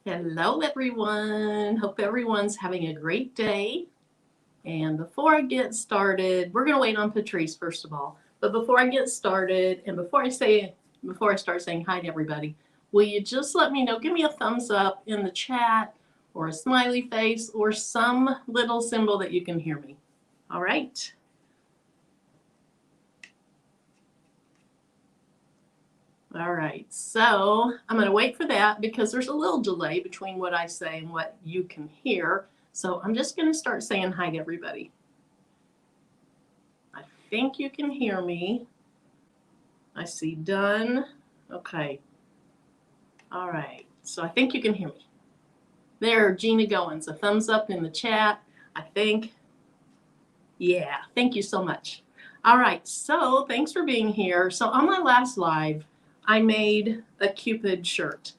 Hello, everyone. Hope everyone's having a great day. And before I get started, we're going to wait on Patrice first of all. But before I get started, and before I start saying hi to everybody, will you just let me know? Give me a thumbs up in the chat, or a smiley face, or some little symbol that you can hear me. All right. All right, so I'm going to wait for that because there's a little delay between what I say and what you can hear. So I'm just going to start saying hi to everybody. I think you can hear me. I see done. Okay. All right, so I think you can hear me. There, Gina Goins, a thumbs up in the chat, I think. Yeah, thank you so much. All right, so thanks for being here. So on my last live, I made a cupid shirt.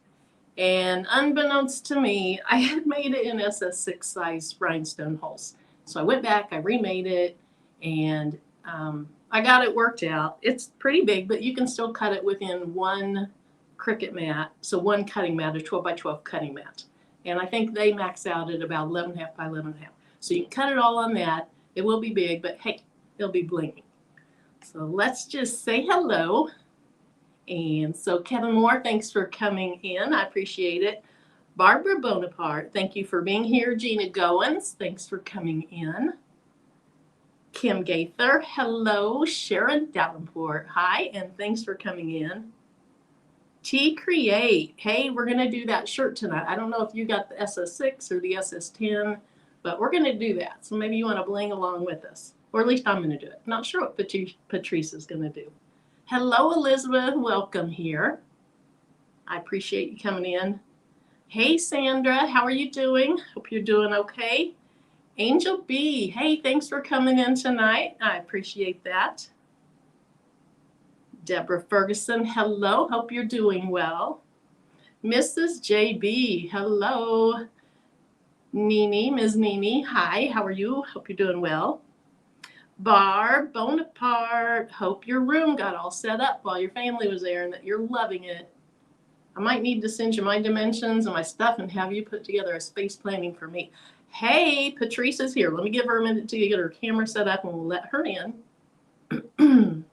And unbeknownst to me, I had made it in SS6 size rhinestone holes. So I went back, I remade it, and I got it worked out. It's pretty big, but you can still cut it within one Cricut mat. So one cutting mat, a 12 by 12 cutting mat. And I think they max out at about 11.5 by 11.5. So you can cut it all on that. It will be big, but hey, it'll be blinging. So let's just say hello. And so Kevin Moore, thanks for coming in. I appreciate it. Barbara Bonaparte, thank you for being here. Gina Goins, thanks for coming in. Kim Gaither, hello. Sharon Davenport, hi, and thanks for coming in. T Create, hey, we're going to do that shirt tonight. I don't know if you got the SS6 or the SS10, but we're going to do that. So maybe you want to bling along with us, or at least I'm going to do it. Not sure what Patrice is going to do. Hello, Elizabeth. Welcome here. I appreciate you coming in. Hey, Sandra. How are you doing? Hope you're doing okay. Angel B. Hey, thanks for coming in tonight. I appreciate that. Deborah Ferguson. Hello. Hope you're doing well. Mrs. JB. Hello. Nini. Ms. Nini. Hi. How are you? Hope you're doing well. Barb Bonaparte, hope your room got all set up while your family was there and that you're loving it. I might need to send you my dimensions and my stuff and have you put together a space planning for me. Hey, Patrice is here. Let me give her a minute to get her camera set up and we'll let her in.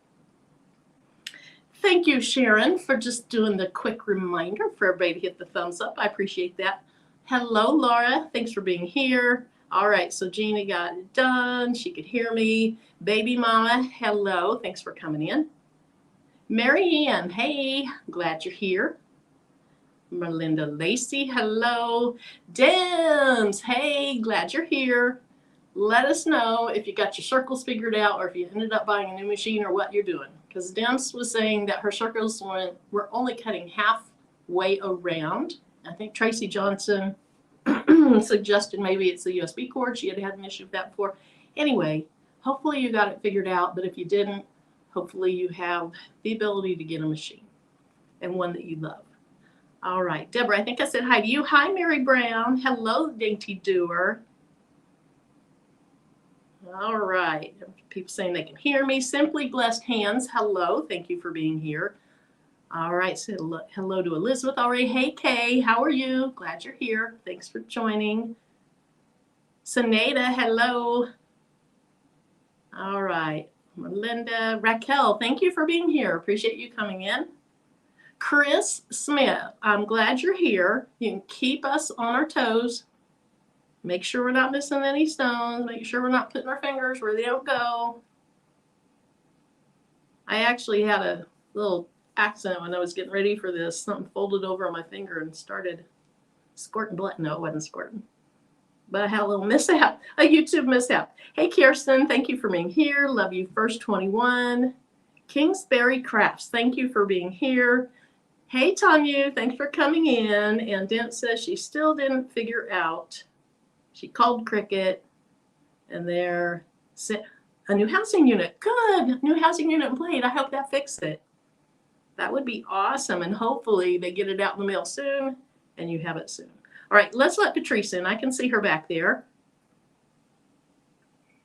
Thank you, Sharon, for just doing the quick reminder for everybody to hit the thumbs up. I appreciate that. Hello, Laura. Thanks for being here. All right, so Gina got it done. She could hear me. Baby mama, hello. Thanks for coming in. Mary Ann, hey, glad you're here. Melinda Lacey, hello. Dems, hey, glad you're here. Let us know if you got your circles figured out or if you ended up buying a new machine or what you're doing. Because Dems was saying that her circles were only cutting halfway around. I think Tracy Johnson suggested maybe it's the USB cord. She had had an issue with that before. Anyway, hopefully you got it figured out, but if you didn't, hopefully you have the ability to get a machine and one that you love. All right, Deborah, I think I said hi to you. Hi, Mary Brown. Hello, Dainty Doer. All right, people saying they can hear me. Simply Blessed Hands, hello. Thank you for being here. All right, so hello to Elizabeth already. Hey, Kay, how are you? Glad you're here. Thanks for joining. Saneda, hello. All right, Melinda, Raquel, thank you for being here. Appreciate you coming in. Chris Smith, I'm glad you're here. You can keep us on our toes. Make sure we're not missing any stones. Make sure we're not putting our fingers where they don't go. I actually had a little accident when I was getting ready for this. Something folded over on my finger and started squirting blood. No, it wasn't squirting. But I had a little mishap, a YouTube mishap. Hey, Kirsten, thank you for being here. Love you, First 21. Kingsbury Crafts, thank you for being here. Hey, Tanya, thanks for coming in. And Dent says she still didn't figure out. She called Cricut, and they're a new housing unit. Good, new housing unit in plate. I hope that fixed it. That would be awesome, and hopefully they get it out in the mail soon, and you have it soon. All right, let's let Patrice in. I can see her back there.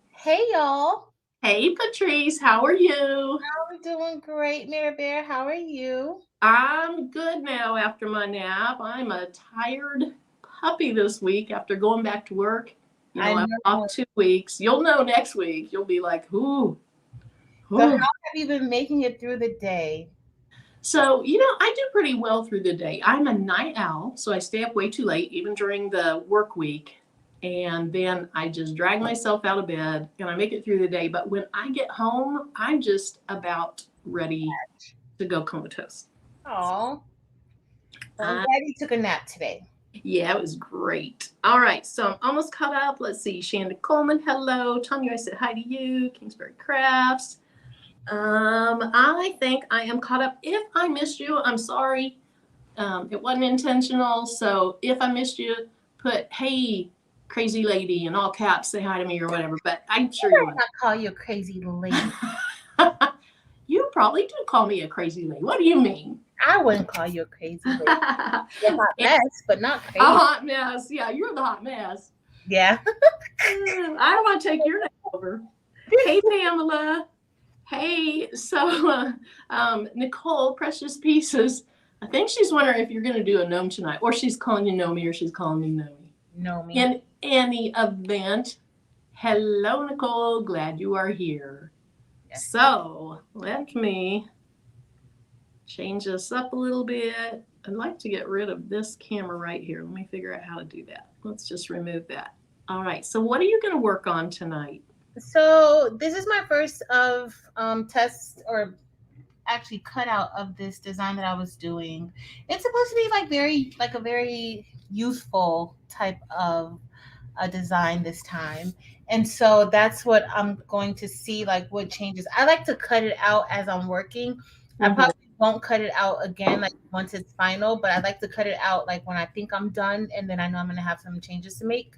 Hey, y'all. Hey, Patrice, how are you? How are we doing? Great, Mary Bear. How are you? I'm good now after my nap. I'm a tired puppy this week after going back to work. I I'm know. off 2 weeks. You'll know next week. You'll be like, ooh, So how ooh. have you been making it through the day? So, I do pretty well through the day. I'm a night owl, so I stay up way too late, even during the work week. And then I just drag myself out of bed and I make it through the day. But when I get home, I'm just about ready to go comatose. Oh, well, I'm Uh, glad you took a nap today. yeah, it was great. All right, so I'm almost caught up. Let's see. Shanda Coleman, hello. Tanya, I said hi to you. Kingsbury Crafts. I think I am caught up. If I missed you, I'm sorry. It wasn't intentional. So if I missed you, put hey, crazy lady in all caps, say hi to me or whatever. But I'm sure you I call you a crazy lady. would. You probably do call me a crazy lady. What do you mean? I wouldn't call you a crazy lady. A You're a hot mess, but not crazy. hot mess. Yeah, you're the hot mess. Yeah. I don't want to take your name over. Hey, Pamela. Hey, so Nicole, Precious Pieces. I think she's wondering if you're going to do a gnome tonight, or she's calling you Nomi, or she's calling me Nomi. Know me. In any event, hello, Nicole. Glad you are here. Yes. So let me change this up a little bit. I'd like to get rid of this camera right here. Let me figure out how to do that. Let's just remove that. All right. So what are you going to work on tonight? So this is my first of test or actually cutout of this design that I was doing. It's supposed to be like a very youthful type of a design this time. And so that's what I'm going to see, like what changes. I like to cut it out as I'm working. I Mhm. probably won't cut it out again like once it's final, but I like to cut it out like when I think I'm done and then I know I'm going to have some changes to make.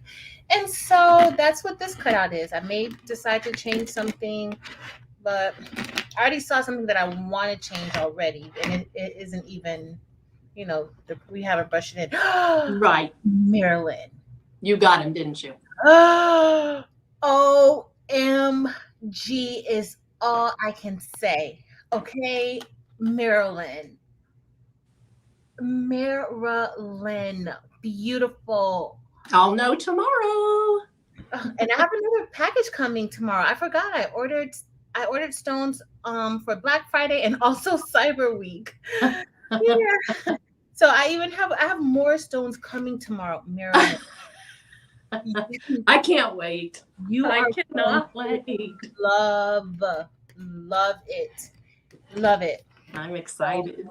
And so that's what this cutout is. I may decide to change something, but I already saw something that I want to change already, and it isn't even, we haven't brushed it in. Right. Marilyn. You got him, didn't you? OMG is all I can say. Okay, Marilyn. Marilyn. Beautiful. I'll know tomorrow. And I have another package coming tomorrow. I forgot I ordered stones for Black Friday and also Cyber Week. Yeah. So I have more stones coming tomorrow, Marilyn. I can't wait. You I are going cannot wait. to love it. Love it. I'm So, excited.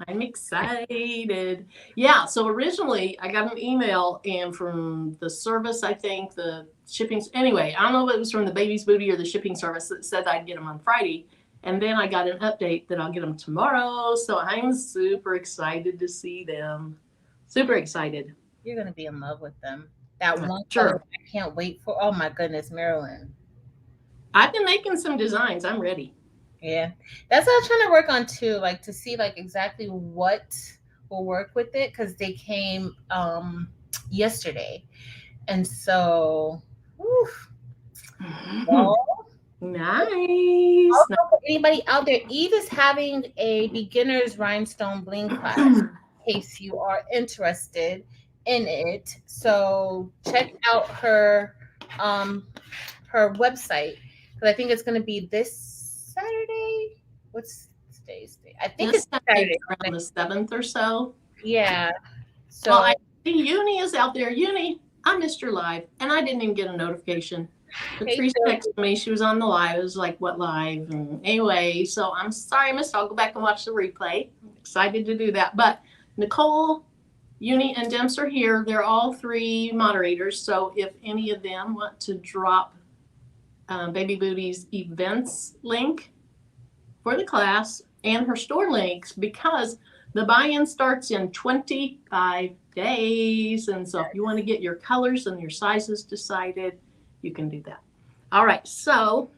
I'm excited. Yeah, so originally I got an email and from the service, I think the shipping, anyway, I don't know if it was from the baby's booty or the shipping service that said I'd get them on Friday. And then I got an update that I'll get them tomorrow. So I'm super excited to see them. Super excited. you're gonna be in love with them. That one color Sure. I can't wait for. Oh my goodness, Marilyn. I've been making some designs. I'm ready. Yeah. That's what I was trying to work on too, like to see like exactly what will work with it because they came yesterday. And so, oof, well, Nice. also for anybody out there, Eve is having a beginner's rhinestone bling class in case you are interested in it. So check out um her website because I think it's going to be this Saturday. What's today's date? I think This it's Sunday Saturday. around the 7th or so. Yeah. Well, So I see Uni is out there. Uni, I missed your live, and I didn't even get a notification. hey, Patrice Phil. texted me. She was on the live. I was like, what live? And anyway, so I'm sorry I missed it. I'll go back and watch the replay. I'm excited to do that. But Nicole, Uni, and Demps are here. They're all three moderators. So if any of them want to drop Baby Booty's events link for the class and her store links, because the buy-in starts in 25 days. And so if you want to get your colors and your sizes decided, you can do that. All right, so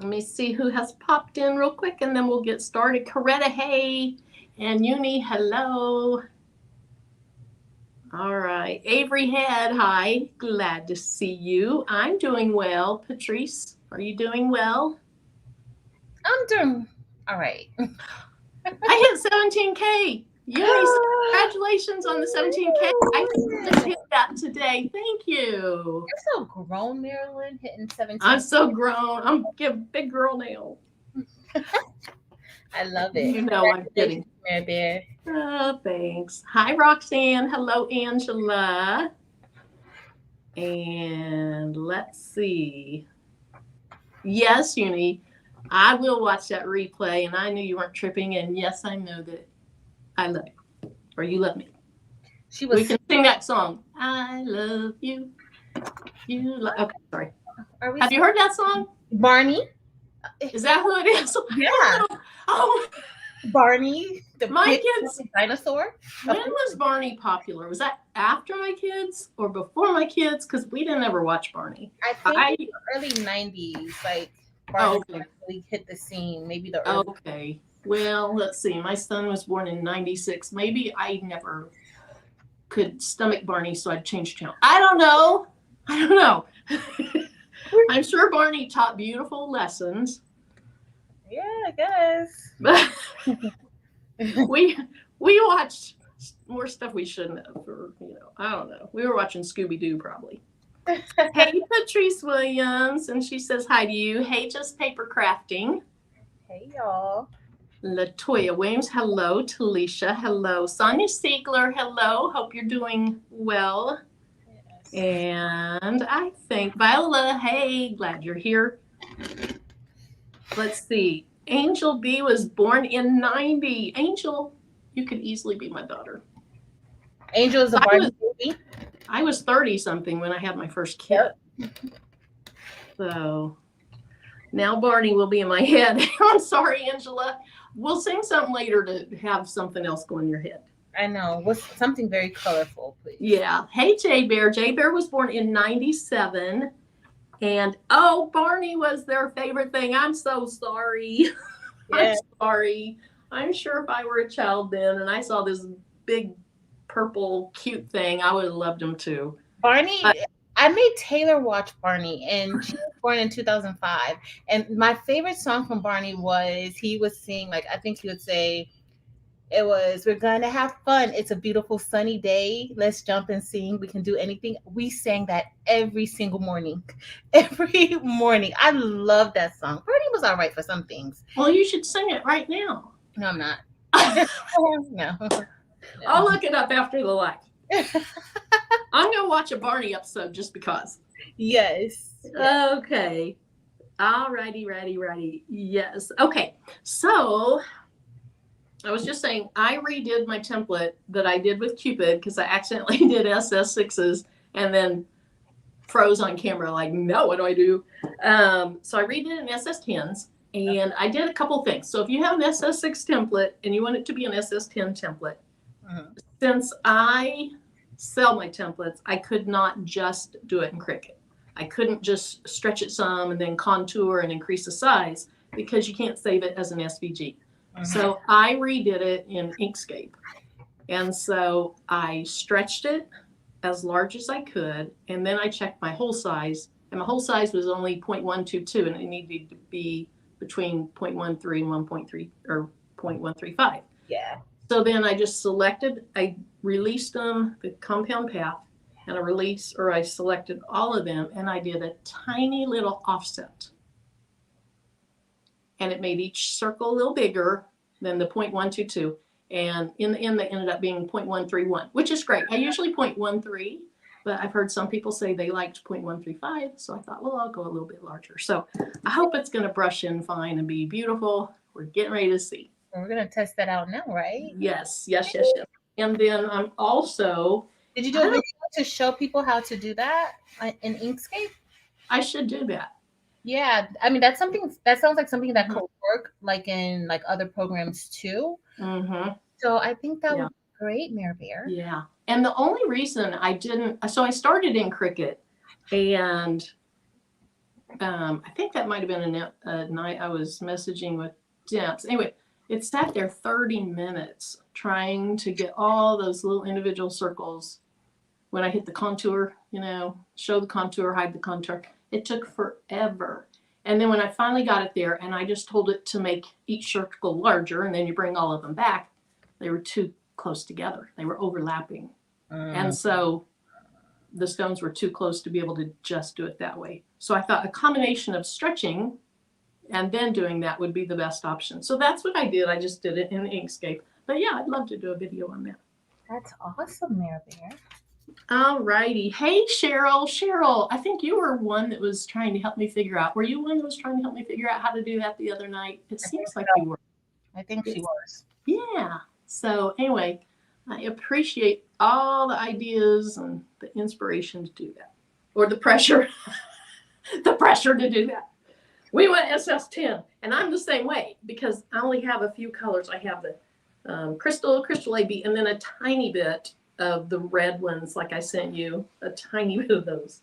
let me see who has popped in real quick and then we'll get started. Coretta, hey, and Uni, hello. All right, Avery Head, hi, glad to see you. I'm doing well. Patrice, are you doing well? I'm doing all right. I hit 17K. Uni, congratulations on the 17K. I just hit that today. Thank you. You're so grown, Marilyn, hitting 17. I'm so grown. I'm a big girl now. I love it. You know I'm kidding. Mary Bear. Oh, thanks. Hi, Roxanne. Hello, Angela. And let's see. Yes, Uni, I will watch that replay. And I knew you weren't tripping. And yes, I know that I love you. Or you love me. We can sing that song. I love you. You love. Okay, sorry. Have you heard that song? Barney? Is that who it is? Yeah. Oh, Barney, my kids. Dinosaur. When was Barney popular? Was that after my kids or before my kids? Because we didn't ever watch Barney. I think early 90s, like Barney really hit the scene. Maybe the early. Okay. Well, let's see. My son was born in 96. Maybe I never could stomach Barney, so I'd change channel. I don't know. I'm sure Barney taught beautiful lessons. Yeah, I guess. But we watched more stuff we shouldn't have, or I don't know. We were watching Scooby-Doo probably. Hey, Patrice Williams, and she says hi to you. Hey, Just Paper Crafting. Hey, y'all. Latoya Williams, hello. Talisha, hello. Sonia Siegler, hello. Hope you're doing well. Yes. And I think Viola, hey, glad you're here. Let's see. Angel B was born in 90. Angel, you could easily be my daughter. Angel is a Barney baby. I was 30-something when I had my first kid. Yep. So now Barney will be in my head. I'm sorry, Angela. We'll sing something later to have something else go in your head. I know. What's something very colorful, please? Yeah. Hey, J Bear. J Bear was born in 97. And, Barney was their favorite thing. I'm so sorry. Yeah. I'm sorry. I'm sure if I were a child then and I saw this big purple cute thing, I would have loved him too. Barney, I made Taylor watch Barney, and she was born in 2005. And my favorite song from Barney was, he was singing, I think he would say, it was, we're going to have fun. It's a beautiful sunny day. Let's jump and sing. We can do anything. We sang that every single morning. Every morning. I love that song. Barney was all right for some things. Well, you should sing it right now. No, I'm not. No. I'll look it up after the live. I'm going to watch a Barney episode just because. Yes. Okay. All righty, ready. Yes. Okay. So I was just saying, I redid my template that I did with Cupid because I accidentally did SS6s and then froze on camera. Like, no, what do I do? So I redid it in SS10s and I did a couple things. So if you have an SS6 template and you want it to be an SS10 template, since I sell my templates, I could not just do it in Cricut. I couldn't just stretch it some and then contour and increase the size because you can't save it as an SVG. So I redid it in Inkscape. And so I stretched it as large as I could. And then I checked my hole size. And my hole size was only 0.122. And it needed to be between 0.13 and 1.3 or 0.135. Yeah. So then I just I released them, the compound path. And I selected all of them. And I did a tiny little offset. And it made each circle a little bigger than the 0.122. And in the end, they ended up being 0.131, which is great. I usually 0.13, but I've heard some people say they liked 0.135. So I thought, well, I'll go a little bit larger. So I hope it's going to brush in fine and be beautiful. We're getting ready to see. We're going to test that out now, right? Yes. And then I'm also... Did you do a video to show people how to do that in Inkscape? I should do that. Yeah, I mean, that sounds like something that could work in other programs too. So I think that would be great, Mare Bear. Yeah. And the only reason I didn't, so I started in Cricut and I think that might've been a night I was messaging with Debs. Anyway, it sat there 30 minutes trying to get all those little individual circles. When I hit the contour, show the contour, hide the contour. It took forever. And then when I finally got it there and I just told it to make each circle larger and then you bring all of them back, they were too close together. They were overlapping. And so the stones were too close to be able to just do it that way. So I thought a combination of stretching and then doing that would be the best option. So that's what I did. I just did it in Inkscape. But yeah, I'd love to do a video on that. That's awesome, Mare Bear. All righty. Hey, Cheryl. Cheryl, I think you were one that was trying to help me figure out. Were you one that was trying to help me figure out how to do that the other night? It seems like you were. I think she was. Yeah. So anyway, I appreciate all the ideas and the inspiration to do that. Or the pressure. The pressure to do that. We went SS10. And I'm the same way because I only have a few colors. I have the crystal AB, and then a tiny bit of the red ones like I sent you, a tiny bit of those.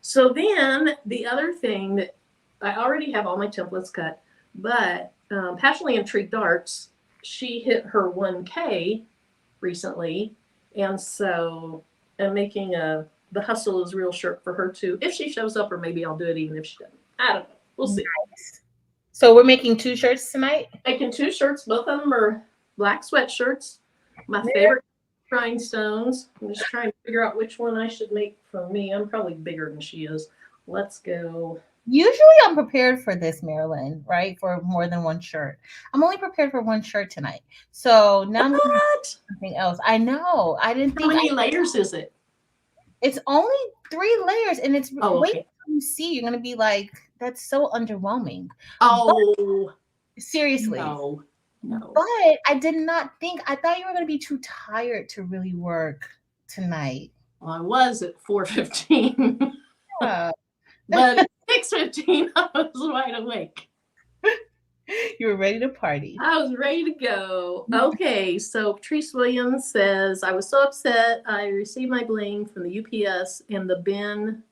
So then the other thing that I already have all my templates cut, but Passionately Intrigued Arts, she hit her 1K recently, and so I'm making the Hustle is Real shirt for her too, if she shows up, or maybe I'll do it even if she doesn't. I don't know. We'll see. Nice. So we're making 2 shirts tonight? Making 2 shirts. Both of them are black sweatshirts. My favorite rhinestones. I'm just trying to figure out which one I should make for me. I'm probably bigger than she is. Let's go. Usually I'm prepared for this, Marilyn, right? For more than 1 shirt. I'm only prepared for 1 shirt tonight. So now I'm going to do something else. I know. I didn't think. How many layers is it? It's only 3 layers, and it's okay. wait till you see. You're going to be like, that's so underwhelming. Oh. But, seriously. No. But I did not think. I thought you were going to be too tired to really work tonight. Well, I was at 4:15. Yeah. But at 6:15, I was wide awake. You were ready to party. I was ready to go. Okay, so Patrice Williams says, I was so upset. I received my bling from the UPS and the bin.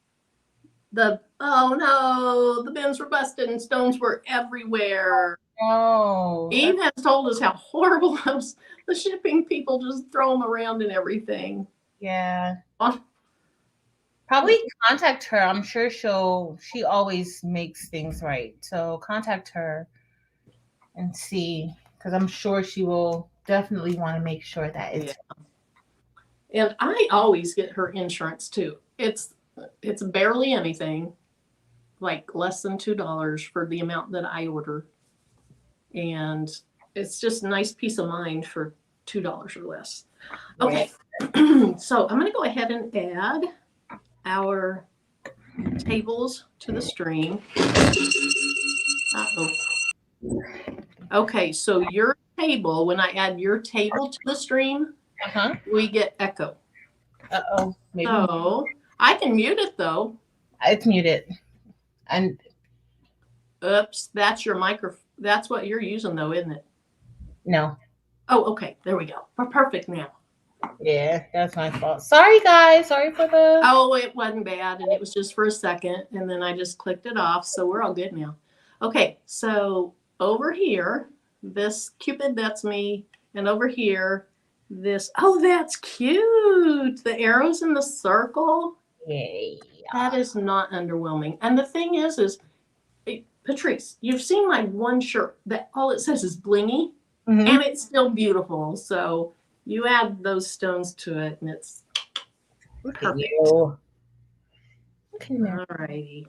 Oh no, the bins were busted and stones were everywhere. Oh. Eve has told us how horrible the shipping people just throw them around and everything. Yeah. Probably contact her. I'm sure she always makes things right. So contact her and see, because I'm sure she will definitely want to make sure that it's. Yeah. And I always get her insurance too. It's barely anything, like less than $2 for the amount that I order. And it's just a nice peace of mind for $2 or less. Okay. So I'm going to go ahead and add our tables to the stream. Uh-oh. Okay, so your table, when I add your table to the stream, we get echo. Uh-oh. Maybe. So I can mute it though. It's muted. And oops, that's your microphone. That's what you're using though, isn't it? No. Oh, okay. There we go. We're perfect now. Yeah, that's my fault. Sorry, guys. Sorry for the. Oh, it wasn't bad, and it was just for a second, and then I just clicked it off, so we're all good now. Okay, so over here, this cupid, that's me, and over here, this. Oh, that's cute. The arrows in the circle. Yeah. That is not underwhelming. And the thing is Patrice, you've seen my one shirt that all it says is blingy, and it's still beautiful. So you add those stones to it, and it's perfect. Okay. All righty.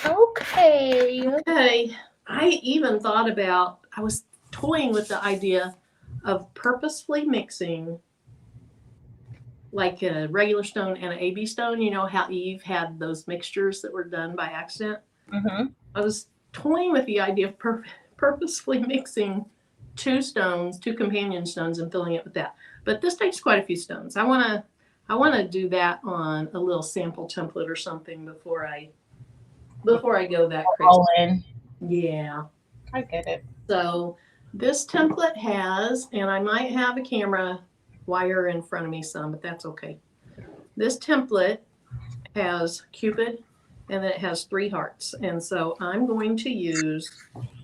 Okay. I even thought about, I was toying with the idea of purposefully mixing like a regular stone and an AB stone. You know how Eve had those mixtures that were done by accident? I was toying with the idea of purposefully mixing two companion stones, and filling it with that. But this takes quite a few stones. I want to do that on a little sample template or something before I go that crazy. All in. Yeah. I get it. So this template has, and I might have a camera wire in front of me some, but that's okay. This template has Cupid, and then it has 3 hearts. And so I'm going to use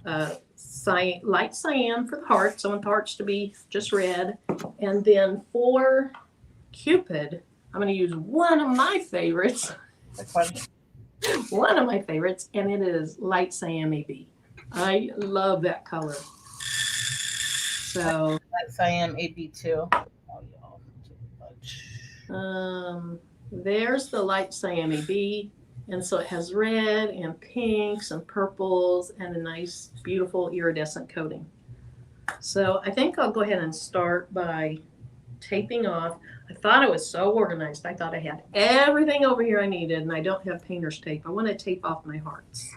light cyan for the hearts. I want the hearts to be just red. And then for Cupid, I'm going to use one of my favorites. Which one? One of my favorites, and it is light cyan AB. I love that color. So, Yes, I am AB too. Oh, there's the light cyan AB, and so it has red and pinks and purples and a nice, beautiful iridescent coating. So I think I'll go ahead and start by taping off. I thought I was so organized. I thought I had everything over here I needed, and I don't have painter's tape. I want to tape off my hearts.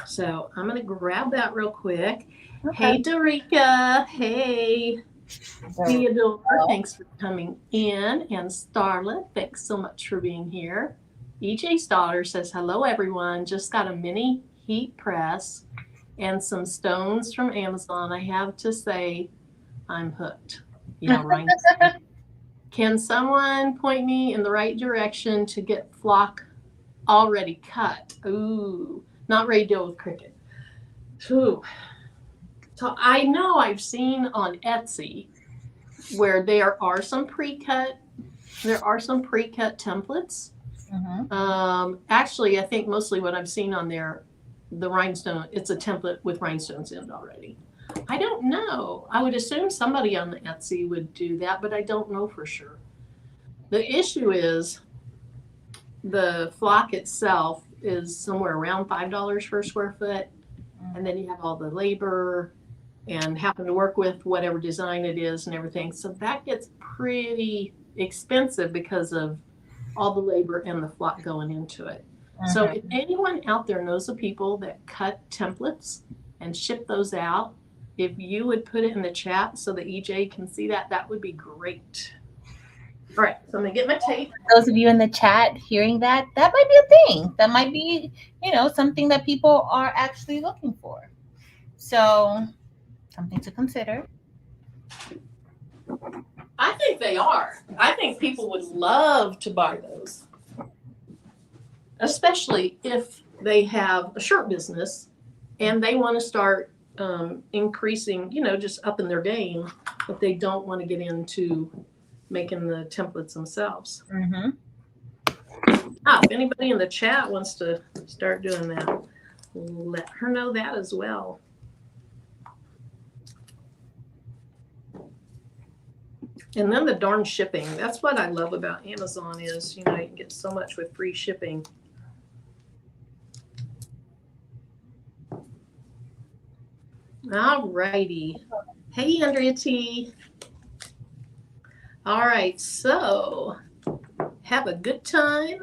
So I'm going to grab that real quick. Okay. Hey, Dorica. Hey. Theodore, thanks for coming in. And Starlet, thanks so much for being here. EJ's daughter says, hello, everyone. Just got a mini heat press and some stones from Amazon. I have to say, I'm hooked. Yeah, right. Can someone point me in the right direction to get flock already cut? Ooh, not ready to deal with cricket. Ooh. So I know I've seen on Etsy where there are some pre-cut templates. Mm-hmm. Actually, I think mostly what I've seen on there, the rhinestone, it's a template with rhinestones in it already. I don't know. I would assume somebody on the Etsy would do that, but I don't know for sure. The issue is the flock itself is somewhere around $5 per square foot. And then you have all the labor and happen to work with whatever design it is and everything. So that gets pretty expensive because of all the labor and the flock going into it. Mm-hmm. So if anyone out there knows of people that cut templates and ship those out, if you would put it in the chat so that EJ can see that, that would be great. All right, so I'm gonna get my tape. Those of you in the chat hearing that, that might be a thing. That might be, something that people are actually looking for. So something to consider. I think they are. I think people would love to buy those, especially if they have a shirt business and they want to start increasing, just upping their game, but they don't want to get into making the templates themselves. Mm-hmm. If anybody in the chat wants to start doing that, let her know that as well. And then the darn shipping. That's what I love about Amazon is, you can get so much with free shipping. All righty. Hey, Andrea T. All right, so have a good time.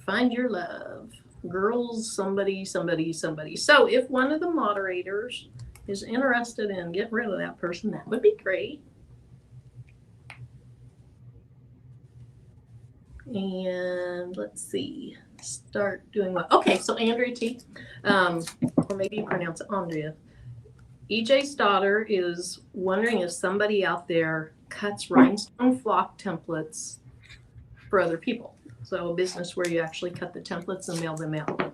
Find your love. Girls, somebody. So if one of the moderators is interested in getting rid of that person, that would be great. And let's see, start doing what? Okay, so Andrea T, or maybe you pronounce it Andrea. EJ's daughter is wondering if somebody out there cuts rhinestone flock templates for other people. So a business where you actually cut the templates and mail them out.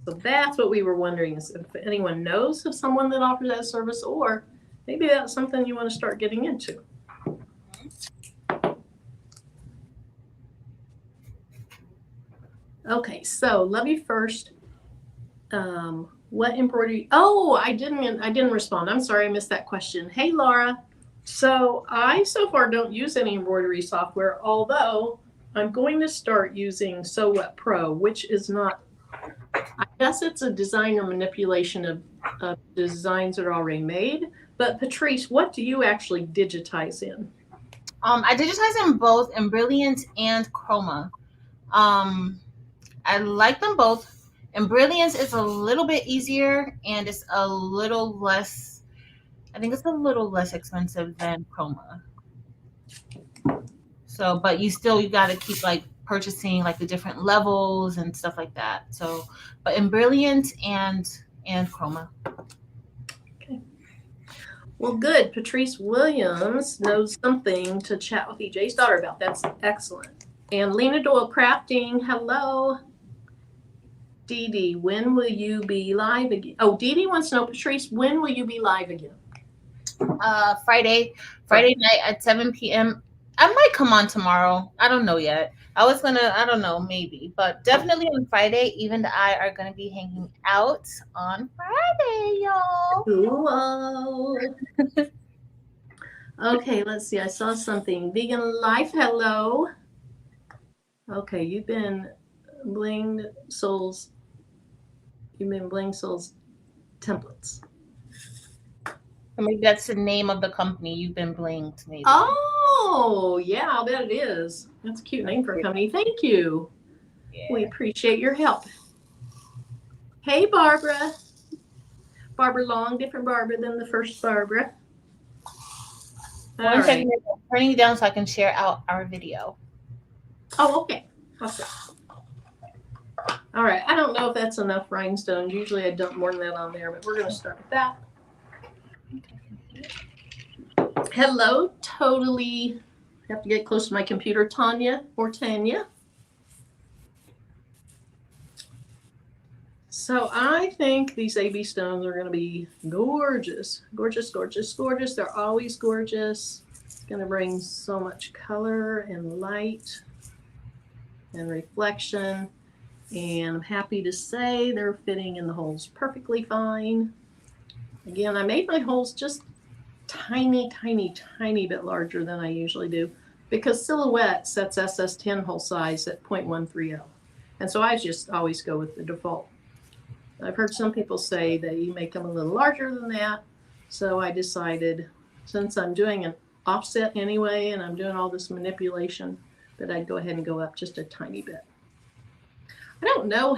So that's what we were wondering, is if anyone knows of someone that offers that service, or maybe that's something you want to start getting into. Okay, so Love You First. What embroidery? Oh, I didn't respond. I'm sorry, I missed that question. Hey, Laura. So I so far don't use any embroidery software, although I'm going to start using Sew What Pro, which is not, I guess it's a design or manipulation of designs that are already made. But Patrice, what do you actually digitize in? I digitize in both in Brilliant and Chroma. I like them both. And Brilliance is a little bit easier and it's a little less, I think it's a little less expensive than Chroma. So, but you got to keep purchasing the different levels and stuff like that. So, but in Brilliant and Chroma. Okay. Well, good. Patrice Williams knows something to chat with EJ's daughter about. That's excellent. And Lena Doyle Crafting, hello. Dee Dee, when will you be live again? Oh, Dee Dee wants to know, Patrice, when will you be live again? Friday night at 7 p.m. I might come on tomorrow. I don't know yet. I don't know, maybe. But definitely on Friday, Eve and I are gonna be hanging out on Friday, y'all. Cool. Okay, let's see. I saw something. Vegan Life, hello. Okay, you've been Bling Souls. You've been Bling Souls templates. Or maybe that's the name of the company. You've been blinked, maybe. Oh, yeah, I'll bet it is. That's a cute name for a company. Thank you. Yeah. We appreciate your help. Hey, Barbara. Barbara Long, different Barbara than the first Barbara. One second, I'm turning it down so I can share out our video. Oh, okay. All right. I don't know if that's enough rhinestones. Usually I dump more than that on there, but we're going to start with that. Hello, totally. I have to get close to my computer. Tanya or Tanya. So I think these AB stones are going to be gorgeous. Gorgeous, gorgeous, gorgeous. They're always gorgeous. It's going to bring so much color and light and reflection. And I'm happy to say they're fitting in the holes perfectly fine. Again, I made my holes just tiny, tiny, tiny bit larger than I usually do because Silhouette sets SS10 hole size at 0.130. And so I just always go with the default. I've heard some people say that you make them a little larger than that. So I decided, since I'm doing an offset anyway, and I'm doing all this manipulation, that I'd go ahead and go up just a tiny bit. I don't know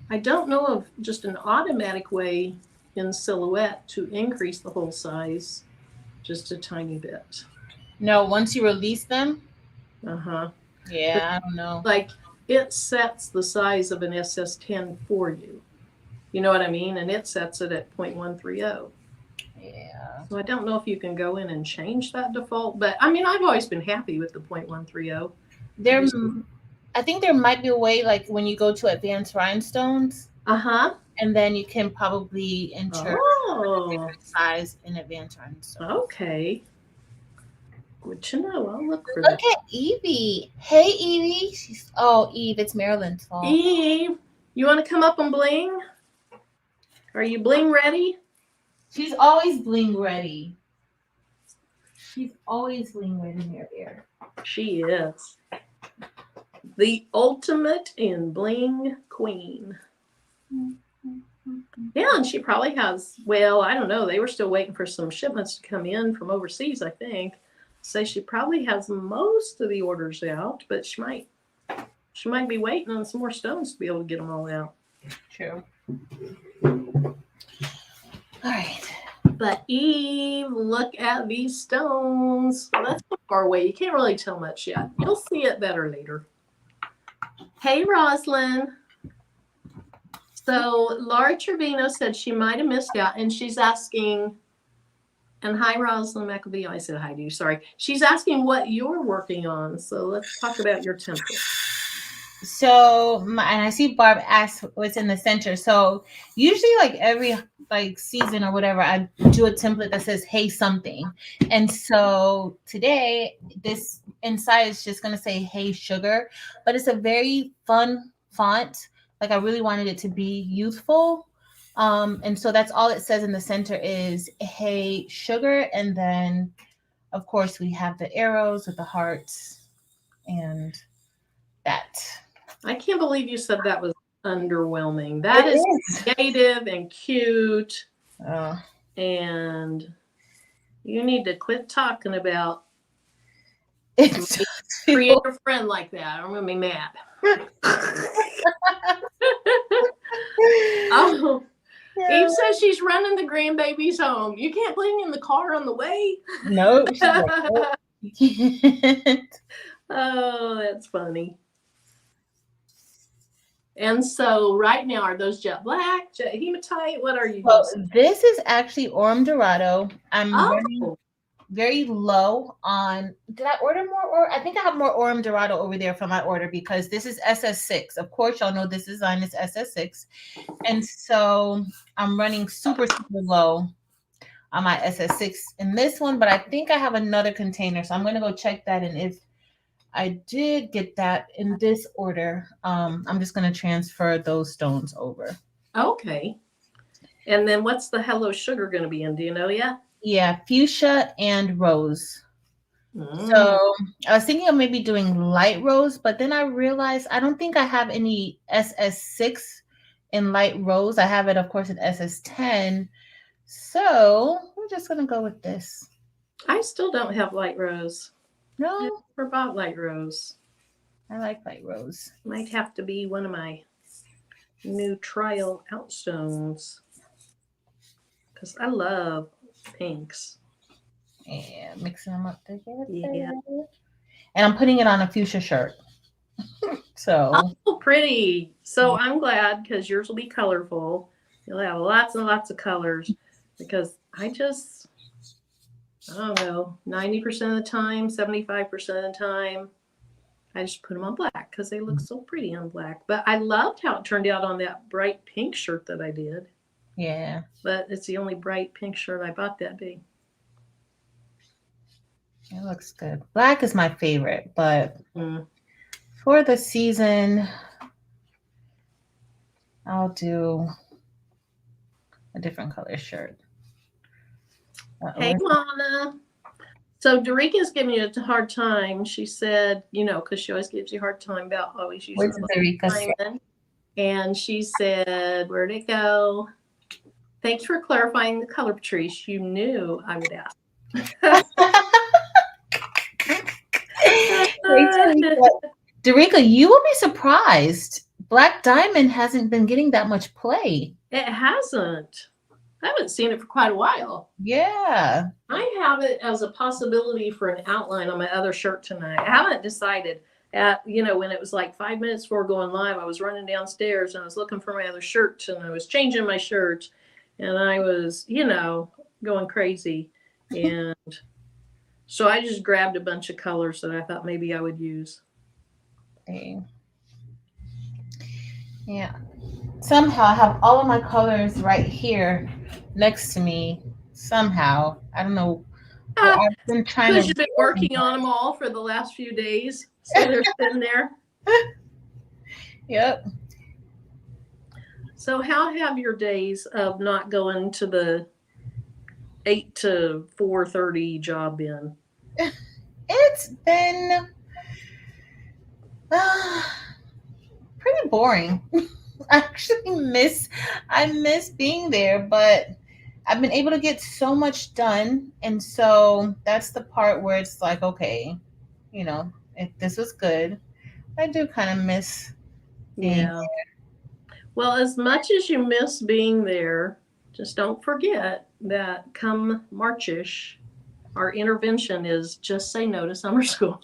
I don't know of just an automatic way in Silhouette to increase the hole size just a tiny bit. No, once you release them. Uh-huh. Yeah, I don't know. Like it sets the size of an SS10 for you. You know what I mean? And it sets it at 0.130. Yeah. So I don't know if you can go in and change that default, but I mean, I've always been happy with the 0.130. I think there might be a way, like when you go to advanced rhinestones, and then you can probably enter a different size in advanced rhinestones. Okay. Good to know. I'll look for that. Look at Evie. Hey, Evie. Eve, it's Marilyn's fault. Eve, you want to come up and bling? Are you bling ready? She's always bling ready. She's always bling ready, Mary Bear. She is. The ultimate in bling queen. Yeah, and she probably has, well, I don't know. They were still waiting for some shipments to come in from overseas, I think. So she probably has most of the orders out, but she might be waiting on some more stones to be able to get them all out. True. All right. But Eve, look at these stones. Well, that's far away. You can't really tell much yet. You'll see it better later. Hey, Roslyn. So Laura Trevino said she might have missed out, and she's asking, and hi, Roslyn McAbee. I said hi to you, sorry. She's asking what you're working on. So let's talk about your template. So, and I see Barb asked what's in the center. So usually like every season or whatever, I do a template that says, hey, something. And so today this inside is just going to say, hey, sugar, but it's a very fun font. Like I really wanted it to be youthful. And so that's all it says in the center is, hey, sugar. And then of course we have the arrows with the hearts and that. I can't believe you said that was underwhelming. That is creative and cute. And you need to quit talking about a creative friend like that. I'm going to be mad. Oh, Eve says she's running the grandbabies home. You can't bring in the car on the way? No. You can't. Oh, that's funny. And so right now, are those jet black, jet hematite? What are you using? This is actually Orm Dorado. I'm running very low on, did I order more? Or I think I have more Orm Dorado over there for my order because this is SS6. Of course, y'all know this design is SS6. And so I'm running super, super low. on my SS6 in this one, but I think I have another container, so I'm gonna go check that. And if I did get that in this order, I'm just gonna transfer those stones over. Okay. And then what's the Hello Sugar going to be in? Do you know yet? Yeah, fuchsia and rose. Mm. So I was thinking of maybe doing light rose, but then I realized I don't think I have any SS6 in light rose. I have it, of course, in SS10. So we're just gonna go with this. I still don't have light rose. I No, never bought light rose. I like light rose. Might have to be one of my new trial outstones because I love pinks. And mixing them up together. Yeah. And I'm putting it on a fuchsia shirt. So Oh, pretty. So I'm glad because yours will be colorful. You'll have lots and lots of colors because I don't know, 90% of the time, 75% of the time, I just put them on black because they look so pretty on black. But I loved how it turned out on that bright pink shirt that I did. yeah. But it's the only bright pink shirt I bought that day. It looks good. Black is my favorite, but for the season, I'll do a different color shirt. Hey, Lana. So Dorica's giving you a hard time. She said, because she always gives you a hard time about always using diamond. And she said, where'd it go? Thanks for clarifying the color, Patrice. You knew I would ask. Dorica, you will be surprised. Black diamond hasn't been getting that much play. It hasn't. I haven't seen it for quite a while. Yeah. I have it as a possibility for an outline on my other shirt tonight. I haven't decided. When it was like 5 minutes before going live, I was running downstairs and I was looking for my other shirt and I was changing my shirt and I was, going crazy. And so I just grabbed a bunch of colors that I thought maybe I would use. Okay. Yeah. Somehow I have all of my colors right here next to me. Somehow. I don't know. I've been trying to. Because you've been working on them all for the last few days. So they're sitting there. Yep. So how have your days of not going to the 8 to 4:30 job been? It's been pretty boring. I miss being there, but I've been able to get so much done. And so that's the part where it's like, okay, if this was good, I do kind of miss being there. Well, as much as you miss being there, just don't forget that come Marchish, our intervention is just say no to summer school.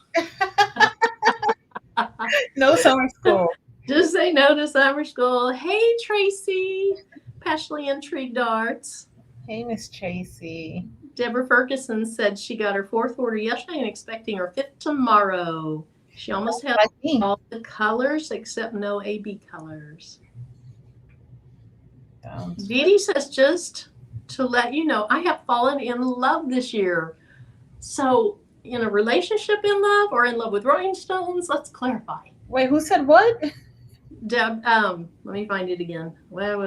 No summer school. Just say no to summer school. Hey, Tracy. Passionately Intrigued Arts. Hey, Miss Tracy. Deborah Ferguson said she got her 4th order yesterday and expecting her 5th tomorrow. She almost had all the colors except no AB colors. Dee Dee says, just to let you know, I have fallen in love this year. So, in a relationship in love or in love with rhinestones? Let's clarify. Wait, who said what? Deb, let me find it again. Well, I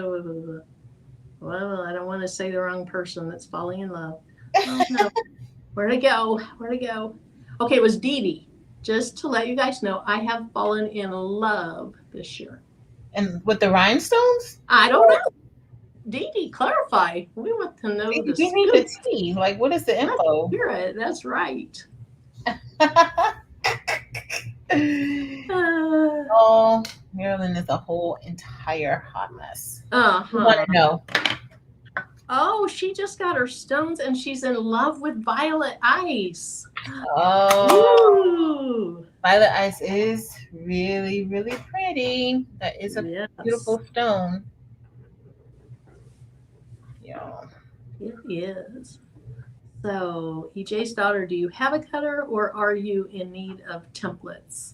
don't want to say the wrong person that's falling in love. Oh, no. Where'd it go? Okay, it was Dee Dee. Just to let you guys know, I have fallen in love this year. And with the rhinestones? I don't know. Dee Dee, clarify. We want to know the we need the tea. Like, what is the info? Hear it. That's right. Oh, Marilyn is a whole entire hot mess. Uh-huh. You want to know? Oh, she just got her stones and she's in love with violet ice. Oh. Ooh. Violet ice is really, really pretty. That is a beautiful stone. Yeah. It is. So, EJ's daughter, do you have a cutter or are you in need of templates?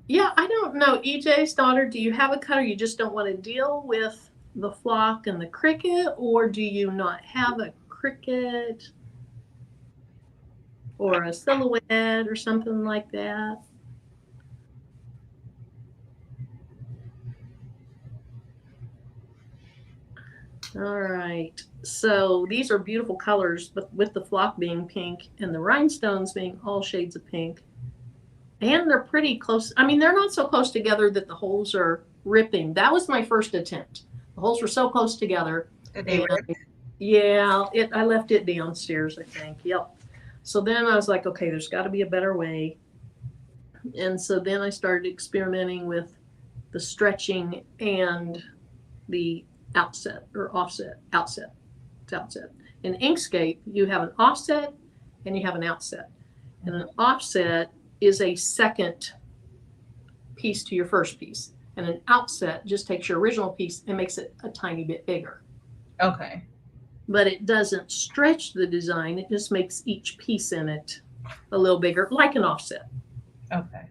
Yeah, I don't know. EJ's daughter, do you have a cutter? You just don't want to deal with the flock and the cricket, or do you not have a cricket or a silhouette or something like that? All right, so these are beautiful colors, but with the flock being pink and the rhinestones being all shades of pink. And they're pretty close. I mean, they're not so close together that the holes are ripping. That was my first attempt. The holes were so close together. Yeah, I left it downstairs, I think. Yep. So then I was like, okay, there's got to be a better way. And so then I started experimenting with the stretching and the outset or offset. It's outset. In Inkscape, you have an offset and you have an outset. And an offset is a second piece to your first piece. And an outset just takes your original piece and makes it a tiny bit bigger. Okay. But it doesn't stretch the design. It just makes each piece in it a little bigger, like an offset. Okay.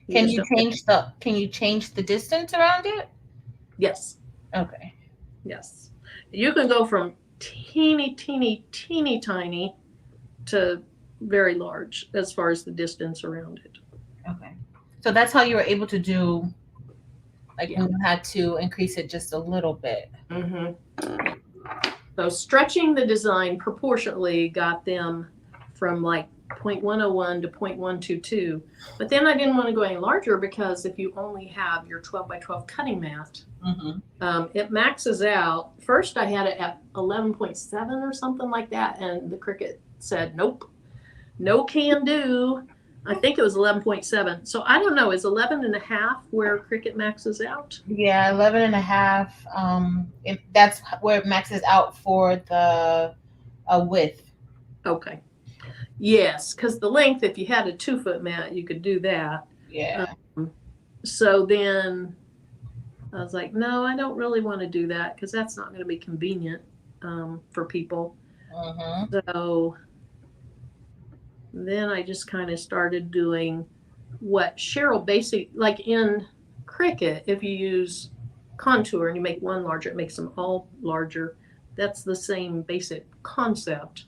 Can you change the distance around it? Yes. Okay. Yes. You can go from teeny tiny to very large as far as the distance around it. Okay. So that's how you were able to do, like, when you had to increase it just a little bit. Mm-hmm. So stretching the design proportionately got them from like 0.101 to 0.122. But then I didn't want to go any larger because if you only have your 12 by 12 cutting mat, it maxes out. First I had it at 11.7 or something like that. And the Cricut said, nope, no can do. I think it was 11.7. So I don't know, is 11.5 where Cricut maxes out? Yeah, 11.5. That's where it maxes out for the width. Okay. Yes, because the length, if you had a 2-foot mat, you could do that. Yeah. So then I was like, no, I don't really want to do that because that's not going to be convenient for people. So then I just kind of started doing what Cheryl like in Cricut, if you use contour and you make one larger, it makes them all larger. That's the same basic concept.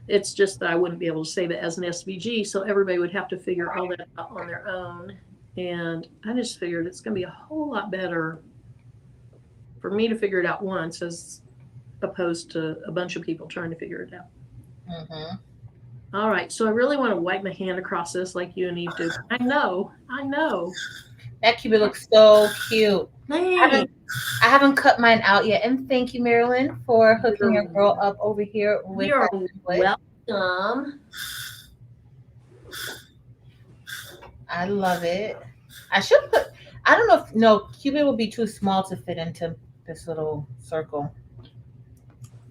It's just that I wouldn't be able to save it as an SVG, so everybody would have to figure all that out on their own. And I just figured it's going to be a whole lot better for me to figure it out once as opposed to a bunch of people trying to figure it out. All right, so I really want to wipe my hand across this like you and Eve do. I know. That cupid looks so cute. Hey. I haven't cut mine out yet. And thank you, Marilyn, for hooking your girl up over here with You're welcome. I love it. I should put, I don't know if, no, cupid will be too small to fit into this little circle.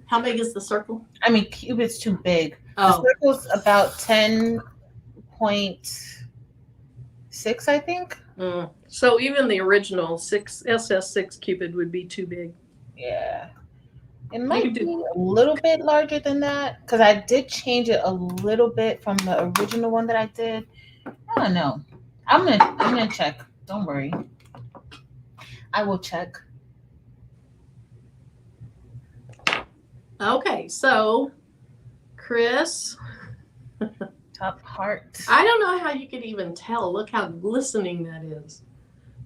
How big is the circle? I mean, cupid's too big. Oh. The circle's about 10.6, I think. So even the original SS6 cupid would be too big. Yeah. It might be a little bit larger than that because I did change it a little bit from the original one that I did. I don't know. I'm gonna check. Don't worry. I will check. Okay, so Chris. Top heart. I don't know how you could even tell. Look how glistening that is.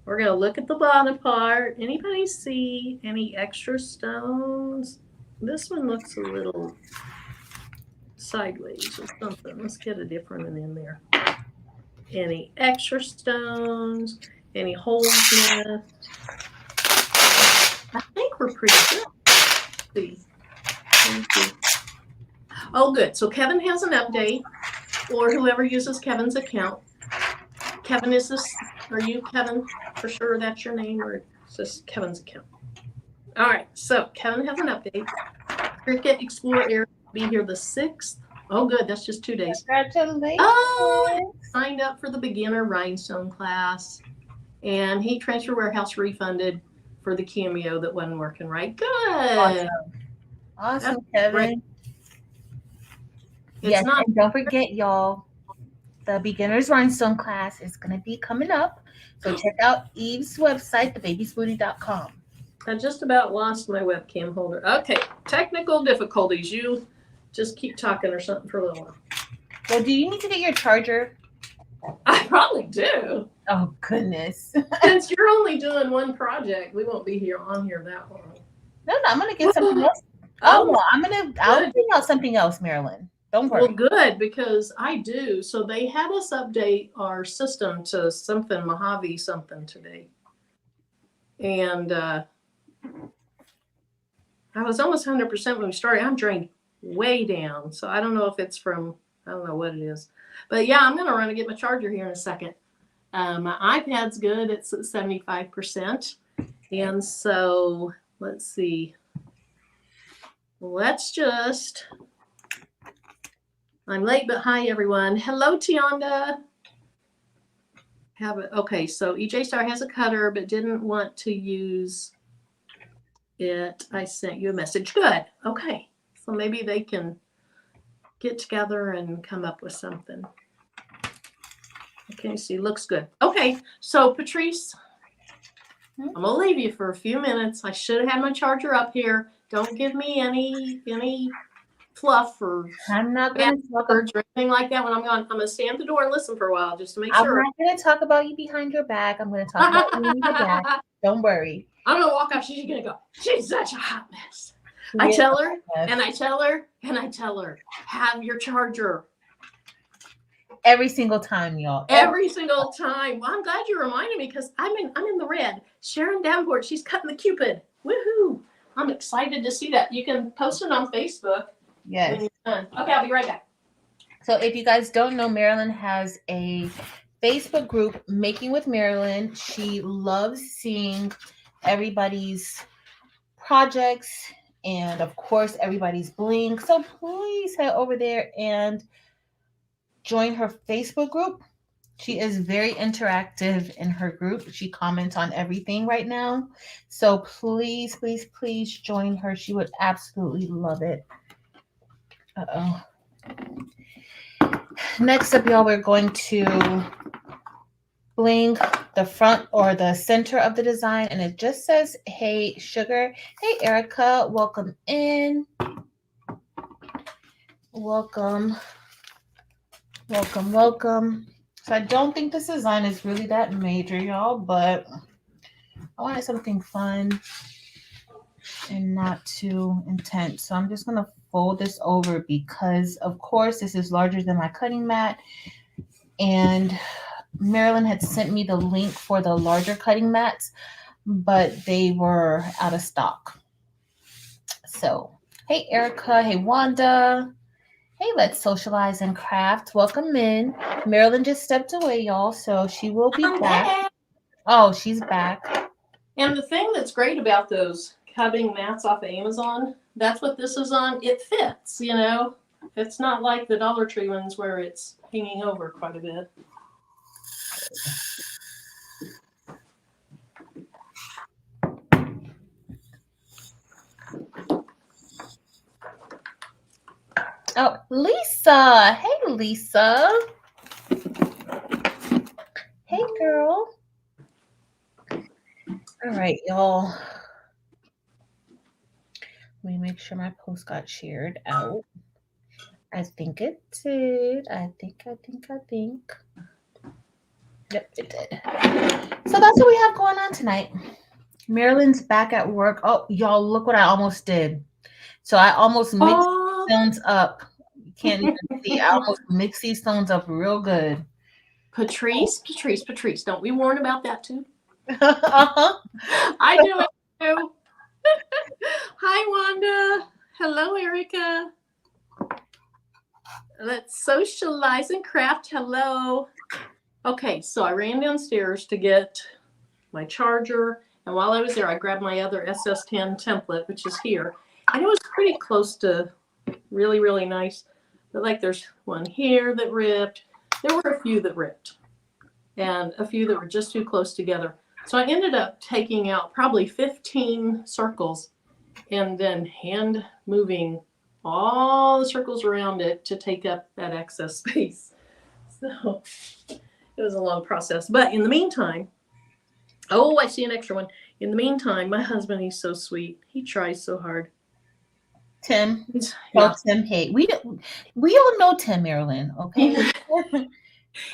We're going to look at the bottom part. Anybody see any extra stones? This one looks a little sideways or something. Let's get a different one in there. Any extra stones? Any holes missed? I think we're pretty good. Let's see. Oh, good. So Kevin has an update, or whoever uses Kevin's account. Kevin, is this, are you Kevin? For sure that's your name, or is this Kevin's account? All right. So Kevin has an update. Cricut Explorer Area will be here the 6th. Oh, good. That's just 2 days. Congratulations. Oh, signed up for the beginner Rhinestone class, and he Transfer Warehouse refunded for the Cameo that wasn't working right. Good. Awesome, Kevin. Great. Yes, and don't forget, y'all, the beginner's Rhinestone class is going to be coming up. So check out Eve's website, thebabysmoothie.com. I just about lost my webcam holder. Okay, technical difficulties. You just keep talking or something for a little while. Well, do you need to get your charger? I probably do. Oh, goodness. Since you're only doing one project, we won't be on here that long. No, I'm going to get something else. Oh, well, I'll bring out something else, Marilyn. Don't worry. Well, good, because I do. So they had us update our system to something Mojave something today. And I was almost 100% when we started. I'm drained way down. So I don't know if it's from, I don't know what it is. But yeah, I'm going to run and get my charger here in a second. My iPad's good. It's at 75%. And so let's see. Let's just, I'm late, but hi everyone. Hello, Tionda. Okay, so EJ Star has a cutter, but didn't want to use it. I sent you a message. Good. Okay. So maybe they can get together and come up with something. Okay, see, looks good. Okay, so Patrice, I'm gonna leave you for a few minutes. I should have had my charger up here. Don't give me any fluff or I'm not going to talk or anything like that when I'm gone. I'm gonna stay at the door and listen for a while just to make sure. I'm not going to talk about you behind your back. I'm going to talk about you in your back. Don't worry. I'm gonna walk out. She's gonna go, she's such a hot mess. I tell her, and I tell her, and I tell her, have your charger. Every single time, y'all. Every single time. Well, I'm glad you reminded me because I'm in the red. Sharon Davenport, she's cutting the cupid. Woohoo! I'm excited to see that. You can post it on Facebook. Yes. Okay, I'll be right back. So if you guys don't know, Marilyn has a Facebook group, Making with Marilyn. She loves seeing everybody's projects and, of course, everybody's bling. So please head over there and join her Facebook group. She is very interactive in her group. She comments on everything right now. So please, please, please join her. She would absolutely love it. Uh-oh. Next up, y'all, we're going to bling the front or the center of the design, and it just says, hey, sugar. Hey, Erica, welcome in. Welcome. Welcome, welcome. So I don't think this design is really that major, y'all, but I wanted something fun and not too intense. So I'm just going to fold this over because, of course, this is larger than my cutting mat. And Marilyn had sent me the link for the larger cutting mats, but they were out of stock. So, hey, Erica. Hey, Wanda. Hey, let's socialize and craft. Welcome in. Marilyn just stepped away, y'all, so she will be back. Oh, she's back. And the thing that's great about those cutting mats off of Amazon, that's what this is on. It fits, you know. It's not like the Dollar Tree ones where it's hanging over quite a bit. Oh, Lisa. Hey, Lisa. Hey, girl. All right, y'all. Let me make sure my post got shared out. I think it did. I think. Yep, it did. So that's what we have going on tonight. Marilyn's back at work. Oh, y'all, look what I almost did. So I almost mixed stones up. You can't even see. I almost mixed these stones up real good. Patrice, don't we warn about that too? Uh-huh. I do it too. Hi, Wanda. Hello, Erica. Let's socialize and craft. Hello. Okay, so I ran downstairs to get my charger. And while I was there, I grabbed my other SS10 template, which is here. And it was pretty close to really, really nice. But like there's one here that ripped. There were a few that ripped. And a few that were just too close together. So I ended up taking out probably 15 circles and then hand moving all the circles around it to take up that excess space. So it was a long process. But in the meantime, oh, I see an extra one. In the meantime, my husband, he's so sweet. He tries so hard. Tim. Yeah. Oh, Tim hate. We all know Tim, Marilyn. Okay.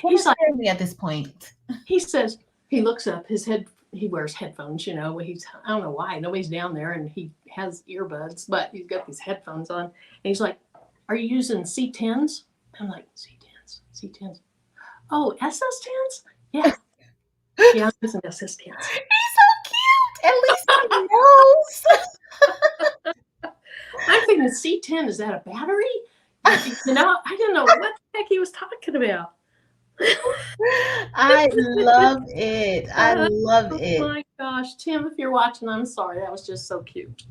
He's like me at this point. He says he looks up his head. He wears headphones. You know, I don't know why nobody's down there, and he has earbuds, but he's got these headphones on. And he's like, "Are you using C10s?" I'm like, "C10s. Oh, SS10s? Yeah, yeah, I'm using SS10s." He's so cute. At least he knows. I'm thinking C10, is that a battery? You know, I didn't know what the heck he was talking about. I love it. I love it. Oh my gosh, Tim, if you're watching, I'm sorry. That was just so cute.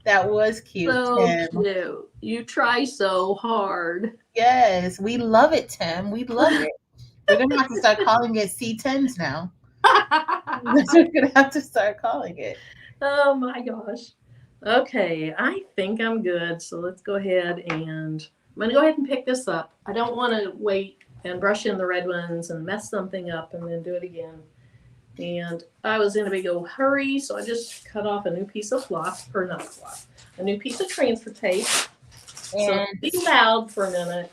That was cute, So Tim. cute. You try so hard. Yes, we love it, Tim. We love it. We're gonna have to start calling it C10s now. We're gonna have to start calling it. Oh my gosh. Okay, I think I'm good. So let's go ahead and I'm gonna go ahead and pick this up. I don't want to wait and brush in the red ones and mess something up and then do it again. And I was in a big old hurry, so I just cut off a new piece of a new piece of transfer tape. So be loud for a minute.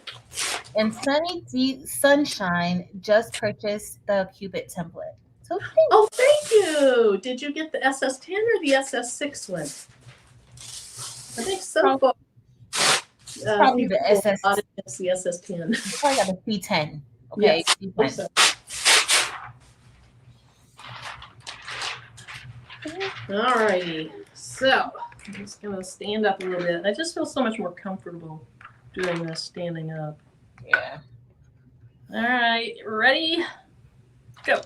And Sunny D Sunshine just purchased the Cupid template. So thank you. Did you get the SS10 or the SS6 one? I think so far. Probably the SS. It's the SS10. I got a C10. Okay. Yes. All righty. So I'm just gonna stand up a little bit. I just feel so much more comfortable doing this standing up. Yeah. All right. Ready? Go.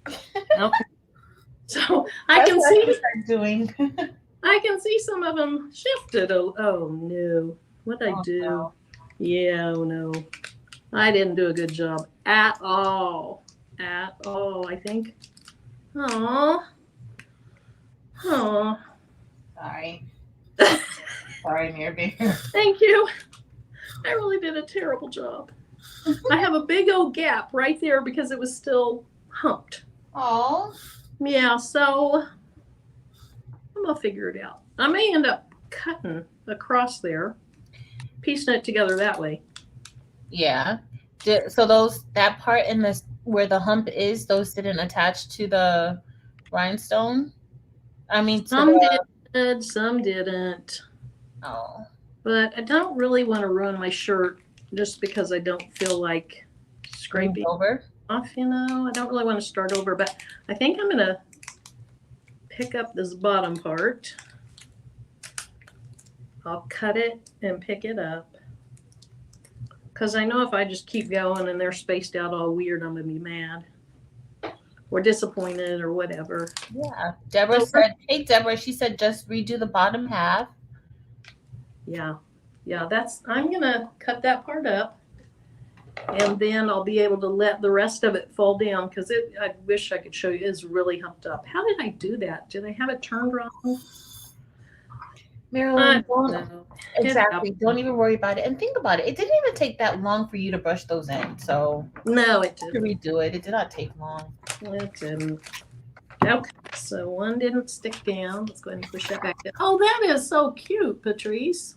Okay. So I can see. Doing. I can see some of them shifted. Oh no. What'd I do? No. Yeah, oh no. I didn't do a good job at all. I think. Oh. Sorry. Sorry, Mary. Thank you. I really did a terrible job. I have a big old gap right there because it was still humped. Oh. Yeah, so I'm going to figure it out. I may end up cutting across there, piecing it together that way. Yeah. So that part in this where the hump is, those didn't attach to the rhinestone? I mean, some did, some didn't. Oh. But I don't really want to ruin my shirt just because I don't feel like scraping over off, you know. I don't really want to start over, but I think I'm going to pick up this bottom part. I'll cut it and pick it up. Because I know if I just keep going and they're spaced out all weird, I'm going to be mad. Or disappointed or whatever. Yeah. Deborah said, hey, Deborah, she said just redo the bottom half. Yeah. Yeah, I'm going to cut that part up. And then I'll be able to let the rest of it fall down because I wish I could show you. It's really humped up. How did I do that? Did I have it turned wrong? Marilyn, exactly. Don't even worry about it. And think about it. It didn't even take that long for you to brush those in. So no, it didn't. To redo it. It did not take long. It didn't. Okay, so one didn't stick down. Let's go ahead and push that back in. Oh, that is so cute, Patrice.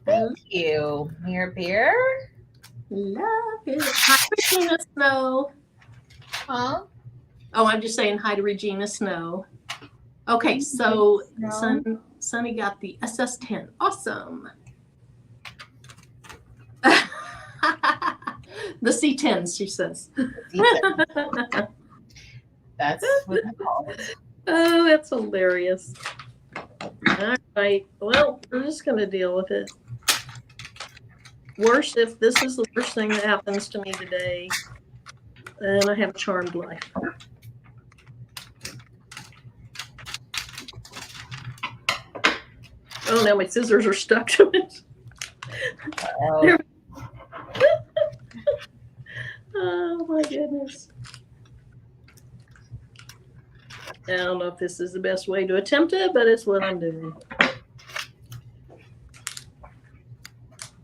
Thank you, Mirror Bear. Love it. Hi, Regina Snow. Huh? Oh, I'm just saying hi to Regina Snow. Okay, so Sunny got the SS10. Awesome. The C10s, she says. That's what I call it. Oh, that's hilarious. All right. Well, we're just going to deal with it. Worse, if this is the worst thing that happens to me today, then I have a charmed life. Oh, now my scissors are stuck to it. Oh, my goodness. I don't know if this is the best way to attempt it, but it's what I'm doing.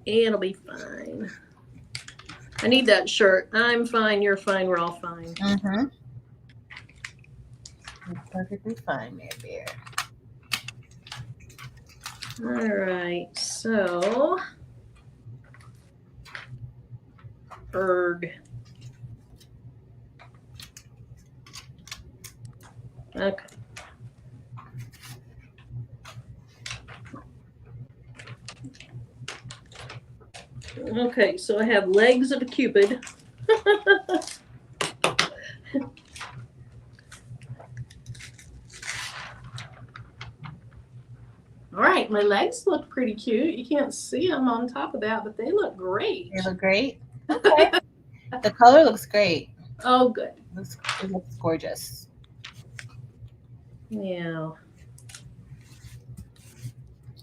It'll be fine. I need that shirt. I'm fine. You're fine. We're all fine. Mm-hmm. Perfectly fine, Mary Bear. All right, so erg. Okay. Okay, so I have legs of a cupid. All right, my legs look pretty cute. You can't see them on top of that, but they look great. They look great. Okay. The color looks great. Oh, good. It looks gorgeous. Yeah.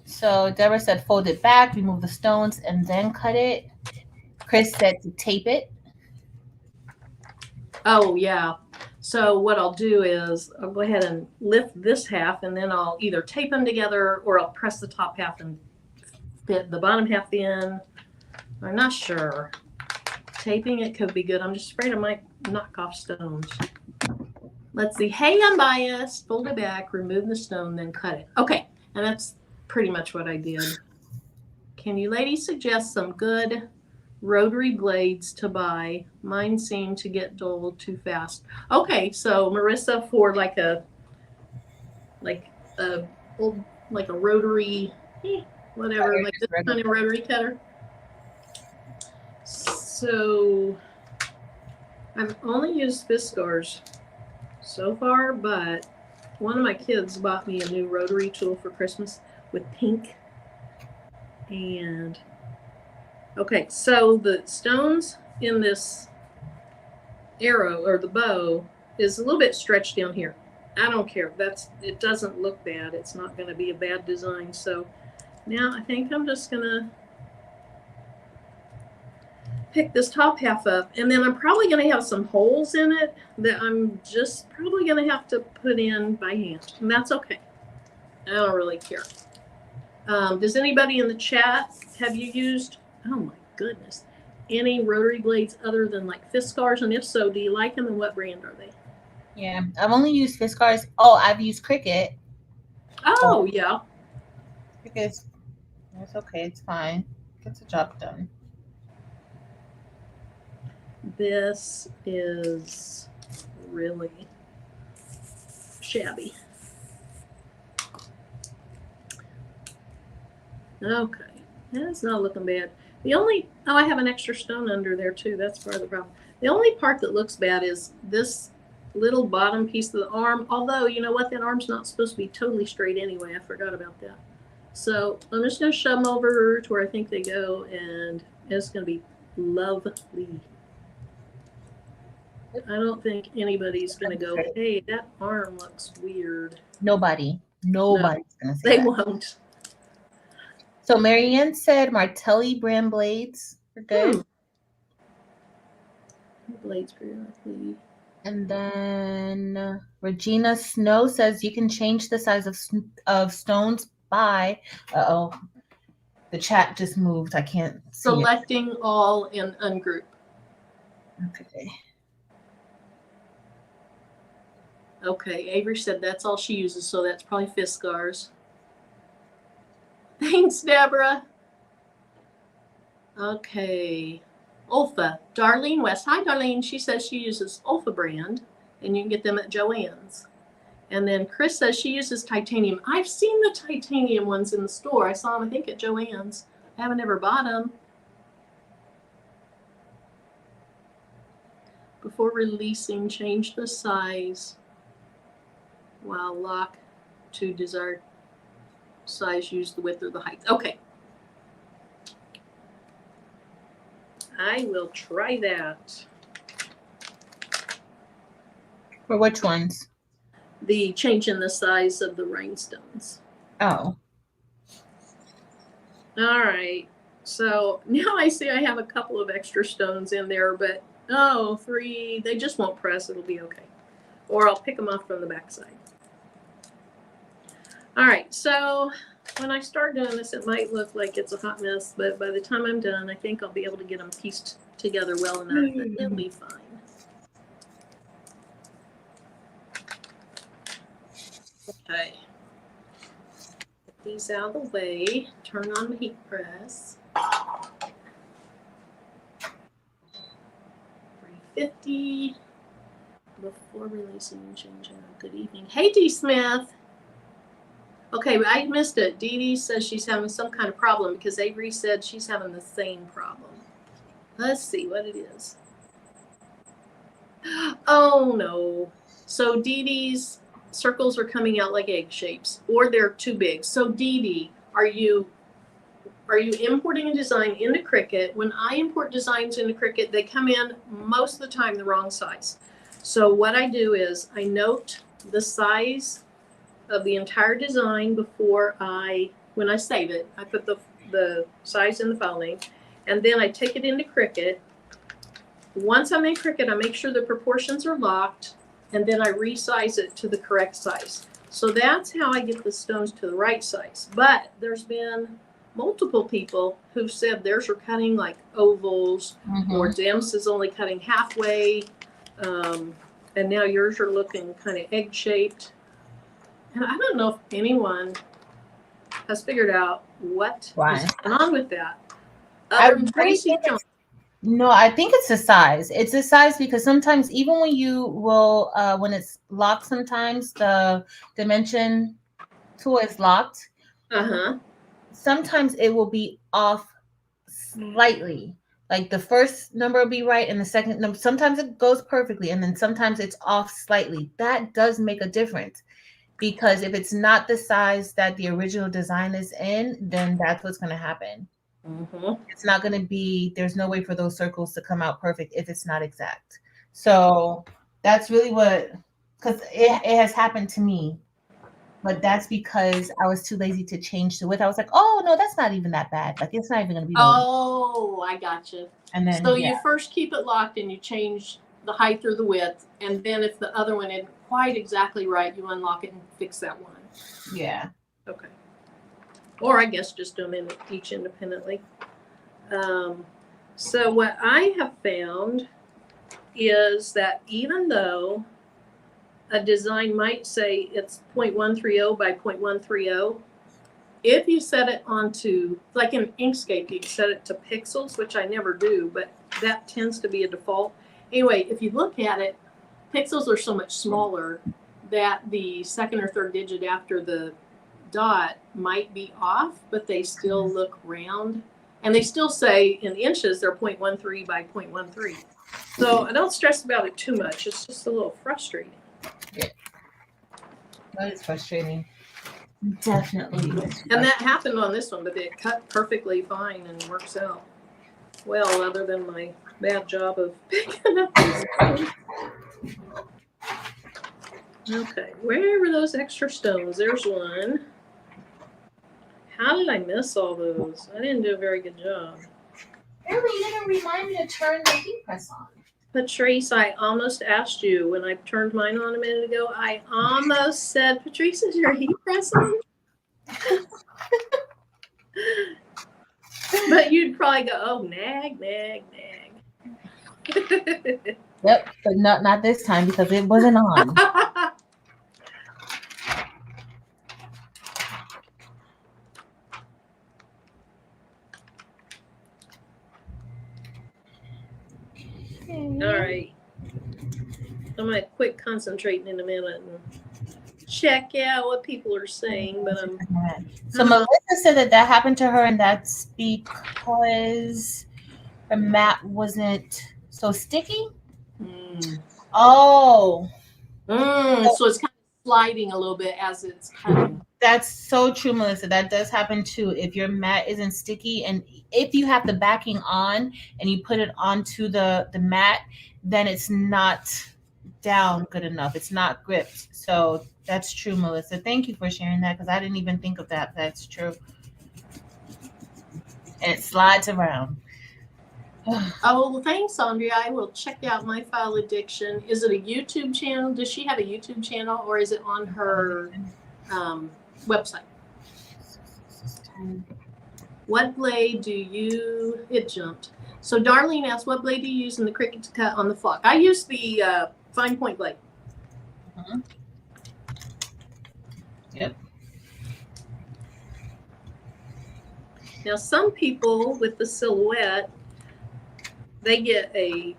So Deborah said fold it back, remove the stones, and then cut it. Chris said to tape it. Oh, yeah. So what I'll do is I'll go ahead and lift this half, and then I'll either tape them together or I'll press the top half and fit the bottom half in. I'm not sure. Taping it could be good. I'm just afraid I might knock off stones. Let's see. Hey, unbiased. Fold it back, remove the stone, then cut it. Okay, and that's pretty much what I did. Can you ladies suggest some good rotary blades to buy? Mine seem to get dull too fast. Okay, so Marissa, for like a rotary, whatever, like this kind of rotary cutter. So I've only used Fiskars so far, but one of my kids bought me a new rotary tool for Christmas with pink. And okay, so the stones in this arrow or the bow is a little bit stretched down here. I don't care. It doesn't look bad. It's not going to be a bad design. So now I think I'm just going to pick this top half up, and then I'm probably going to have some holes in it that I'm just probably going to have to put in by hand, and that's okay. I don't really care. Does anybody in the chat, have you used, oh my goodness, any rotary blades other than like Fiskars? And if so, do you like them, and what brand are they? Yeah, I've only used Fiskars. Oh, I've used Cricut. Oh, yeah. Because it's okay. It's fine. Gets the job done. This is really shabby. Okay, that's not looking bad. The only, I have an extra stone under there too. That's part of the problem. The only part that looks bad is this little bottom piece of the arm. Although, you know what? That arm's not supposed to be totally straight anyway. I forgot about that. So I'm just going to shove them over to where I think they go, and it's going to be lovely. I don't think anybody's going to go, hey, that arm looks weird. Nobody's going to say they that. won't. So Marianne said Martelli brand blades are good. Blades periodically. And then Regina Snow says you can change the size of stones by, the chat just moved. I can't see selecting it. All and ungroup. Okay. Okay, Avery said that's all she uses, so that's probably Fiskars. Thanks, Deborah. Okay. Olfa. Darlene West. Hi, Darlene. She says she uses Olfa brand, and you can get them at Joann's. And then Chris says she uses titanium. I've seen the titanium ones in the store. I saw them, I think, at Joann's. I haven't ever bought them. Before releasing, change the size while lock to desired size, use the width or the height. Okay. I will try that. For which ones? The change in the size of the rhinestones. Oh. All right. So now I see I have a couple of extra stones in there, but 3, they just won't press. It'll be okay. Or I'll pick them off from the backside. All right. So when I start doing this, it might look like it's a hot mess, but by the time I'm done, I think I'll be able to get them pieced together well enough that it'll be fine. Okay. Get these out of the way. Turn on the heat press. 350. Before releasing, change out. Good evening. Hey, D. Smith. Okay, I missed it. Dee Dee says she's having some kind of problem because Avery said she's having the same problem. Let's see what it is. Oh, no. So Dee Dee's circles are coming out like egg shapes, or they're too big. So Dee Dee, are you importing a design into Cricut? When I import designs into Cricut, they come in most of the time the wrong size. So what I do is I note the size of the entire design before when I save it. I put the size in the file name, and then I take it into Cricut. Once I'm in Cricut, I make sure the proportions are locked, and then I resize it to the correct size. So that's how I get the stones to the right size. But there's been multiple people who've said theirs are cutting like ovals, or Dems is only cutting halfway, and now yours are looking kind of egg-shaped. And I don't know if anyone has figured out what is going on with that. Tracy Jones. No, I think it's the size. It's the size because sometimes even when you will, when it's locked, sometimes the dimension tool is locked. Sometimes it will be off slightly. Like the first number will be right and the second number, sometimes it goes perfectly and then sometimes it's off slightly. That does make a difference because if it's not the size that the original design is in, then that's what's going to happen. It's not going to be, there's no way for those circles to come out perfect if it's not exact. So that's really what, because it has happened to me. But that's because I was too lazy to change the width. I was like, oh, no, that's not even that bad. Like, it's not even going to be. Oh, I gotcha. And then, so you first keep it locked and you change the height or the width. And then if the other one isn't quite exactly right, you unlock it and fix that one. Yeah. Okay. Or I guess just do them each independently. So what I have found is that even though a design might say it's 0.130 by 0.130. If you set it onto, like in Inkscape, you can set it to pixels, which I never do, but that tends to be a default. Anyway, if you look at it, pixels are so much smaller that the second or third digit after the dot might be off, but they still look round. And they still say in inches, they're 0.13 by 0.13. So I don't stress about it too much. It's just a little frustrating. Yeah. That is frustrating. Definitely. And that happened on this one, but it cut perfectly fine and works out well, other than my bad job of picking up these stones. Okay, where were those extra stones? There's one. How did I miss all those? I didn't do a very good job. Really, you didn't remind me to turn the heat press on. Patrice, I almost asked you when I turned mine on a minute ago. I almost said, Patrice, is your heat press on? But you'd probably go, oh, nag. Yep, but not this time because it wasn't on. All right. I'm going to quit concentrating in a minute and check out what people are saying. But So Melissa said that happened to her, and that's because the mat wasn't so sticky. Oh. So it's kind of sliding a little bit as it's cutting. That's so true, Melissa. That does happen too. If your mat isn't sticky, and if you have the backing on and you put it onto the mat, then it's not down good enough. It's not gripped. So that's true, Melissa. Thank you for sharing that because I didn't even think of that. That's true. And it slides around. Oh, well, thanks, Andrea. I will check out My File Addiction. Is it a YouTube channel? Does she have a YouTube channel, or is it on her website? What blade do you, it jumped. So Darlene asked, what blade do you use in the Cricut to cut on the flock? I use the fine point blade. Yep. Now, some people with the silhouette, they get a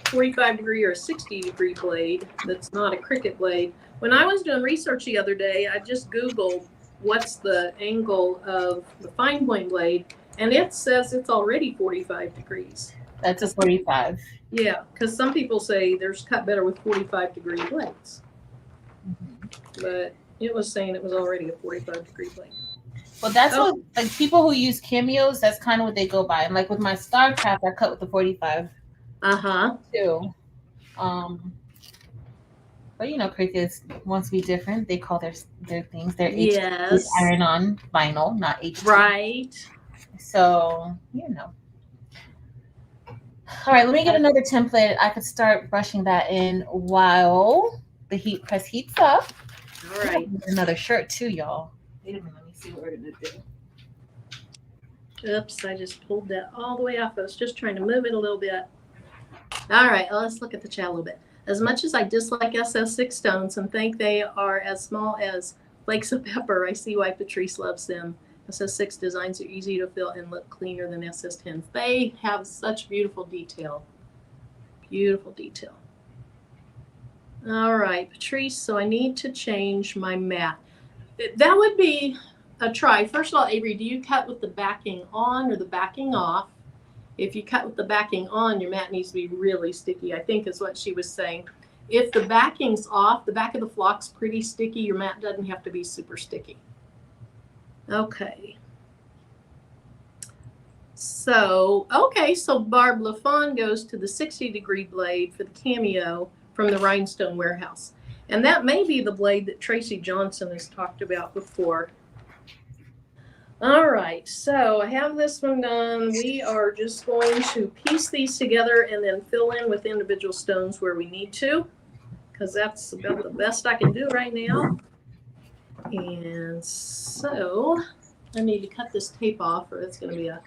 45-degree or a 60-degree blade that's not a Cricut blade. When I was doing research the other day, I just Googled what's the angle of the fine point blade, and it says it's already 45 degrees. That's a 45. Yeah, because some people say there's cut better with 45-degree blades. But it was saying it was already a 45-degree blade. Well, that's what, like, people who use cameos, that's kind of what they go by. And like with my StarCraft, I cut with the 45 too. But you know, Cricut wants to be different. They call their things their yes. iron on vinyl, not HT. Right. So, you know. All right, let me get another template. I could start brushing that in while the heat press heats up. All right. Another shirt too, y'all. Wait a minute, let me see what we're gonna do. Oops, I just pulled that all the way off. I was just trying to move it a little bit. All right, well, let's look at the chat a little bit. As much as I dislike SS6 stones and think they are as small as flakes of pepper, I see why Patrice loves them. SS6 designs are easy to fill and look cleaner than SS10s. They have such beautiful detail. Beautiful detail. All right, Patrice, so I need to change my mat. That would be a try. First of all, Avery, do you cut with the backing on or the backing off? If you cut with the backing on, your mat needs to be really sticky, I think is what she was saying. If the backing's off, the back of the flock's pretty sticky, your mat doesn't have to be super sticky. Okay. So Barb LaFawn goes to the 60-degree blade for the cameo from the Rhinestone warehouse. And that may be the blade that Tracy Johnson has talked about before. All right, so I have this one done. We are just going to piece these together and then fill in with individual stones where we need to, because that's about the best I can do right now. And so I need to cut this tape off or it's going to be a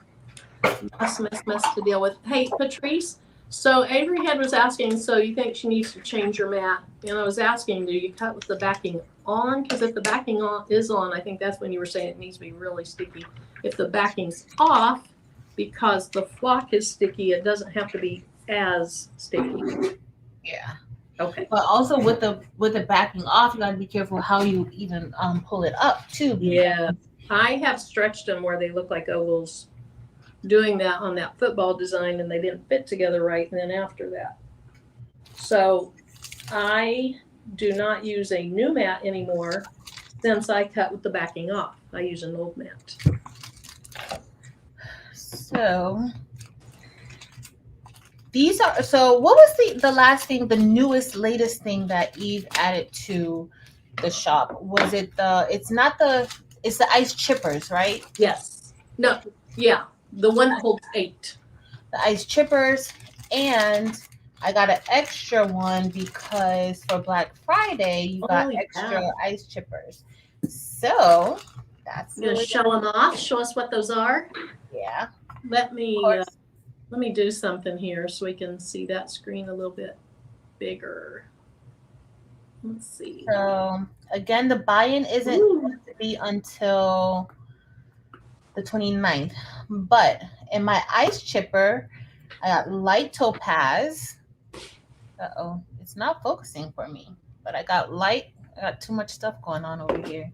mess to deal with. Hey, Patrice, so Avery Head was asking, so you think she needs to change your mat? And I was asking, do you cut with the backing on? Because if the backing is on, I think that's when you were saying it needs to be really sticky. If the backing's off, because the flock is sticky, it doesn't have to be as sticky. Yeah. Okay. But also with the backing off, you got to be careful how you even pull it up too. Yeah. I have stretched them where they look like ovals doing that on that football design and they didn't fit together right. And then after that. So I do not use a new mat anymore since I cut with the backing off. I use an old mat. So what was the last thing, the latest thing that Eve added to the shop? Was it it's the ice chippers, right? Yes. No, yeah. The one that holds 8. The ice chippers, and I got an extra one because for Black Friday you got extra ice chippers. So that's I'm gonna show them off. Show us what those are. Yeah. Let me do something here so we can see that screen a little bit bigger. Let's see. So again, the buy-in isn't going to be until the 29th, but in my ice chipper, I got light topaz. It's not focusing for me, but I got too much stuff going on over here.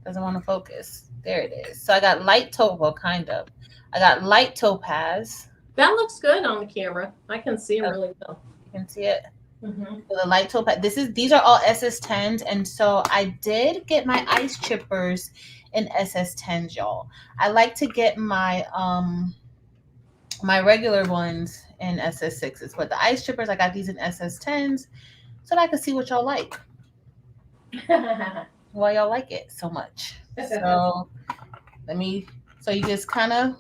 Doesn't want to focus. There it is. So I got light kind of. I got light topaz. That looks good on the camera. I can see it really well. You can see it. Mm-hmm. So the light topaz. These are all SS10s, and so I did get my ice chippers in SS10s, y'all. I like to get my my regular ones in SS6s, but the ice chippers, I got these in SS10s so that I could see what y'all like. Why y'all like it so much. So so you just kind of,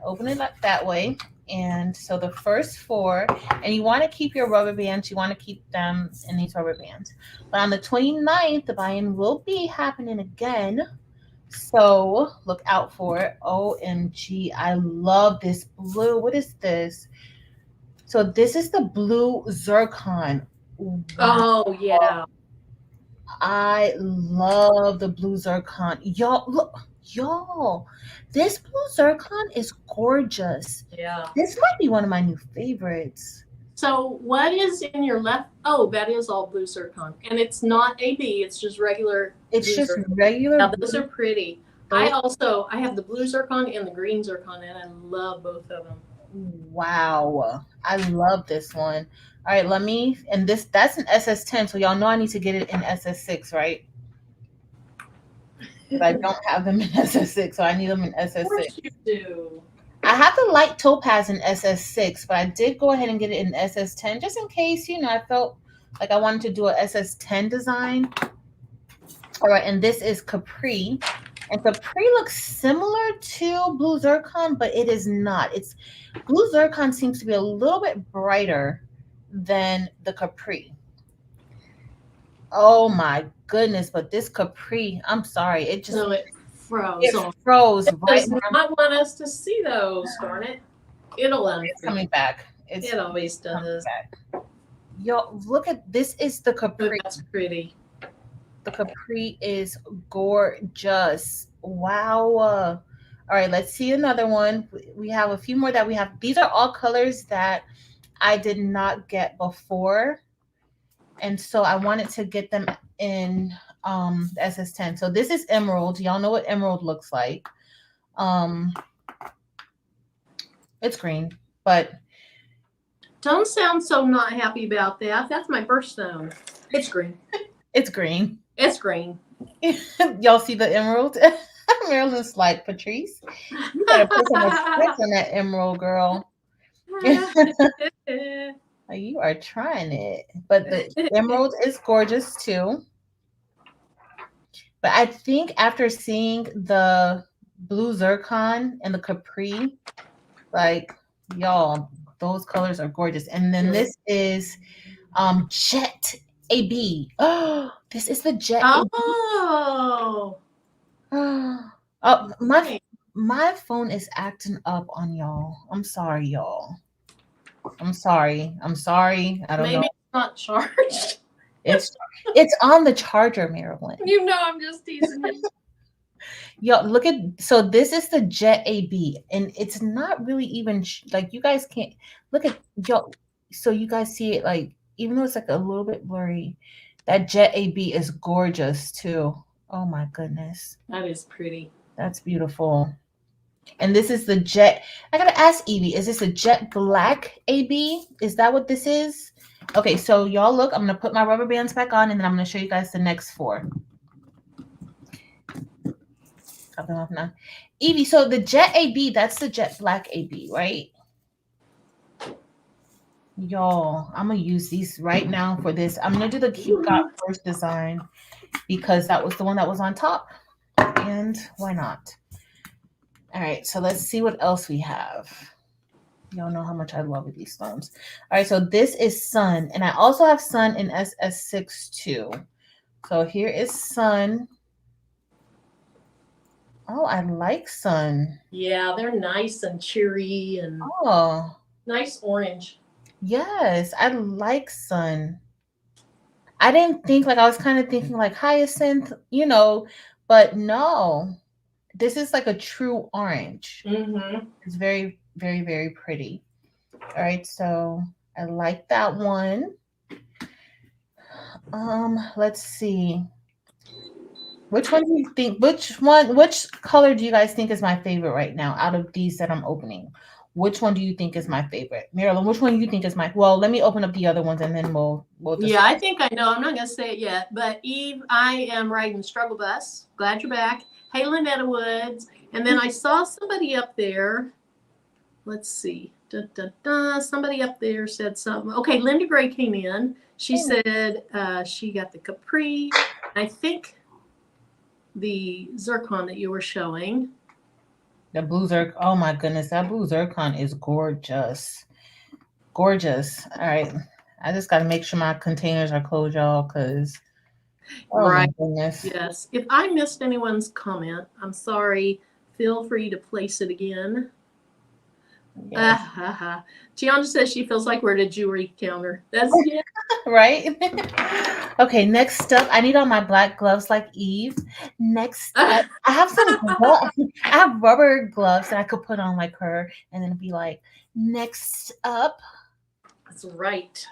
open it up that way. And so the first 4, and you want to keep your rubber bands, you want to keep them in these rubber bands. But on the 29th, the buy-in will be happening again. So look out for it. OMG, I love this blue. What is this? So this is the blue zircon. Wow. Oh, yeah. I love the blue zircon. Y'all, look, y'all, this blue zircon is gorgeous. Yeah. This might be one of my new favorites. So what is in your left? Oh, that is all blue zircon, and it's not AB. It's just regular It's blue just zircon. regular Now those blue. are pretty. Those, I have the blue zircon and the green zircon, and I love both of them. wow. I love this one. All right, let me, and that's an SS10, so y'all know I need to get it in SS6, right? But I don't have them in SS6, so I need them in Of SS6. course you do. I have the light topaz in SS6, but I did go ahead and get it in SS10 just in case, I felt like I wanted to do a SS10 design. All right, and this is Capri. And Capri looks similar to Blue Zircon, but it is not. It's Blue Zircon seems to be a little bit brighter than the Capri. Oh my goodness, but this Capri, I'm sorry, it just So it froze. it froze It right does when not want us to see those, darn it. It'll it's coming back. It always does. Back. Yo, look at this is the Capri. Oh, that's pretty. The Capri is gorgeous. Wow. All right, let's see another one. We have a few more that we have. These are all colors that I did not get before. And so I wanted to get them in the SS10. So this is emerald. Y'all know what emerald looks like. It's green, but Don't sound so not happy about that. That's my birthstone. It's green. it's green. It's green. Y'all see the emerald? Marilyn's like, Patrice, you better put some respect on that emerald, girl. You are trying it. But the emerald is gorgeous too. But I think after seeing the blue zircon and the Capri, like, y'all, those colors are gorgeous. And then this is Jet AB. Oh, this is the Jet Oh. Oh, my phone is acting up on y'all. I'm sorry, y'all. I'm sorry. I don't know. Maybe it's not charged. It's on the charger, Marilyn. You know I'm just teasing you. Yo, look at, so this is the Jet AB, and it's not really even like, you guys can't look at, yo, so you guys see it, like, even though it's like a little bit blurry, that Jet AB is gorgeous too. Oh my goodness. That is pretty. That's beautiful. And this is the Jet. I gotta ask Evie, is this a Jet Black AB? Is that what this is? Okay, so y'all look, I'm gonna put my rubber bands back on, and then I'm gonna show you guys the next four. Top them off now. Evie, so the Jet AB, that's the Jet Black AB, right? Y'all, I'm gonna use these right now for this. I'm gonna do the Cute Got First design because that was the one that was on top. And why not? All right, so let's see what else we have. Y'all know how much I love these stones. All right, so this is Sun, and I also have Sun in SS6 too. So here is Sun. Oh, I like Sun. Yeah, they're nice and cheery and nice orange. Yes, I like Sun. I didn't think, like, I was kind of thinking like Hyacinth, but no. This is like a true orange. Mm-hmm. It's very, very, very pretty. All right, so I like that one. Let's see. Which one do you think? Which color do you guys think is my favorite right now out of these that I'm opening? Which one do you think is my favorite? Marilyn, which one do you think is well, let me open up the other ones and then we'll discuss. Yeah, I think I know. I'm not going to say it yet. But Eve, I am riding Struggle Bus. Glad you're back. Hey, Lynetta Woods. And then I saw somebody up there. Let's see. Somebody up there said something. Okay, Linda Gray came in. She said she got the Capri. I think the zircon that you were showing. The blue zircon. Oh my goodness, that blue zircon is gorgeous. Gorgeous. All right. I just got to make sure my containers are closed, y'all, because right. Yes. If I missed anyone's comment, I'm sorry. Feel free to place it again. Yes. Tiana says she feels like we're at a jewelry counter. That's yeah. Right? Okay, next up, I need all my black gloves like Eve. Next up, I have some gloves. I have rubber gloves that I could put on like her, and then be like, next up, That's right.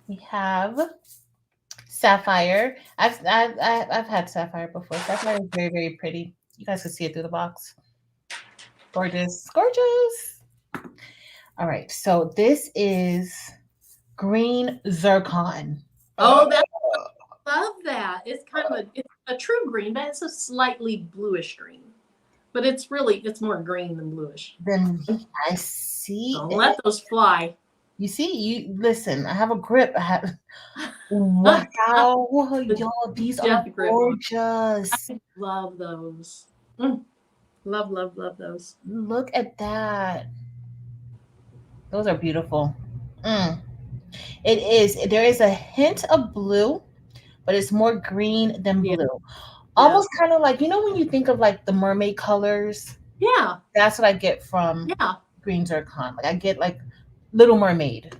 we have Sapphire. I've had Sapphire before. Sapphire is very, very pretty. You guys can see it through the box. Gorgeous. Gorgeous. All right, so this is green zircon. Oh, that love that. It's kind of a true green, but it's a slightly bluish green. But it's more green than bluish. Then I see Don't it. let those fly. You see, you listen. I have a grip. I have. Wow, y'all, these are Jeff grip. gorgeous. I love those. Love, love, love those. Look at that. Those are beautiful. Mm. It is. There is a hint of blue, but it's more green than Yeah. blue. Almost kind of like, you know, when you think of like the mermaid colors. Yeah. That's what I get from Yeah. green zircon. Like I get like Little Mermaid.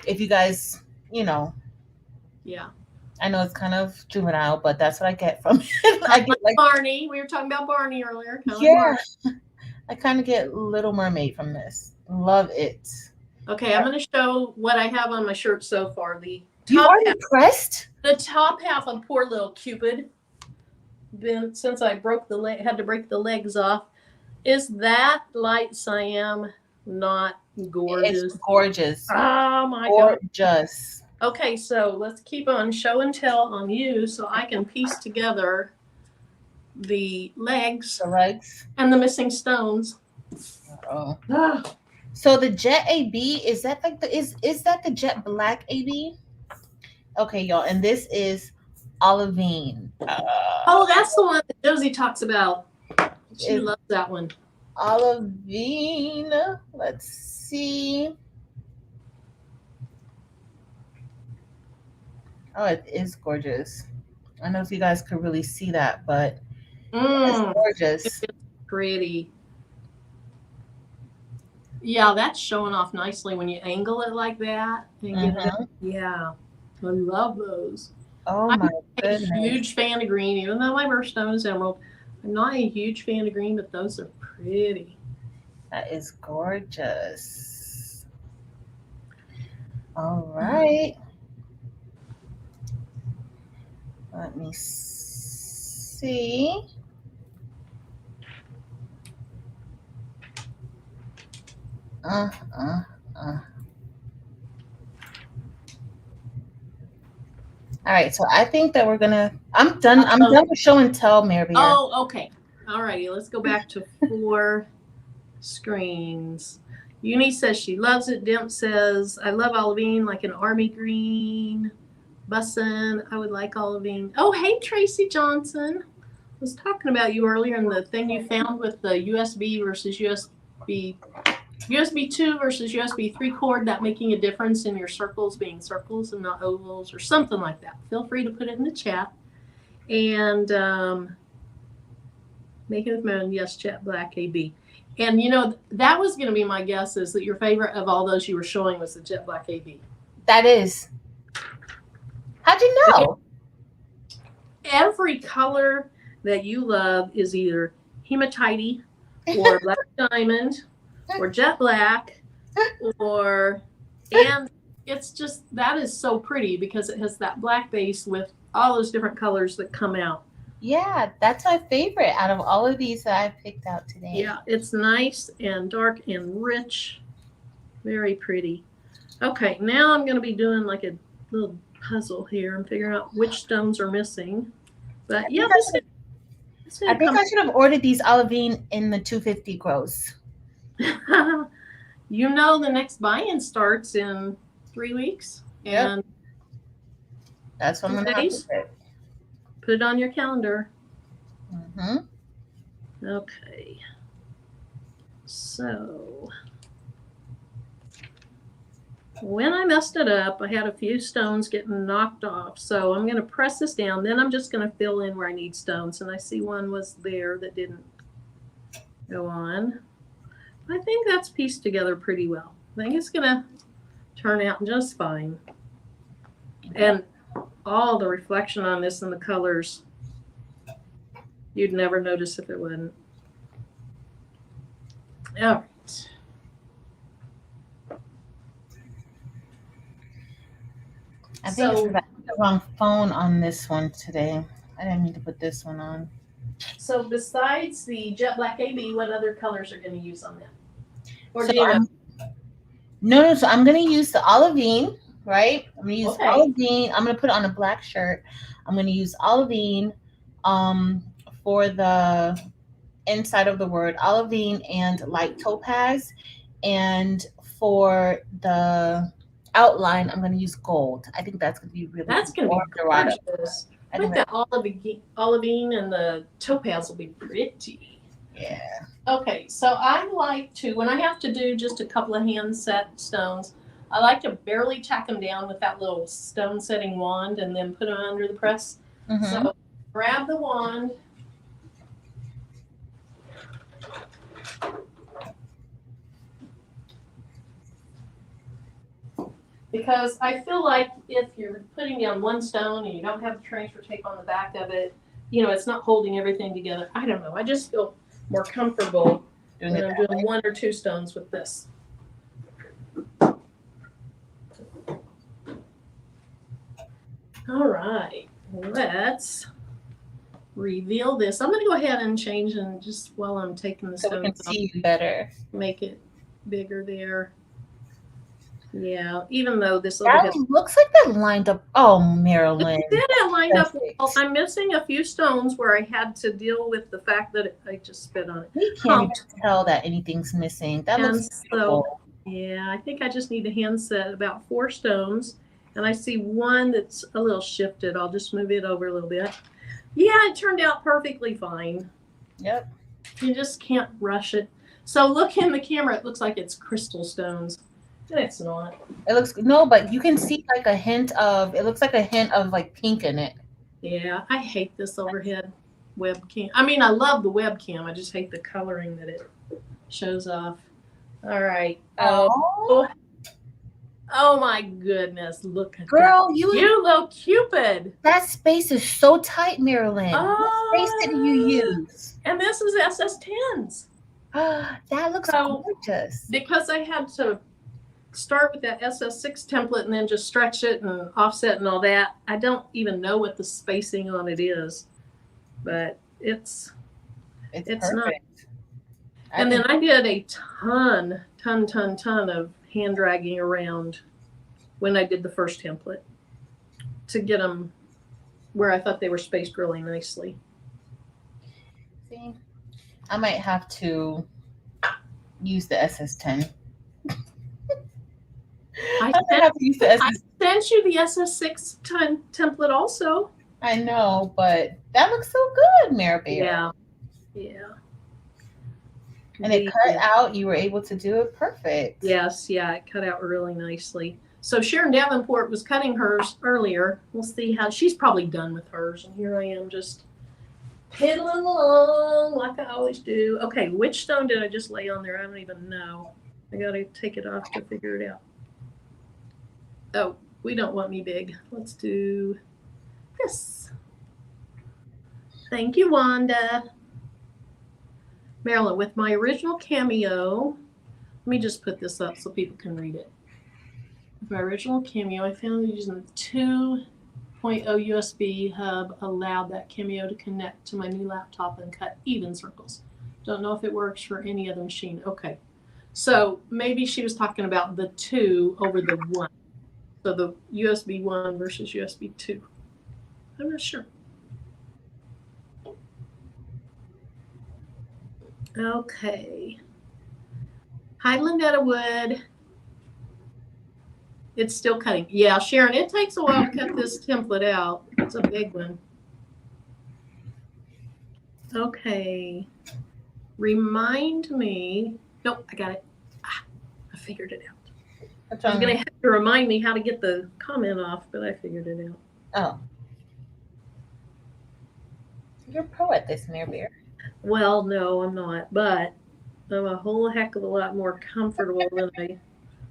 If you guys, you know. Yeah. I know it's kind of juvenile, but that's what I get from it. I get like Barney. We were talking about Barney earlier. yeah. I kind of get Little Mermaid from this. Love it. Okay, I'm going to show what I have on my shirt so far. You already pressed? The top half of poor little Cupid. Since I had to break the legs off, is that light cyan not gorgeous? It's gorgeous. Oh my god. Gorgeous. Okay, so let's keep on show and tell on you so I can piece together the legs and the missing stones. Oh. So the jet AB, is that like is that the jet black AB? Okay, y'all, and this is olivine. Oh, that's the one that Josie talks about. She loves that one. Olivine. Let's see. Oh, it is gorgeous. I don't know if you guys could really see that, but it's gorgeous. It's pretty. Yeah, that's showing off nicely when you angle it like that. Yeah, I love those. Oh my goodness. I'm a huge fan of green, even though my birthstone is emerald. I'm not a huge fan of green, but those are pretty. That is gorgeous. All right. Let me see. All right, so I think that we're gonna. I'm done. I'm done with show and tell, Mary. Oh, okay. All righty. Let's go back to 4 screens. Uni says she loves it. Dimp says I love olivine like an army green. Bussin, I would like olivine. Oh, hey Tracy Johnson. I was talking about you earlier in the thing you found with the USB versus USB 2 versus USB 3 cord, that making a difference in your circles being circles and not ovals or something like that. Feel free to put it in the chat. And making with moon, yes, jet black AB. And you know, that was going to be my guess, is that your favorite of all those you were showing was the jet black AB. That is. How'd you know? Every color that you love is either hematite or black diamond or jet black and it's just, that is so pretty because it has that black base with all those different colors that come out. Yeah, that's my favorite out of all of these that I picked out today. Yeah, it's nice and dark and rich. Very pretty. Okay, now I'm going to be doing like a little puzzle here and figuring out which stones are missing. But yeah, I think I should have ordered these olivine in the 250 gross. You know, the next buy-in starts in 3 weeks. Yep. And that's what I'm going to have to do. Put it on your calendar. Okay. So when I messed it up, I had a few stones getting knocked off. So I'm going to press this down. Then I'm just going to fill in where I need stones. And I see one was there that didn't go on. I think that's pieced together pretty well. I think it's gonna turn out just fine. And all the reflection on this and the colors, you'd never notice if it wouldn't. All right. I think I put the wrong phone on this one today. I didn't mean to put this one on. So besides the jet black AB, what other colors are going to use on that? Or So do you know? No, so I'm going to use the olivine, right? I'm going to use Okay. olivine. I'm going to put it on a black shirt. I'm going to use olivine for the inside of the word, olivine and light topaz. And for the outline, I'm going to use gold. I think that's going to be really That's cool. going to be gorgeous. I think the olivine and the topaz will be pretty. Yeah. Okay, so I like to, when I have to do just a couple of hand set stones, I like to barely tack them down with that little stone setting wand and then put them under the press. Mm-hmm. So grab the wand. Because I feel like if you're putting down one stone and you don't have the transfer tape on the back of it, you know, it's not holding everything together. I don't know. I just feel more comfortable when I'm doing one or two stones with this. All right, let's reveal this. I'm going to go ahead and change and just while I'm taking the stones so we can see you better. Make it bigger there. Yeah, even though this that looks like that lined up. Oh, Marilyn. It lined up well. I'm missing a few stones where I had to deal with the fact that I just spit on it. We can't tell that anything's missing. That looks beautiful. Yeah, I think I just need to hand set about 4 stones. And I see one that's a little shifted. I'll just move it over a little bit. Yeah, it turned out perfectly fine. Yep. You just can't rush it. So look in the camera. It looks like it's crystal stones. It's not. It looks no, but you can see like a hint of. It looks like a hint of like pink in it. Yeah, I hate this overhead webcam. I mean, I love the webcam. I just hate the coloring that it shows off. All right. Oh my goodness! Look at girl, that. You little cupid. That space is so tight, Marilyn. Oh, what space did you use? And this is SS10s. That looks gorgeous. Because I had to start with that SS6 template and then just stretch it and offset and all that. I don't even know what the spacing on it is, but it's not. And then I did a ton of hand dragging around when I did the first template to get them where I thought they were spaced really nicely. See, I might have to use the SS10. I sent you the SS6 template also. I know, but that looks so good, Maribel. Yeah. And it cut out. You were able to do it perfect. Yes, yeah, it cut out really nicely. So Sharon Davenport was cutting hers earlier. We'll see how she's probably done with hers. And here I am just piddling along like I always do. Okay, which stone did I just lay on there? I don't even know. I got to take it off to figure it out. Oh, we don't want me big. Let's do this. Thank you, Wanda. Marilyn, with my original cameo, let me just put this up so people can read it. With my original cameo, I found using the 2.0 USB hub allowed that cameo to connect to my new laptop and cut even circles. Don't know if it works for any other machine. Okay, so maybe she was talking about the 2 over the 1. So the USB 1 versus USB 2. I'm not sure. Okay. Highland Edda wood. It's still cutting. Yeah, Sharon, it takes a while to cut this template out. It's a big one. Okay. Remind me. Nope, I got it. I figured it out. I was going to have to remind me how to get the comment off, but I figured it out. Oh. You're pro at this, Mare Bear. Well, no, I'm not, but I'm a whole heck of a lot more comfortable than I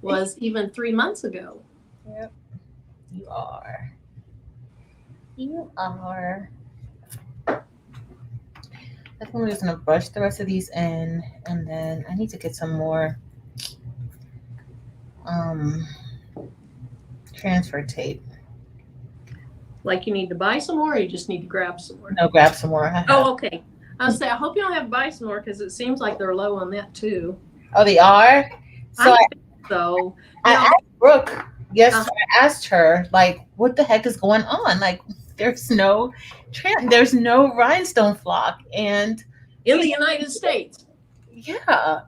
was even 3 months ago. Yep. You are. You are. I think I'm just gonna brush the rest of these in, and then I need to get some more um transfer tape. Like you need to buy some more, or you just need to grab some more? No, grab some more. Oh, okay. I'll say I hope you don't have to buy some more because it seems like they're low on that too. Oh, they are. So I think so. I Now, asked Brooke yesterday. I asked her like, "What the heck is going on? Like, there's no rhinestone flock, and in the United States. yeah."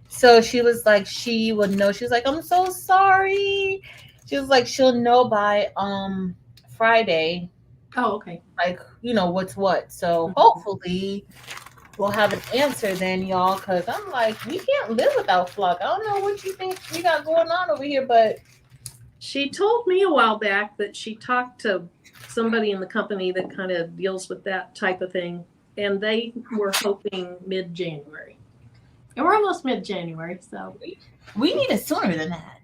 So she was like, she would know. She was like, "I'm so sorry." She was like, she'll know by Friday, Oh, okay. like what's what. So Mhm. hopefully we'll have an answer then, y'all. Cause I'm like, we can't live without flock. I don't know what you think we got going on over here, but She told me a while back that she talked to somebody in the company that kind of deals with that type of thing, and they were hoping mid-January. And we're almost mid-January, so we need it sooner than that.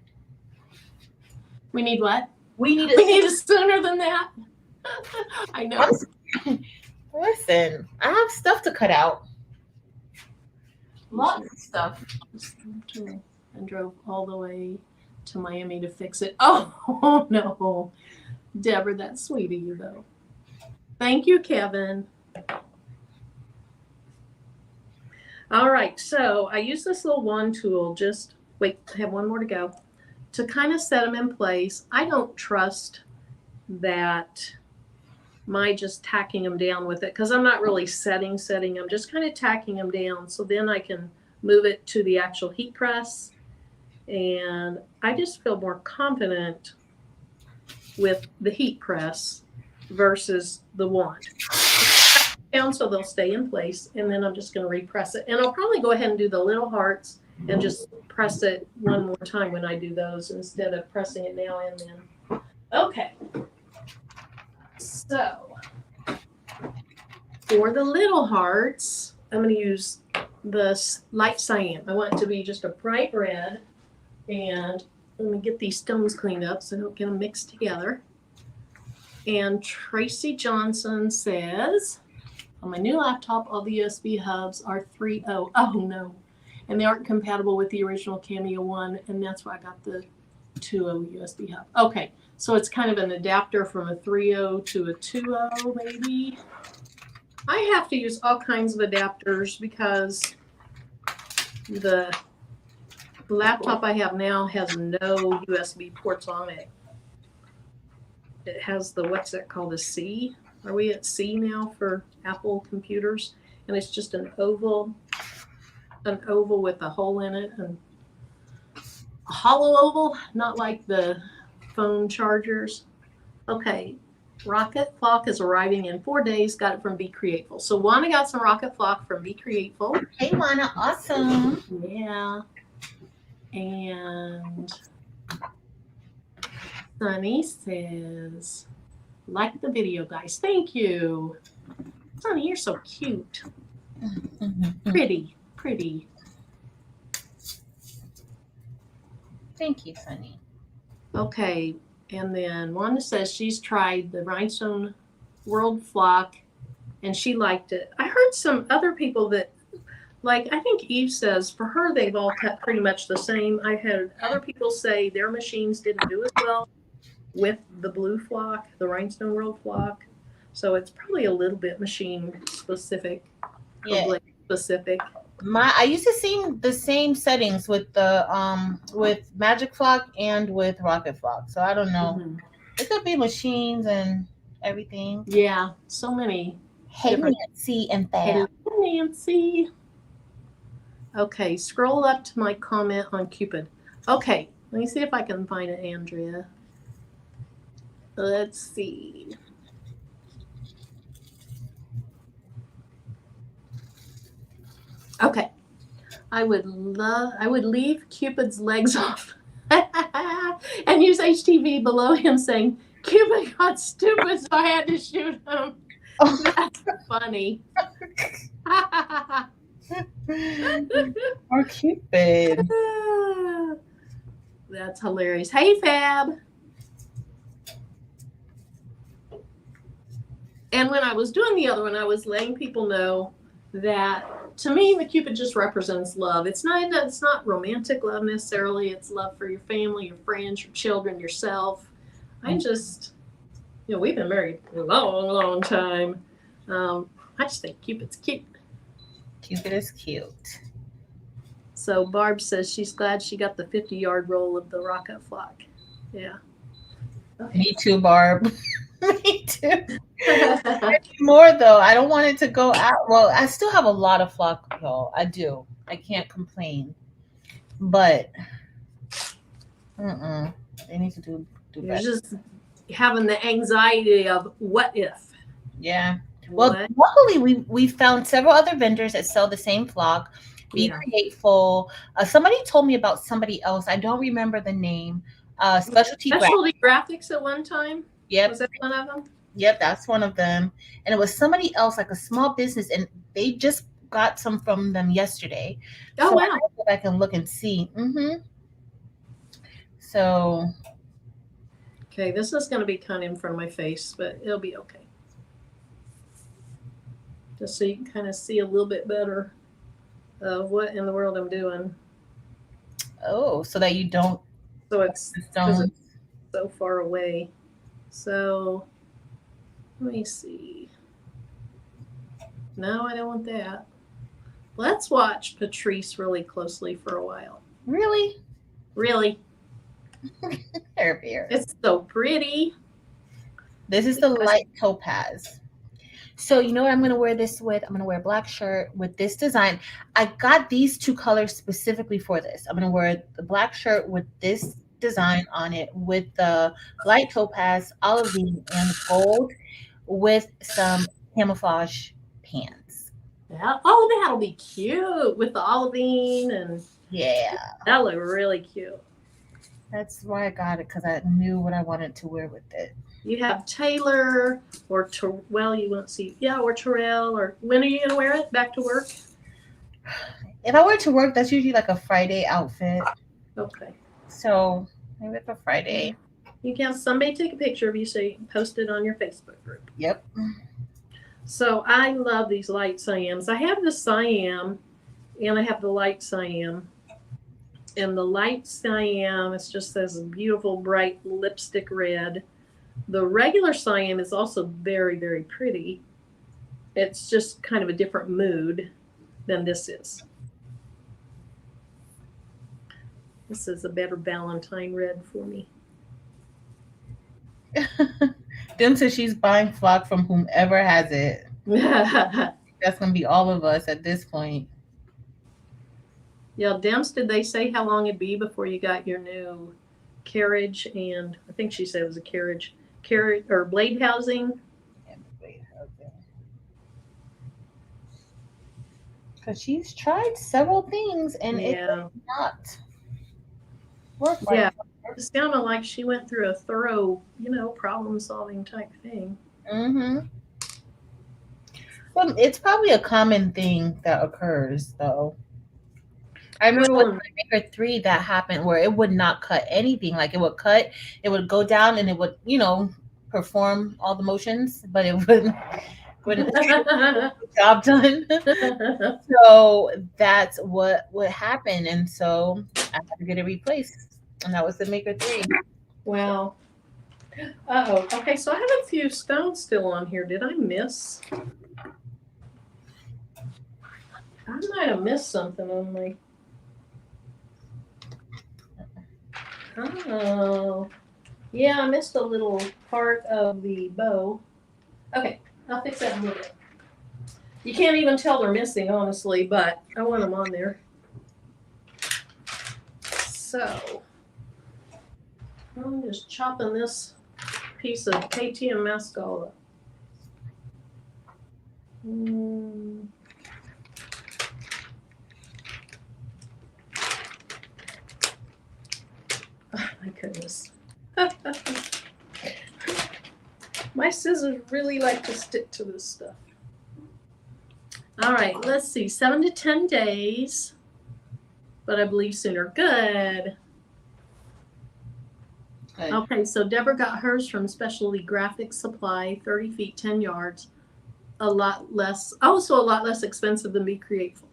we need what? We need it sooner than that. I know. Listen, I have stuff to cut out. Lots of stuff. And drove all the way to Miami to fix it. Oh no, Deborah, that's sweet of you though. Thank you, Kevin. All right, so I use this little wand tool. Just wait, I have one more to go, to kind of set them in place. I don't trust that my just tacking them down with it because I'm not really setting. I'm just kind of tacking them down so then I can move it to the actual heat press. And I just feel more confident with the heat press versus the wand. Down so they'll stay in place, and then I'm just going to repress it. And I'll probably go ahead and do the little hearts and just press it one more time when I do those instead of pressing it now and then. Okay. So for the little hearts, I'm going to use the light cyan. I want it to be just a bright red. And let me get these stones cleaned up so I don't get them mixed together. And Tracy Johnson says, on my new laptop, all the USB hubs are 3.0. Oh no. And they aren't compatible with the original Cameo one. And that's why I got the 2.0 USB hub. Okay. So it's kind of an adapter from a 3.0 to a 2.0 maybe. I have to use all kinds of adapters because the laptop I have now has no USB ports on it. It has the, what's that called, a C? Are we at C now for Apple computers? And it's just an oval with a hole in it, and a hollow oval, not like the phone chargers. Okay, Rocket Flock is arriving in 4 days. Got it from Be Createful. So Juana got some Rocket Flock from Be Createful. Hey, Juana, awesome. Yeah. And Sunny says, like the video, guys. Thank you. Sunny, you're so cute. Pretty. Thank you, Sunny. Okay. And then Wanda says she's tried the Rhinestone World Flock and she liked it. I heard some other people that, like, I think Eve says for her, they've all cut pretty much the same. I had other people say their machines didn't do as well with the blue flock, the Rhinestone World Flock. So it's probably a little bit machine specific, blade specific. I used to see the same settings with the with Magic Flock and with Rocket Flock. So I don't know. Mm-hmm. It could be machines and everything. Yeah, so many. Hey Nancy and Fab. Hey Nancy. Okay, scroll up to my comment on Cupid. Okay, let me see if I can find it, Andrea. Let's see. Okay. I would leave Cupid's legs off and use HTV below him saying, Cupid got stupid, so I had to shoot him. Oh. That's funny. Or cupid. That's hilarious. Hey, Fab. And when I was doing the other one, I was letting people know that to me, the cupid just represents love. It's not romantic love necessarily. It's love for your family, your friends, your children, yourself. I just, we've been married a long, long time. I just think Cupid's cute. Cupid is cute. So Barb says she's glad she got the 50-yard roll of the rocket flock. Yeah. Okay. Me too, Barb. Me too. More though. I don't want it to go out. Well, I still have a lot of flock, y'all. I do. I can't complain. But they need to do You're better. just having the anxiety of what if. Yeah. Well, luckily we found several other vendors that sell the same flock. Be Createful. Somebody told me about somebody else. I don't remember the name. Specialty Graphics at one time. Yep. Was that one of them? Yep, that's one of them. And it was somebody else, like a small business, and they just got some from them yesterday. Oh, so wow. I can go back and look and see. So. Okay, this is going to be kind of in front of my face, but it'll be okay. Just so you can kind of see a little bit better of what in the world I'm doing. Oh, so that you don't. So it's so far away. So let me see. No, I don't want that. Let's watch Patrice really closely for a while. Really? Really. It's so pretty. This is the light topaz. So you know what I'm going to wear this with? I'm going to wear a black shirt with this design. I got these two colors specifically for this. I'm going to wear the black shirt with this design on it with the light topaz, olivine, and gold with some camouflage pants. Yeah. Oh, that'll be cute with the olivine and that'll look really cute. That's why I got it, because I knew what I wanted to wear with it. You have Taylor or you won't see, or Terrell, or when are you going to wear it? Back to work? If I wear it to work, that's usually like a Friday outfit. Okay. So maybe it's a Friday. You can have somebody take a picture of you so you can post it on your Facebook group. Yep. So I love these light cyans. I have the cyan and I have the light cyan. And the light cyan is just this beautiful bright lipstick red. The regular cyan is also very, very pretty. It's just kind of a different mood than this is. This is a better Valentine red for me. Dem says she's buying flock from whomever has it. That's going to be all of us at this point. Yeah, Dems, did they say how long it'd be before you got your new carriage? And I think she said it was a carriage or blade housing. Yeah, blade housing. Because she's tried several things and it did not work. Yeah, it sounded like she went through a thorough, problem-solving type thing. Well, it's probably a common thing that occurs, though. I remember with my Maker 3 that happened where it would not cut anything. Like it would cut, it would go down and it would, perform all the motions, but it wouldn't get the job done. So that's what would happen. And so I had to get it replaced. And that was the Maker 3. Wow. Uh-oh. Okay, so I have a few stones still on here. Did I miss? I might have missed something on my... Oh, yeah, I missed a little part of the bow. Okay, I'll fix that in a little bit. You can't even tell they're missing, honestly, but I want them on there. So, I'm just chopping this piece of KTM mascala. Oh, my goodness. My scissors really like to stick to this stuff. All right, let's see, 7 to 10 days, but I believe sooner. Good. Good. Okay, so Deborah got hers from Specialty Graphics Supply, 30 feet, 10 yards. A lot less expensive than Be Createful.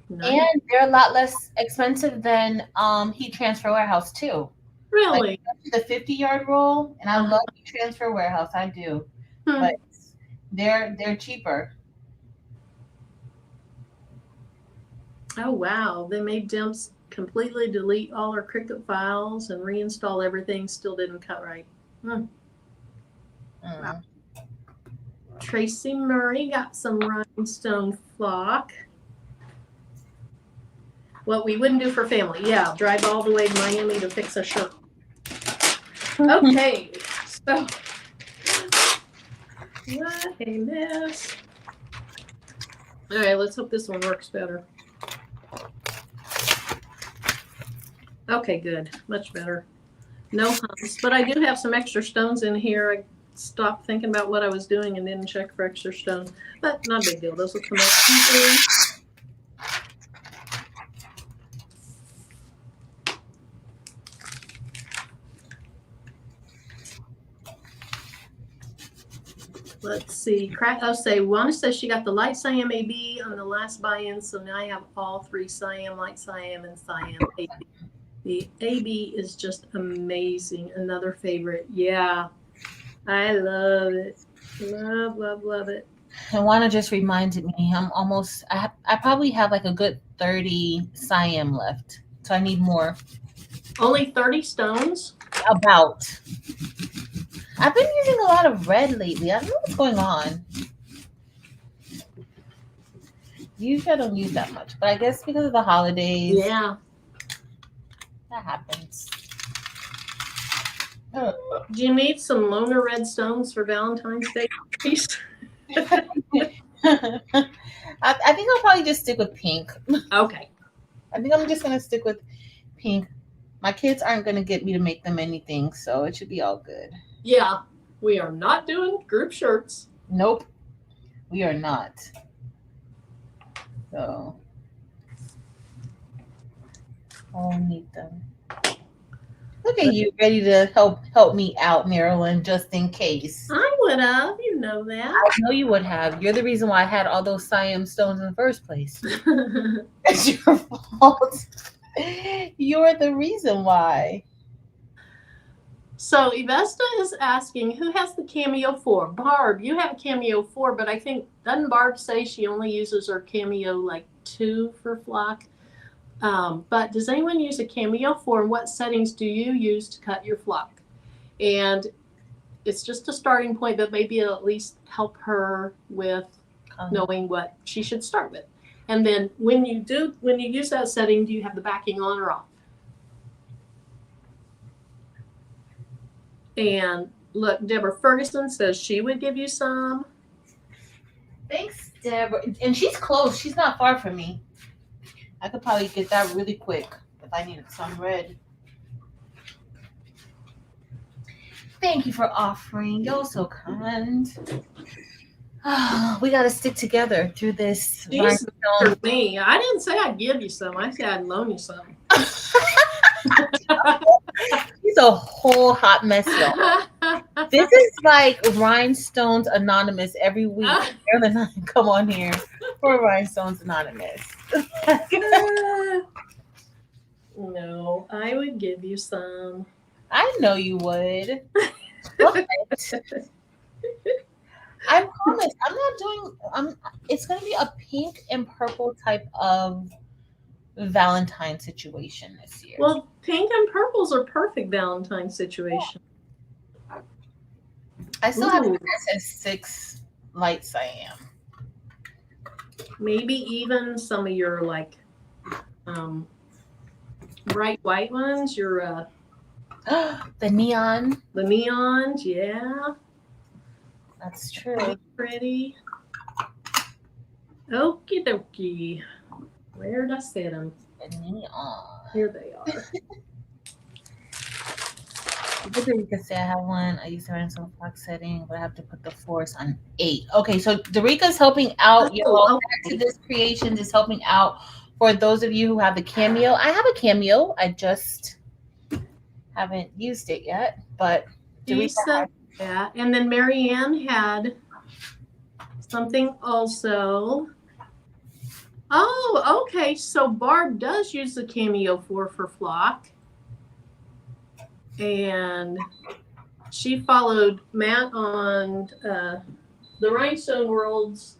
Nice. And they're a lot less expensive than Heat Transfer Warehouse too. Really? Like the 50-yard roll, and I love Heat Transfer Warehouse. I do, but they're cheaper. Oh wow! They made Demps completely delete all her Cricut files and reinstall everything. Still didn't cut right. Wow. Tracy Murray got some rhinestone flock. What we wouldn't do for family. Yeah, drive all the way to Miami to fix a shirt. Okay, so what a mess. All right, let's hope this one works better. Okay, good. Much better. No humps, but I do have some extra stones in here. I stopped thinking about what I was doing and didn't check for extra stone, but not a big deal. Those will come out easily. Let's see. Wanda says she got the light cyan AB on the last buy-in, so now I have all three cyan, light cyan, and cyan AB. The AB is just amazing. Another favorite. Yeah, I love it. Love it. And Juana just reminded me, I probably have like a good 30 cyan left, so I need more. Only 30 stones? About. I've been using a lot of red lately. I don't know what's going on. Usually I don't use that much, but I guess because of the holidays. Yeah. That happens. Do you need some loner red stones for Valentine's Day? I think I'll probably just stick with pink. Okay. I think I'm just going to stick with pink. My kids aren't going to get me to make them anything, so it should be all good. Yeah, we are not doing group shirts. Nope, we are not. So, I'll need them. Look at you, ready to help me out, Marilyn, just in case. I would have, you know that. I know you would have. You're the reason why I had all those cyan stones in the first place. It's your fault. You're the reason why. So Evesta is asking, who has the Cameo 4? Barb, you have a Cameo 4, but I think, doesn't Barb say she only uses her Cameo like 2 for flock? But does anyone use a Cameo 4, and what settings do you use to cut your flock? And it's just a starting point, but maybe it'll at least help her with knowing what she should start with. And then when you use that setting, do you have the backing on or off? And look, Deborah Ferguson says she would give you some. Thanks, Deborah. And she's close. She's not far from me. I could probably get that really quick if I needed some red. Thank you for offering. You're so kind. We got to stick together through this. For me, I didn't say I'd give you some. I said I'd loan you some. He's a whole hot mess, y'all. This is like Rhinestones Anonymous every week. Marilyn and I come on here for Rhinestones Anonymous. No, I would give you some. I know you would. I promise. I'm not doing. It's going to be a pink and purple type of Valentine situation this year. Well, pink and purples are perfect Valentine situation. I still have an SS6 light cyan. Maybe even some of your like bright white ones. Your the neon. The neons, yeah. That's true. Pretty. Okie dokie. Where'd I set them? The neon. Here they are. What did Derica say? I have one. I use the rhinestone flock setting, but I have to put the force on 8. Okay, so Derica's helping out. Y'all, back to this creation is helping out for those of you who have the cameo. I have a cameo. I just haven't used it yet, but She said that. And then Marianne had something also. Oh, okay. So Barb does use the Cameo 4 for flock. And she followed Matt on the Rhinestone World's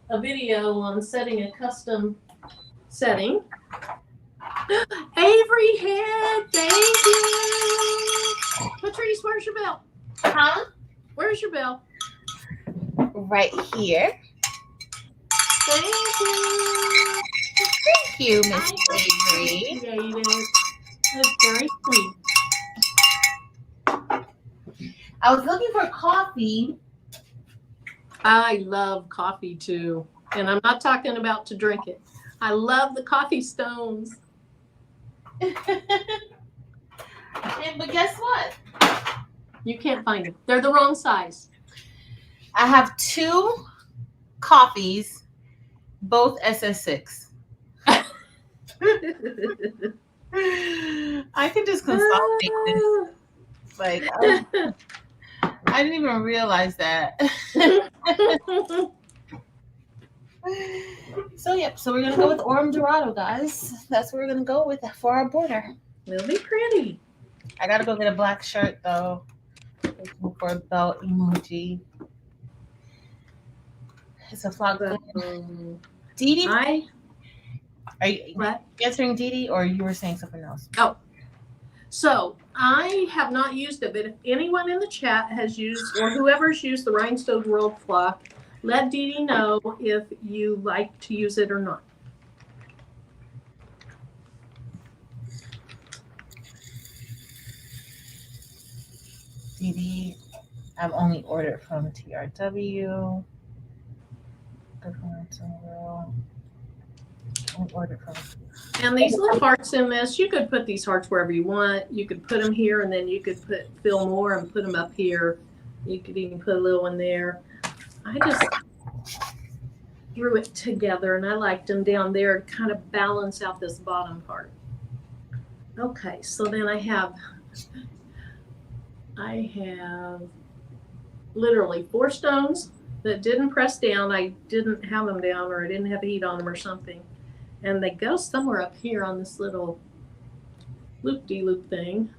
a video on setting a custom setting. Avery Head, thank you. Patrice, where's your bell? Huh? Where's your bell? Right here. Thank you. Thank you, Miss Avery. Appreciate it. That's very sweet. I was looking for coffee. I love coffee too. And I'm not talking about to drink it. I love the coffee stones. But guess what? You can't find them. They're the wrong size. I have 2 coffees, both SS6. I can just consolidate this. Like, I didn't even realize that. So we're gonna go with Orem Dorado, guys. That's what we're gonna go with for our border. It'll be pretty. I gotta go get a black shirt though. Looking for a belt emoji. It's a flock. Dee Dee, are you answering Dee Dee, or you were saying something else? Oh, so I have not used it, but if anyone in the chat has used, or whoever's used the Rhinestone World flock, let Dee Dee know if you like to use it or not. Dee Dee, I've only ordered from TRW. And these little hearts in this, you could put these hearts wherever you want. You could put them here, and then you could fill more and put them up here. You could even put a little one there. I just threw it together, and I liked them down there to kind of balance out this bottom part. Okay, so then I have literally 4 stones that didn't press down. I didn't have them down, or I didn't have heat on them or something. And they go somewhere up here on this little loop-de-loop thing.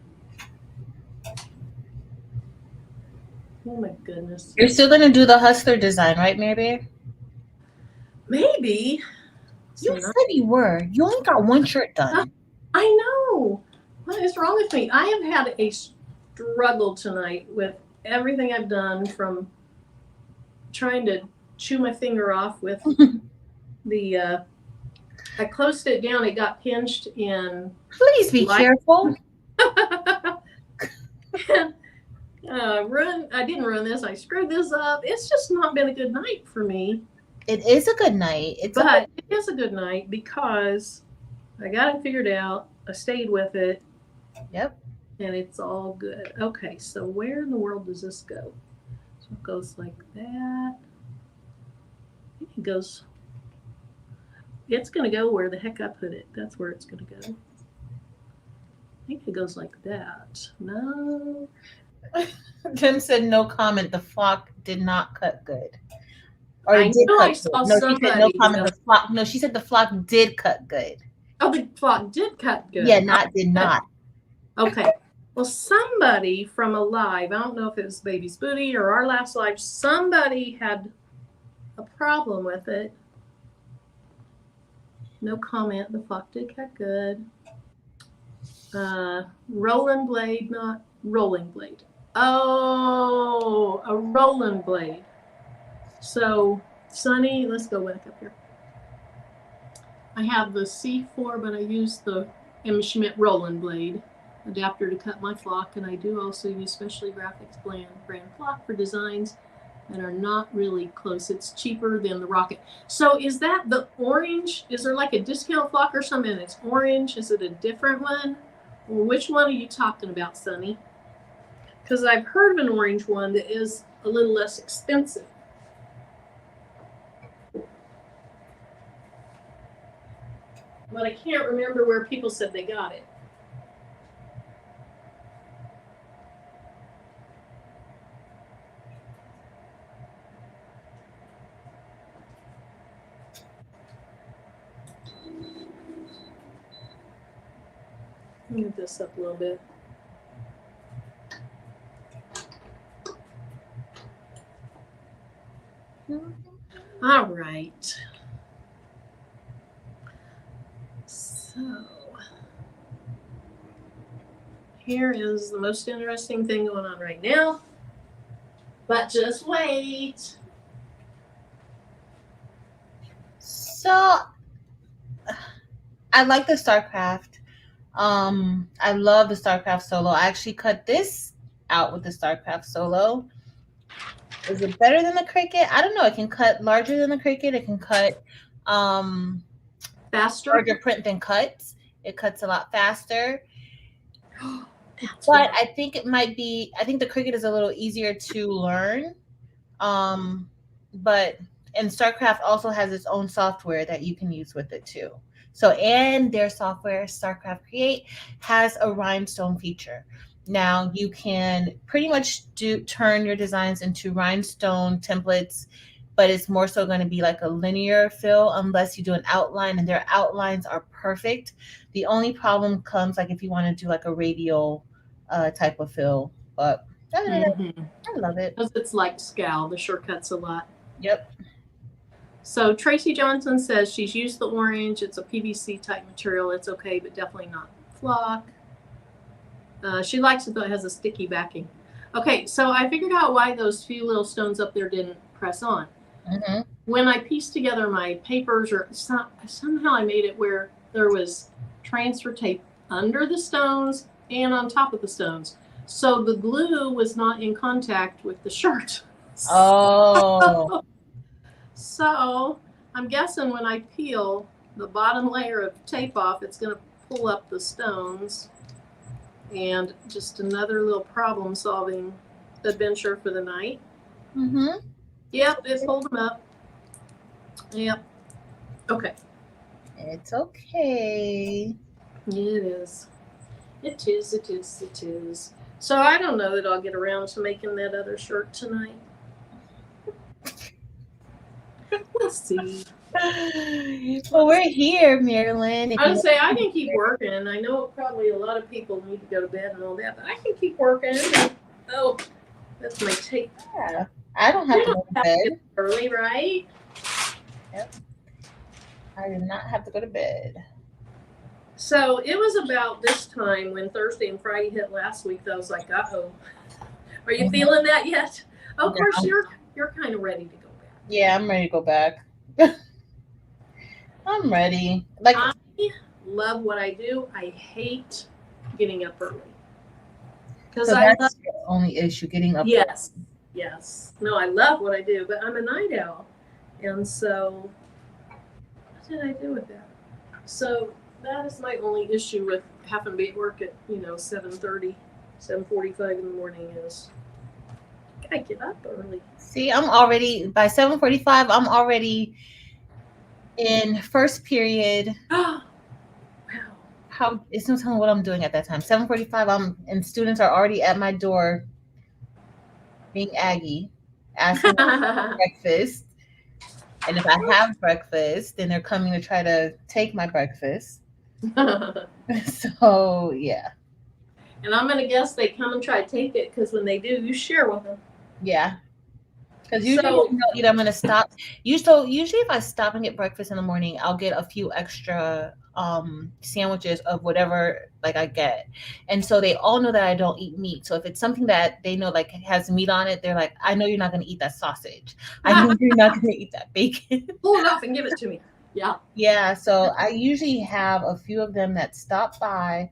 Oh my goodness. You're still gonna do the hustler design, right, Mary? Maybe. You said you were. You only got 1 shirt done. I know. What is wrong with me? I have had a struggle tonight with everything I've done, from trying to chew my finger off with the I closed it down. It got pinched in. Please be careful. I didn't ruin this. I screwed this up. It's just not been a good night for me. It is a good night. It is a good night because I got it figured out. I stayed with it. Yep. And it's all good. Okay, so where in the world does this go? So it goes like that. It goes. It's going to go where the heck I put it. That's where it's going to go. I think it goes like that. No. Tim said no comment. The flock did not cut good. Or I it did know cut I saw good. No, somebody. she said no comment. The flock. No, she said the flock did cut good. Oh, the flock did cut good. Yeah, did not. Okay. Well, somebody from a live, I don't know if it was Baby's Booty or our last live, somebody had a problem with it. No comment. The flock did cut good. Rolling blade, not rolling blade. Oh, a rolling blade. So, Sunny, let's go back up here. I have the C4, but I use the M. Schmidt rolling blade adapter to cut my flock, and I do also use Specialty Graphics brand flock for designs that are not really close. It's cheaper than the Rocket. So is that the orange? Is there like a discount flock or something that's orange? Is it a different one? Or which one are you talking about, Sunny? because I've heard of an orange one that is a little less expensive. But I can't remember where people said they got it. Move this up a little bit. All right. So here is the most interesting thing going on right now. But just wait. So I like the StarCraft. I love the StarCraft solo. I actually cut this out with the StarCraft solo. Is it better than the Cricut? I don't know. It can cut larger than the Cricut. It can cut Faster. larger print than cuts. It cuts a lot faster. That's But right. I think it might be. I think the Cricut is a little easier to learn. But and StarCraft also has its own software that you can use with it too. So and their software, StarCraft Create, has a Rhinestone feature. Now you can pretty much turn your designs into Rhinestone templates, but it's more so going to be like a linear fill unless you do an outline, and their outlines are perfect. The only problem comes like if you want to do like a radial type of fill, but other than that, I love it. Because it's like Scal, the shortcuts a lot. Yep. So Tracy Johnson says she's used the orange. It's a PVC type material. It's okay, but definitely not flock. She likes it though it has a sticky backing. Okay, so I figured out why those few little stones up there didn't press on. Mm-hmm. When I pieced together my papers, or somehow I made it where there was transfer tape under the stones and on top of the stones. So the glue was not in contact with the shirt. Oh. So I'm guessing when I peel the bottom layer of tape off, it's going to pull up the stones. And just another little problem solving adventure for the night. Mm-hmm. Yep, it pulled them up. Yep. Okay. It's okay. It is. It is, it is, it is. So I don't know that I'll get around to making that other shirt tonight. We'll see. Well, we're here, Marilyn. I would say I can keep working. I know probably a lot of people need to go to bed and all that, but I can keep working. Oh, that's my tape. Yeah. I don't have to go to bed. Early, right? Yep. I do not have to go to bed. So it was about this time when Thursday and Friday hit last week that I was like, uh-oh. Are you feeling that yet? Oh, of course, you're kind of ready to go back. Yeah, I'm ready to go back. I'm ready. Like I love what I do. I hate getting up early. Because so that's the only issue, getting up. Yes. Yes. No, I love what I do, but I'm a night owl. And so what did I do with that? So that is my only issue with having to be at work at, 7:30, 7:45 in the morning is I get up early. See, I'm already by 7:45, I'm already in first period. Wow. How it's no telling what I'm doing at that time. 7:45, and students are already at my door being Aggie, asking for breakfast. And if I have breakfast, then they're coming to try to take my breakfast. So, yeah. And I'm going to guess they come and try to take it because when they do, you share with them. Yeah. Because usually either I'm going to stop. Usually if I stop and get breakfast in the morning, I'll get a few extra sandwiches of whatever like I get. And so they all know that I don't eat meat. So if it's something that they know like has meat on it, they're like, I know you're not going to eat that sausage. I know you're not going to eat that bacon. Pull it off and give it to me. Yeah. Yeah. So I usually have a few of them that stop by.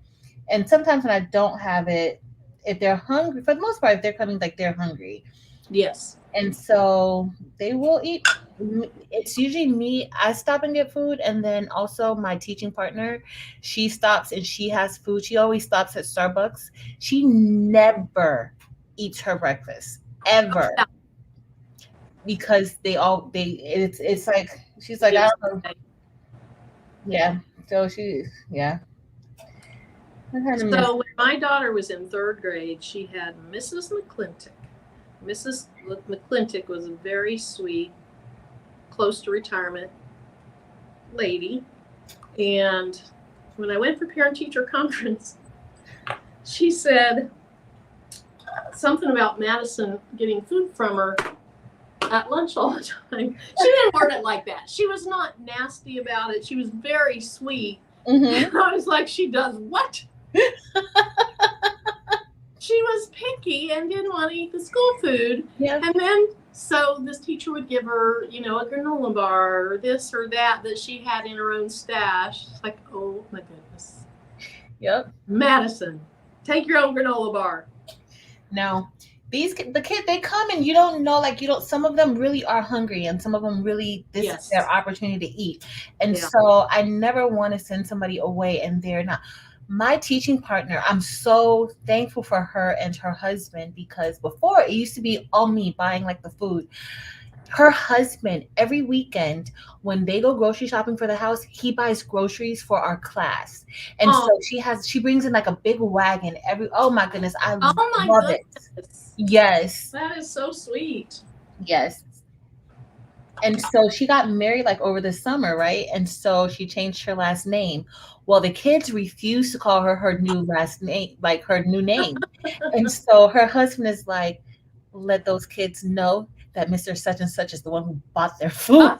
And sometimes when I don't have it, if they're hungry, for the most part, if they're coming, like they're hungry. Yes. And so they will eat. It's usually me. I stop and get food. And then also my teaching partner, she stops and she has food. She always stops at Starbucks. She never eats her breakfast ever, because it's like she's like, I don't know. Yeah. So I kind of miss. So when my daughter was in third grade, she had Mrs. McClintock. Mrs. McClintock was a very sweet, close to retirement lady. And when I went for parent-teacher conference, she said something about Madison getting food from her at lunch all the time. She didn't word it like that. She was not nasty about it. She was very sweet. And I was like, she does what? She was picky and didn't want to eat the school food. Yeah. And then, so this teacher would give her, you know, a granola bar or this or that she had in her own stash. It's like, oh my goodness. Yep. Madison, take your own granola bar. No. The kids, they come and you don't know, like, some of them really are hungry and some of them really, this is their opportunity to eat. And so I never want to send somebody away and they're not. My teaching partner, I'm so thankful for her and her husband, because before it used to be all me buying like the food. Her husband, every weekend when they go grocery shopping for the house, he buys groceries for our class. And so she brings in like a big wagon oh my goodness, I love it. Yes. That is so sweet. Yes. And so she got married like over the summer, right? And so she changed her last name. Well, the kids refused to call her new last name, like her new name. And so her husband is like, let those kids know that Mr. Such and Such is the one who bought their food.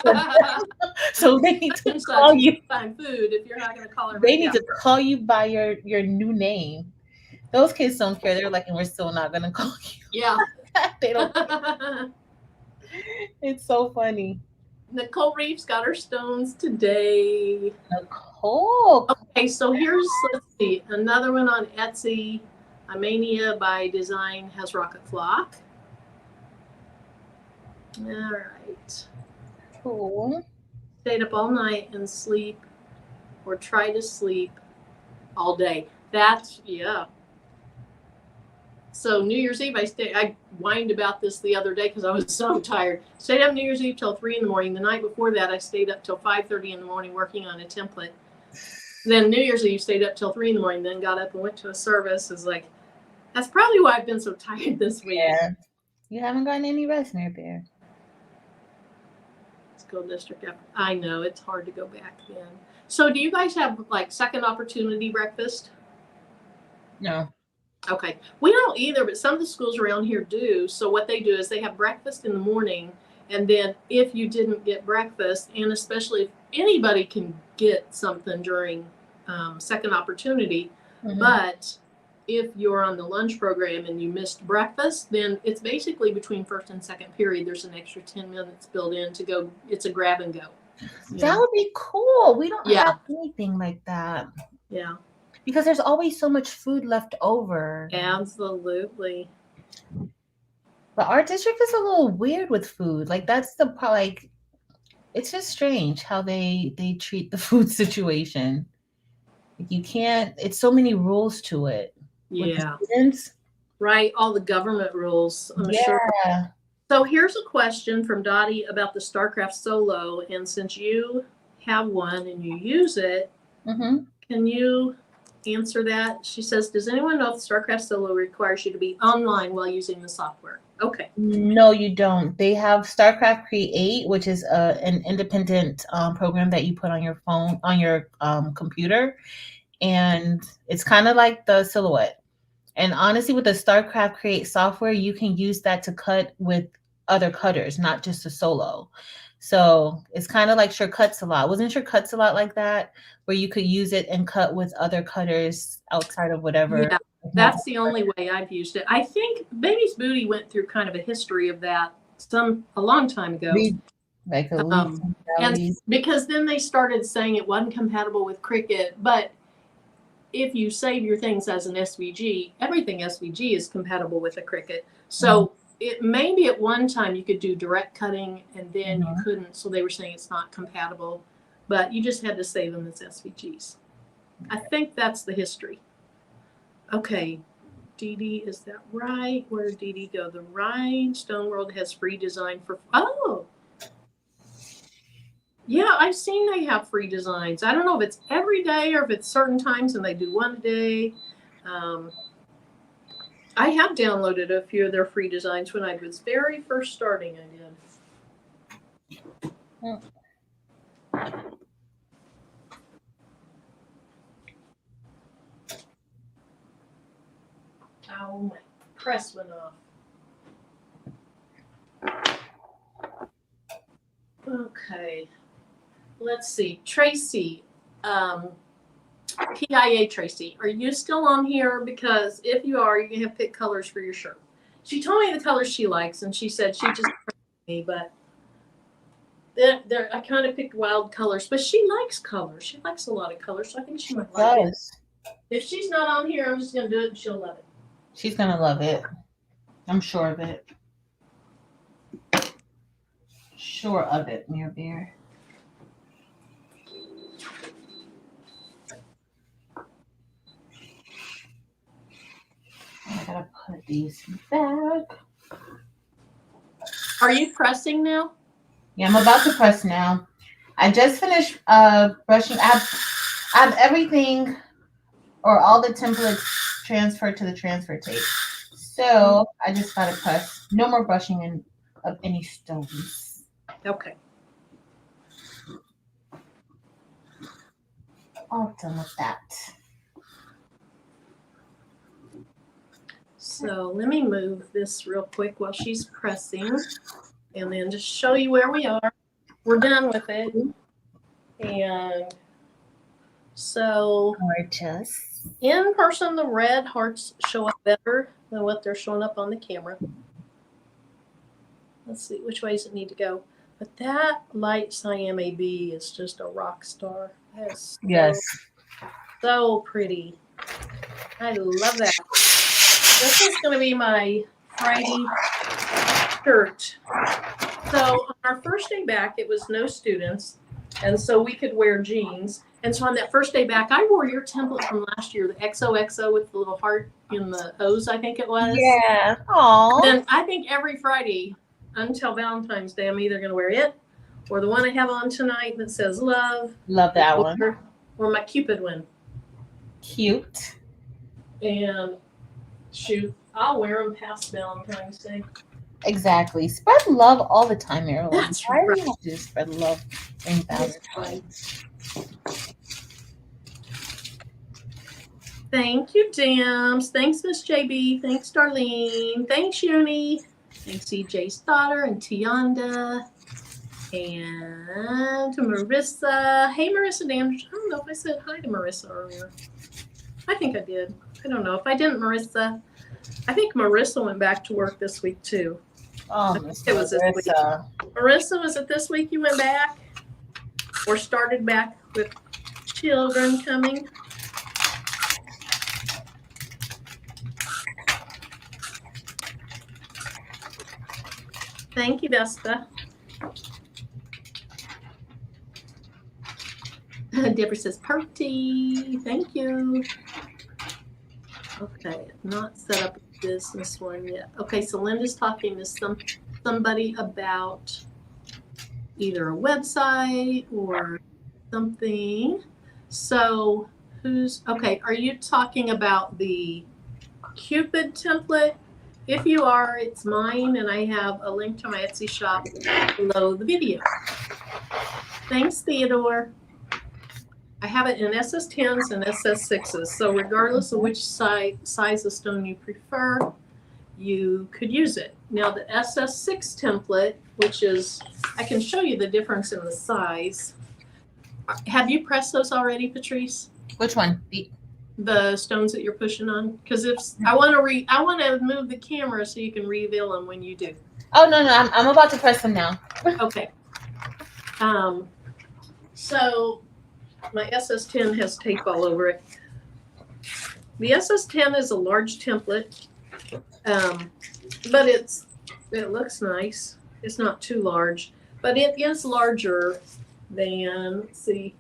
So they need to call you. Find food if you're not going to call her. They need to call you by your new name. Those kids don't care. They're like, and we're still not going to call you. Yeah. They don't care. It's so funny. Nicole Reeves got her stones today. Nicole. Okay, so here's, let's see, another one on Etsy. Amania by Design has Rocket Flock. All right. Cool. Stayed up all night and sleep, or try to sleep all day. That's, yeah. So New Year's Eve, I whined about this the other day because I was so tired. Stayed up New Year's Eve till 3 a.m. The night before that, I stayed up till 5:30 in the morning working on a template. Then New Year's Eve, stayed up till 3 a.m. Then got up and went to a service. It's like, that's probably why I've been so tired this week. Yeah. You haven't gotten any rest, Mary Bear. School district. I know, it's hard to go back then. So do you guys have like second opportunity breakfast? No. Okay. We don't either, but some of the schools around here do. So what they do is they have breakfast in the morning, and then if you didn't get breakfast, and especially if anybody can get something during second opportunity, but if you're on the lunch program and you missed breakfast, then it's basically between first and second period. There's an extra 10 minutes built in to go. It's a grab and go. That would be cool. We don't have anything like that. Yeah. Because there's always so much food left over. Absolutely. But our district is a little weird with food. Like that's it's just strange how they treat the food situation. You can't, it's so many rules to it. Yeah. Right. All the government rules. I'm sure. So here's a question from Dottie about the StarCraft Solo. And since you have one and you use it, can you answer that? She says, does anyone know if StarCraft Solo requires you to be online while using the software? Okay. No, you don't. They have StarCraft Create, which is an independent program that you put on your phone, on your computer. And it's kind of like the Silhouette. And honestly, with the StarCraft Create software, you can use that to cut with other cutters, not just a Solo. So it's kind of like Cuts a Lot. Wasn't Cuts a Lot like that, where you could use it and cut with other cutters outside of whatever? Yeah, that's the only way I've used it. I think Baby's Booty went through kind of a history of that a long time ago. And because then they started saying it wasn't compatible with Cricut, but if you save your things as an SVG, everything SVG is compatible with a Cricut. So it maybe at one time you could do direct cutting and then you couldn't. So they were saying it's not compatible, but you just had to save them as SVGs. I think that's the history. Okay. Dee Dee, is that right? Where did Dee Dee go? The Rhinestone World has free design for, oh. Yeah, I've seen they have free designs. I don't know if it's every day or if it's certain times and they do one a day. I have downloaded a few of their free designs when I was very first starting. I did. Oh, my press went off. Okay. Let's see. Tracy, PIA Tracy, are you still on here? Because if you are, you're going to have to pick colors for your shirt. She told me the colors she likes, and she said she just me, but I kind of picked wild colors. But she likes colors. She likes a lot of colors, so I think she might like it. If she's not on here, I'm just going to do it, and she'll love it. She's going to love it. I'm sure of it. Sure of it, Mirror Bear. I gotta put these back. Are you pressing now? Yeah, I'm about to press now. I just finished brushing. I have everything or all the templates transferred to the transfer tape. So I just gotta press. No more brushing of any stones. Okay. All done with that. So let me move this real quick while she's pressing, and then just show you where we are. We're done with it. And so Gorgeous. in person, the red hearts show up better than what they're showing up on the camera. Let's see, which way does it need to go? But that light cyan AB is just a rock star. That's so pretty. I love that. This is going to be my Friday shirt. So on our first day back, it was no students, and so we could wear jeans. And so on that first day back, I wore your template from last year, the XOXO with the little heart in the O's, I think it was. Yeah. Aww. Then I think every Friday until Valentine's Day, I'm either going to wear it or the one I have on tonight that says love. Love that one. Or my Cupid one. Cute. And shoot, I'll wear them past Valentine's Day. Exactly. Spread love all the time, everyone. That's Why right. do you have to spread love in Valentine's? Thank you, Dims. Thanks, Miss JB. Thanks, Darlene. Thanks, Uni. Thanks, EJ's daughter and Tianda. And to Marissa. Hey, Marissa Dandridge. I don't know if I said hi to Marissa earlier. I think I did. I don't know. If I didn't, Marissa. I think Marissa went back to work this week, too. Oh, It was this week. Marissa, was it this week you went back? Or started back with children coming? Thank you, Vesta. Deborah says, "Party." Thank you. Okay, not set up a business one yet. Okay, so Linda's talking to somebody about either a website or something. So okay, are you talking about the Cupid template? If you are, it's mine, and I have a link to my Etsy shop below the video. Thanks, Theodore. I have it in SS10s and SS6s, so regardless of which size of stone you prefer, you could use it. Now the SS6 template, which is, I can show you the difference in the size. Have you pressed those already, Patrice? Which one? The stones that you're pushing on? Because if I want to move the camera so you can reveal them when you do. Oh no, I'm about to press them now. Okay. So my SS10 has tape all over it. The SS10 is a large template, but it looks nice. It's not too large, but it is larger than, let's see.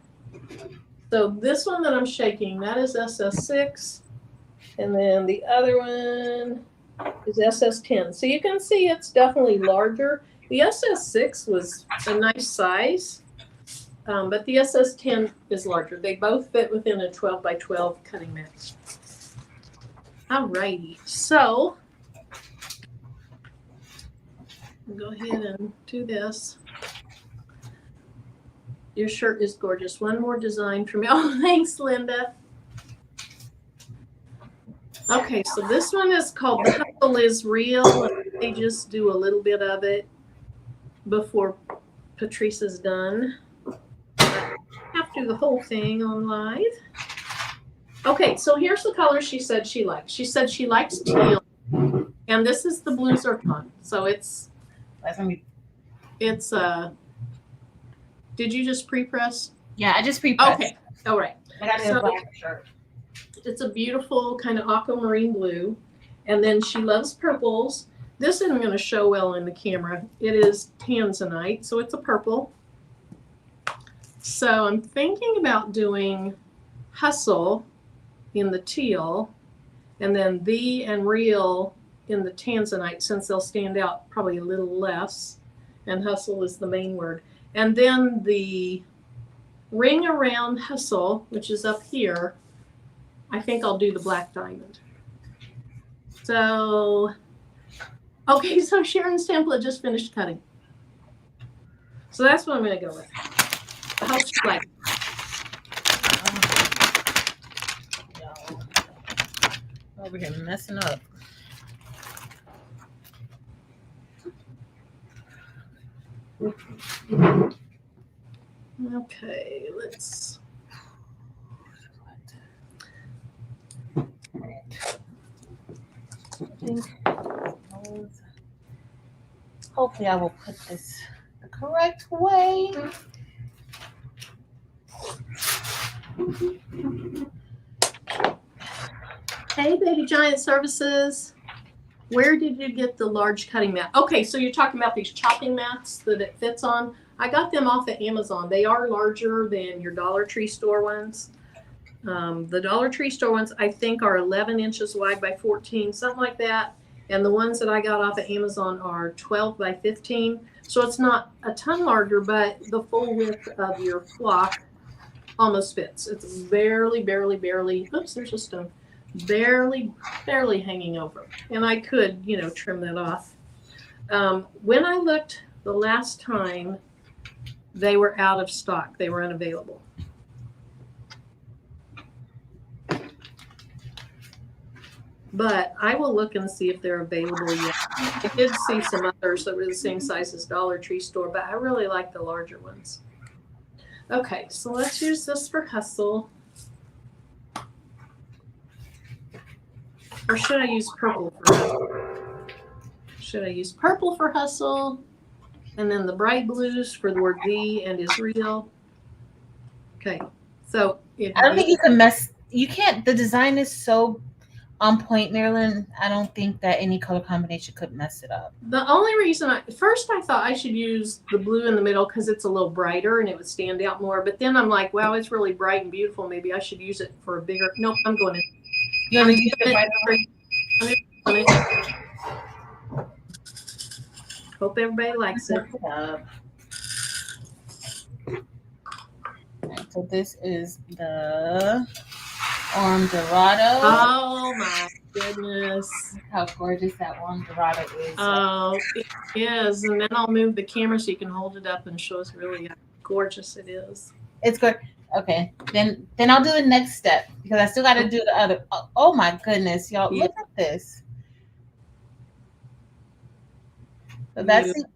So this one that I'm shaking, that is SS6, And then the other one is SS10. So you can see it's definitely larger. The SS6 was a nice size, but the SS10 is larger. They both fit within a 12 by 12 cutting mat. Alrighty, so I'll go ahead and do this. Your shirt is gorgeous. One more design for me. Oh, thanks, Linda. Okay, so this one is called The Hustle is Real. They just do a little bit of it before Patrice is done. I have to do the whole thing on live. Okay, so here's the color she said she likes. She said she likes teal, and this is the blue zircon. So it's did you just pre-press? Yeah, I just pre-pressed. Okay, all right. I got a black shirt. It's a beautiful kind of aquamarine blue, and then she loves purples. This isn't going to show well in the camera. It is tanzanite, so it's a purple. So I'm thinking about doing Hustle in the teal, and then The and Real in the tanzanite, since they'll stand out probably a little less, and Hustle is the main word. And then the ring around Hustle, which is up here, I think I'll do the black diamond. So, okay, so Sharon's template just finished cutting. So that's what I'm going to go with. I hope you like it. Over here messing up. Okay, let's. Hopefully I will put this the correct way. Hey, Baby Giant Services. Where did you get the large cutting mat? Okay, so you're talking about these chopping mats that it fits on. I got them off of Amazon. They are larger than your Dollar Tree store ones. The Dollar Tree store ones, I think, are 11 inches wide by 14, something like that. And the ones that I got off of Amazon are 12 by 15. So it's not a ton larger, but the full width of your flock almost fits. It's barely, oops, there's a stone. Barely hanging over. And I could, trim that off. When I looked the last time, they were out of stock. They were unavailable. But I will look and see if they're available yet. I did see some others that were the same size as Dollar Tree store, but I really like the larger ones. Okay, so let's use this for Hustle. Or should I use purple for Hustle? Should I use purple for Hustle? And then the bright blues for the word V and is real. Okay, so I don't think you can you can't, the design is so on point, Marilyn. I don't think that any color combination could mess it up. The only reason first I thought I should use the blue in the middle because it's a little brighter and it would stand out more. But then I'm like, wow, it's really bright and beautiful. Maybe I should use it for a bigger. Nope, I'm going in. You want to use it right now? Hope everybody likes it. So this is the Dorado. Oh my goodness. How gorgeous that Dorado is. Oh, it is. And then I'll move the camera so you can hold it up and show us really how gorgeous it is. It's good. Okay. Then I'll do the next step because I still got to do the other. Oh my goodness, y'all. Look at this. So that's the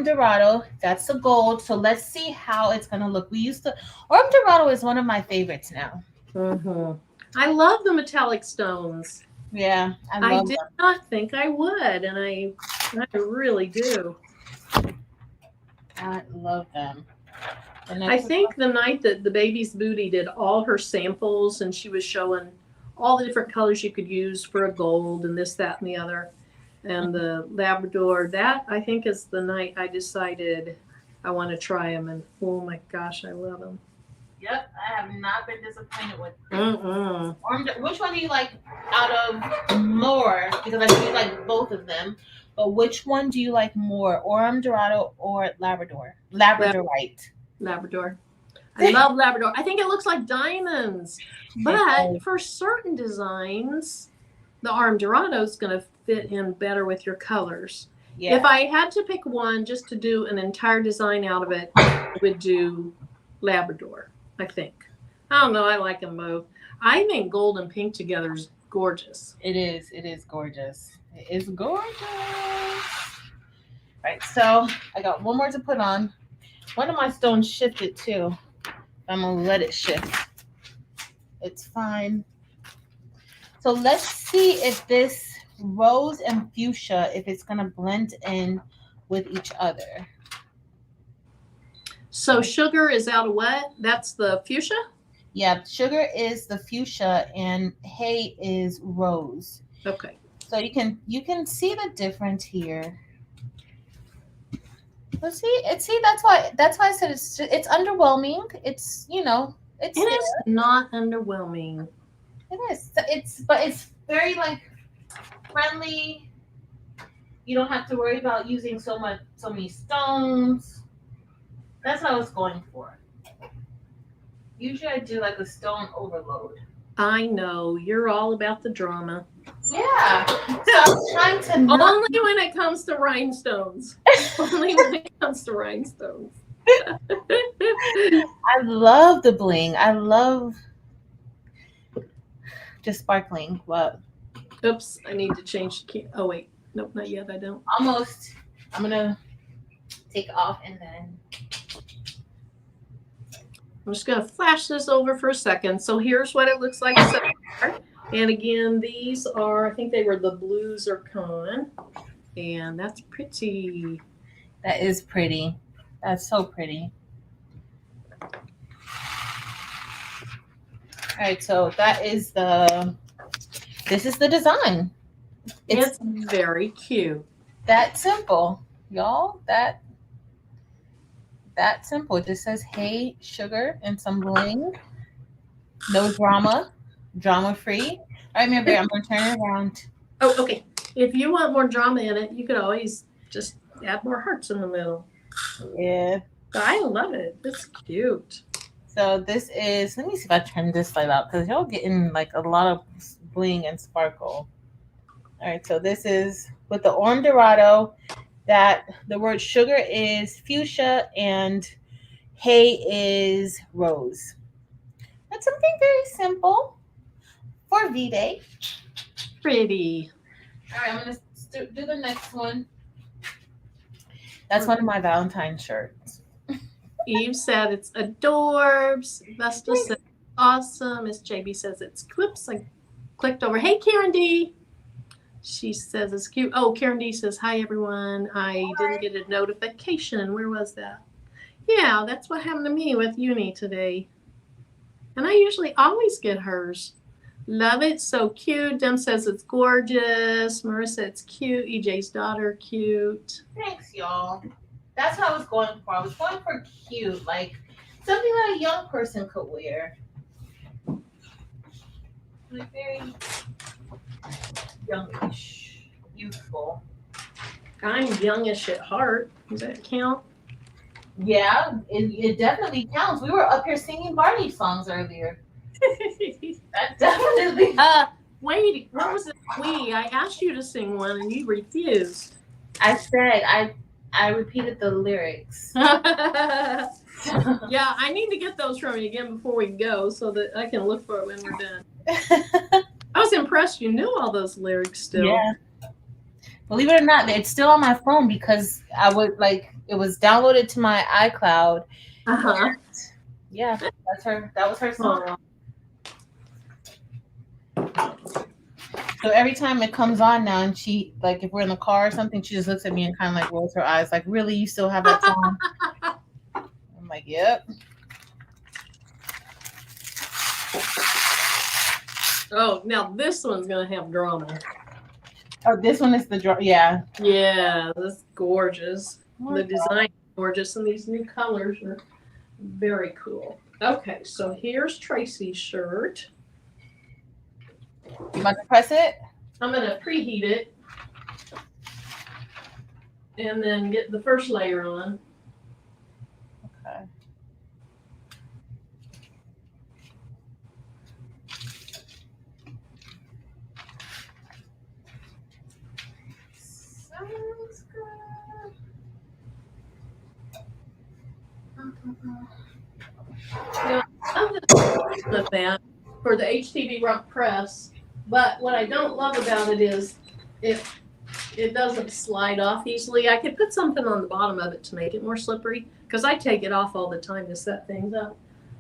Dorado. That's the gold. So let's see how it's going to look. Dorado is one of my favorites now. Mm-hmm. I love the metallic stones. Yeah, I did not think I would, and I really do. I love them. And I think the night that the baby's booty did all her samples, and she was showing all the different colors you could use for a gold and this, that, and the other, and the Labrador, that I think is the night I decided I want to try them, and oh my gosh, I love them. Yep, I have not been disappointed with this. Mm-mm. Which one do you like out of more? Because I know you like both of them. But which one do you like more? Orem Dorado or Labrador? Labradorite. Labrador. I love Labrador. I think it looks like diamonds. But for certain designs, the Orem Dorado is going to fit in better with your colors. Yeah. If I had to pick one just to do an entire design out of it, I would do Labrador, I think. I don't know. I like them both. I think gold and pink together is gorgeous. It is. It is gorgeous. It is gorgeous. Right. So I got one more to put on. One of my stones shifted too. I'm gonna let it shift. It's fine. So let's see if this rose and fuchsia, if it's gonna blend in with each other. So sugar is out of what? That's the fuchsia? Yeah, sugar is the fuchsia and hay is rose. Okay. So you can see the difference here. Let's see. That's why I said it's underwhelming. It's it's It is not underwhelming. It is. It's very like friendly. You don't have to worry about using so many stones. That's what I was going for. Usually I do like a stone overload. I know. You're all about the drama. Yeah. So I'm trying to Only when it comes to rhinestones. Only when it comes to rhinestones. I love the bling. I love just sparkling. But Oops, I need to change the key. Oh, wait. Nope, not yet. I don't. almost. I'm going to take off and then. I'm just going to flash this over for a second. So here's what it looks like so far. And again, these are, I think they were the blue zircon. And that's pretty. That is pretty. That's so pretty. All right, so this is the design. It's very cute. That simple, y'all. That simple. It just says hey, sugar, and some bling. No drama. Drama free. All right, Mary, I'm gonna turn it around. Oh, okay. If you want more drama in it, you could always just add more hearts in the middle. Yeah. But I love it. It's cute. So this is, let me see if I turn this light out because y'all getting like a lot of bling and sparkle. All right, so this is with the Orem Dorado, that the word sugar is fuchsia and hay is rose. That's something very simple for V-Day. Pretty. All right, I'm going to do the next one. That's one of my Valentine shirts. Eve said it's adorbs. Vesta said awesome. Miss JB says it's clips. I clicked over. Hey, Karen D. She says it's cute. Oh, Karen D says, hi, everyone. I didn't get a notification. Where was that? Yeah, that's what happened to me with uni today. And I usually always get hers. Love it. So cute. Dem says it's gorgeous. Marissa, it's cute. EJ's daughter, cute. Thanks, y'all. That's what I was going for. I was going for cute, like something that a young person could wear. Like very youngish, youthful. I'm youngish at heart. Does that count? Yeah, it definitely counts. We were up here singing Barney songs earlier. That definitely. Wait, what was it? I asked you to sing one and you refused. I said I repeated the lyrics. Yeah, I need to get those from you again before we go so that I can look for it when we're done. I was impressed you knew all those lyrics still. Yeah. Believe it or not, it's still on my phone because it was downloaded to my iCloud. Uh-huh. Yeah, that was her song. So every time it comes on now and she, like, if we're in the car or something, she just looks at me and kind of like rolls her eyes like, really, you still have that song? I'm like, yep. Oh, now this one's going to have drama. Oh, this one is the yeah. Yeah, that's gorgeous. The design is gorgeous and these new colors are very cool. Okay, so here's Tracy's shirt. You about to press it? I'm gonna preheat it and then get the first layer on. Okay. Sounds good. Now, I'm with that for the HTV Rump Press, but what I don't love about it is it doesn't slide off easily. I could put something on the bottom of it to make it more slippery because I take it off all the time to set things up.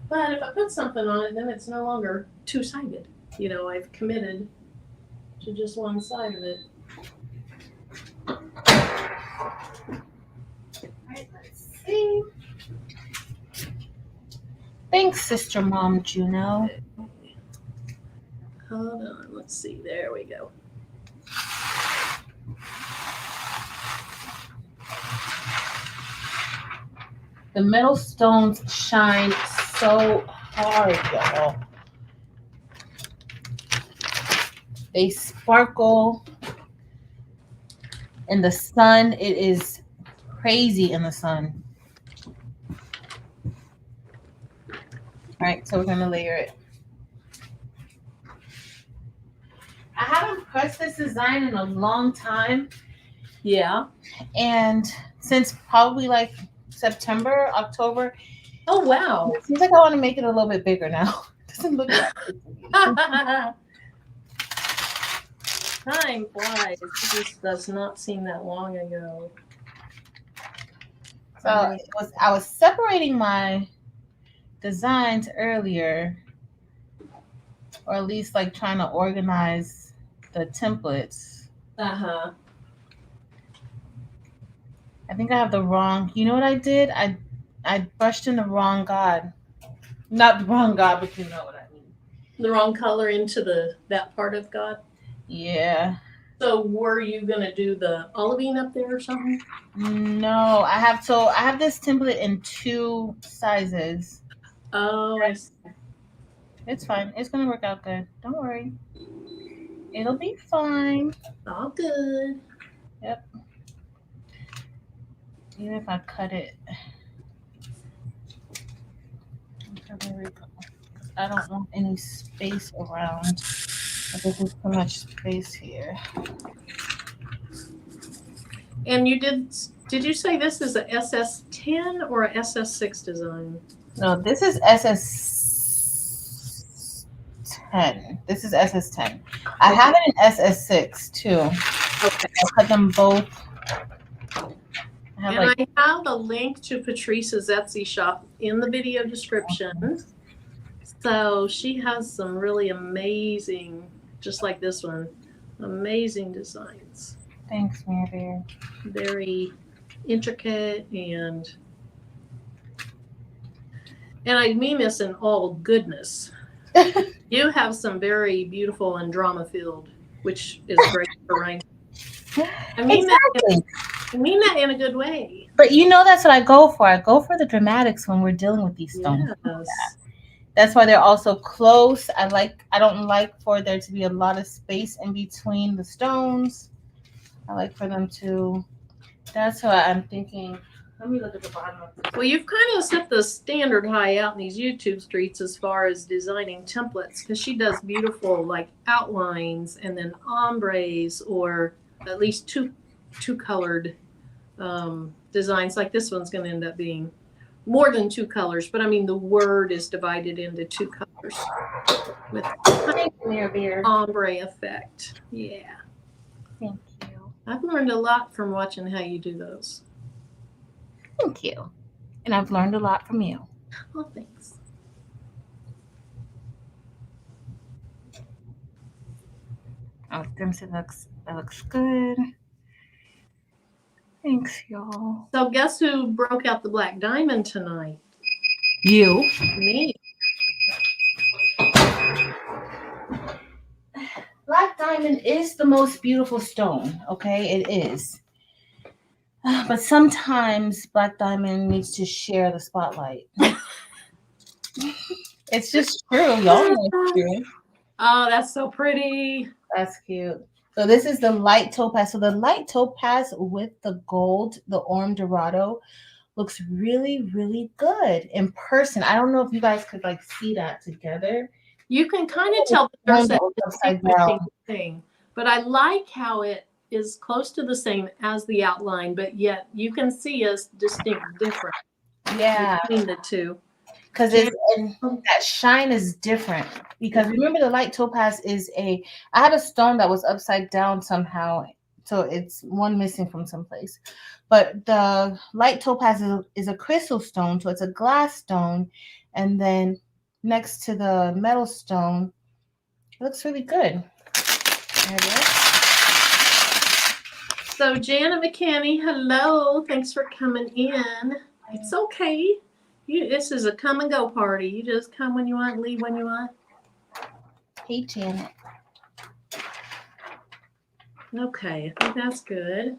But if I put something on it, then it's no longer two-sided. You know, I've committed to just one side of it. All right, let's see. Thanks, Sister Mom Juno. Hold on, let's see. There we go. The metal stones shine so hard, y'all. They sparkle in the sun. It is crazy in the sun. All right, so we're gonna layer it. I haven't pressed this design in a long time. Yeah. And since probably like September, October. Oh, wow. It seems like I want to make it a little bit bigger now. It doesn't look that big to me. Time flies. This does not seem that long ago. So I was separating my designs earlier, or at least like trying to organize the templates. Uh-huh. I think I have the wrong, you know what I did? I brushed in the wrong God. Not the wrong God, but you know what I mean. The wrong color into that part of God? Yeah. So were you gonna do the olivine up there or something? No, I have this template in 2 sizes. Oh, I see. It's fine. It's gonna work out good. Don't worry. It'll be fine. All good. Yep. Even if I cut it. There we go. I don't want any space around. This is too much space here. And did you say this is a SS10 or a SS6 design? No, this is SS10. This is SS10. I have it in SS6 too. Okay. I cut them both. I have a link to Patrice's Etsy shop in the video description. So she has some really amazing, just like this one, amazing designs. Thanks, Mary Bear. Very intricate and I mean this in all goodness. You have some very beautiful and drama-filled, which is great for Rhinestone. I mean that in a good way. But you know that's what I go for. I go for the dramatics when we're dealing with these stones. Yes. That's why they're also close. I don't like for there to be a lot of space in between the stones. I like for them to. That's why I'm thinking. Let me look at the bottom of this. Well, you've kind of set the standard high out in these YouTube streets as far as designing templates, because she does beautiful like outlines and then ombres, or at least two colored designs. Like this one's going to end up being more than 2 colors, but I mean the word is divided into 2 colors with ombre effect. Yeah. Thank you. I've learned a lot from watching how you do those. Thank you. And I've learned a lot from you. Oh, thanks. Oh, it looks good. Thanks, y'all. So guess who broke out the black diamond tonight? You. Me. Black diamond is the most beautiful stone, okay? It is. But sometimes black diamond needs to share the spotlight. It's just true. Y'all know it's true. Oh, that's so pretty. That's cute. So this is the light topaz. So the light topaz with the gold, the orange dorado, looks really, really good in person. I don't know if you guys could like see that together. You can kind of tell that One there's that a was upside distinguishing down. thing, but I like how it is close to the same as the outline, but yet you can see a distinct difference Yeah, between the two. because Jan- it's and that shine is different. Because remember, the light topaz is a. I had a stone that was upside down somehow, so it's one missing from someplace. But the light topaz is a crystal stone, so it's a glass stone, and then next to the metal stone, it looks really good. There it is. So Janet McKinney, hello. Thanks for coming in. It's okay. This is a come and go party. You just come when you want, leave when you want. Hey, Janet. Okay, I think that's good.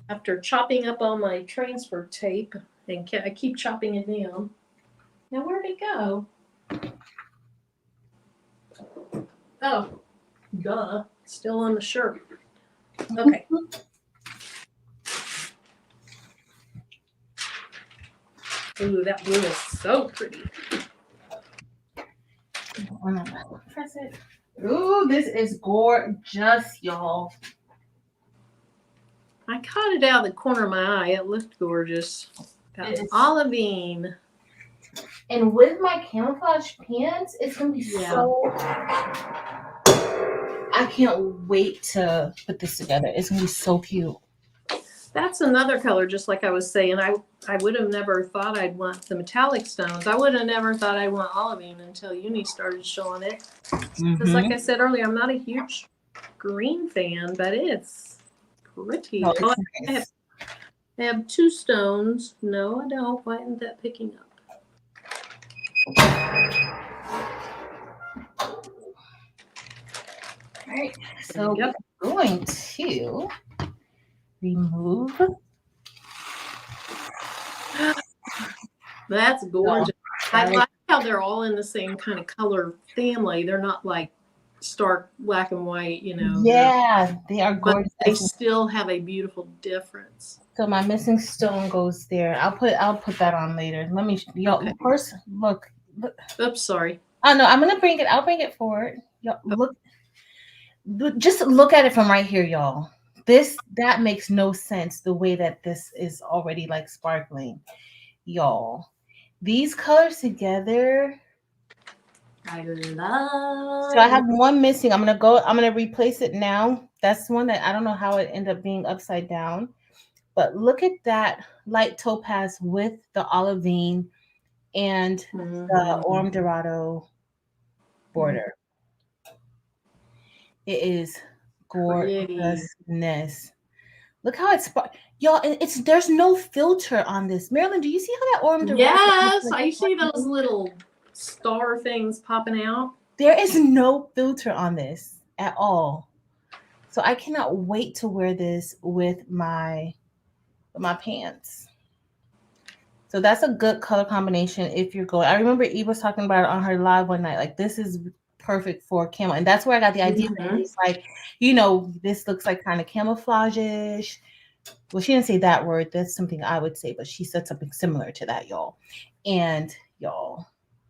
After chopping up all my transfer tape, and I keep chopping it down. Now, where'd it go? Oh, duh. Still on the shirt. Okay. Ooh, that blue is so pretty. Press it. Ooh, this is gorgeous, y'all. I caught it out of the corner of my eye. It looked gorgeous. That's olivine. And with my camouflage pants, it's gonna be so. I can't wait to put this together. It's gonna be so cute. That's another color, just like I was saying. I would have never thought I'd want the metallic stones. I would have never thought I'd want olivine until Uni started showing it. Because like I said earlier, I'm not a huge green fan, but it's pretty. No, it's nice. I have two stones. No, I don't. Why isn't that picking up? All right, so we're going to remove. That's gorgeous. I like how they're all in the same kind of color family. They're not like stark black and white, you know. Yeah, they are gorgeous. But they still have a beautiful difference. So my missing stone goes there. I'll put that on later. Let me first look. Oops, sorry. Oh no, I'm gonna bring it. I'll bring it forward. Y'all, look. Just look at it from right here, y'all. That makes no sense the way that this is already like sparkling, y'all. These colors together. I love. So I have one missing. I'm gonna replace it now. That's one that I don't know how it ended up being upside down. But look at that light topaz with the olivine and the orange dorado border. It is gorgeousness. Look how it's y'all. There's no filter on this. Marilyn, do you see how that orange dorado? Yes, I see those little star things popping out. There is no filter on this at all. So I cannot wait to wear this with my pants. So that's a good color combination if you're going. I remember Eve was talking about it on her live one night. Like, this is perfect for camo. And that's where I got the idea. It's like, this looks like kind of camouflage-ish. Well, she didn't say that word. That's something I would say, but she said something similar to that, y'all. And y'all,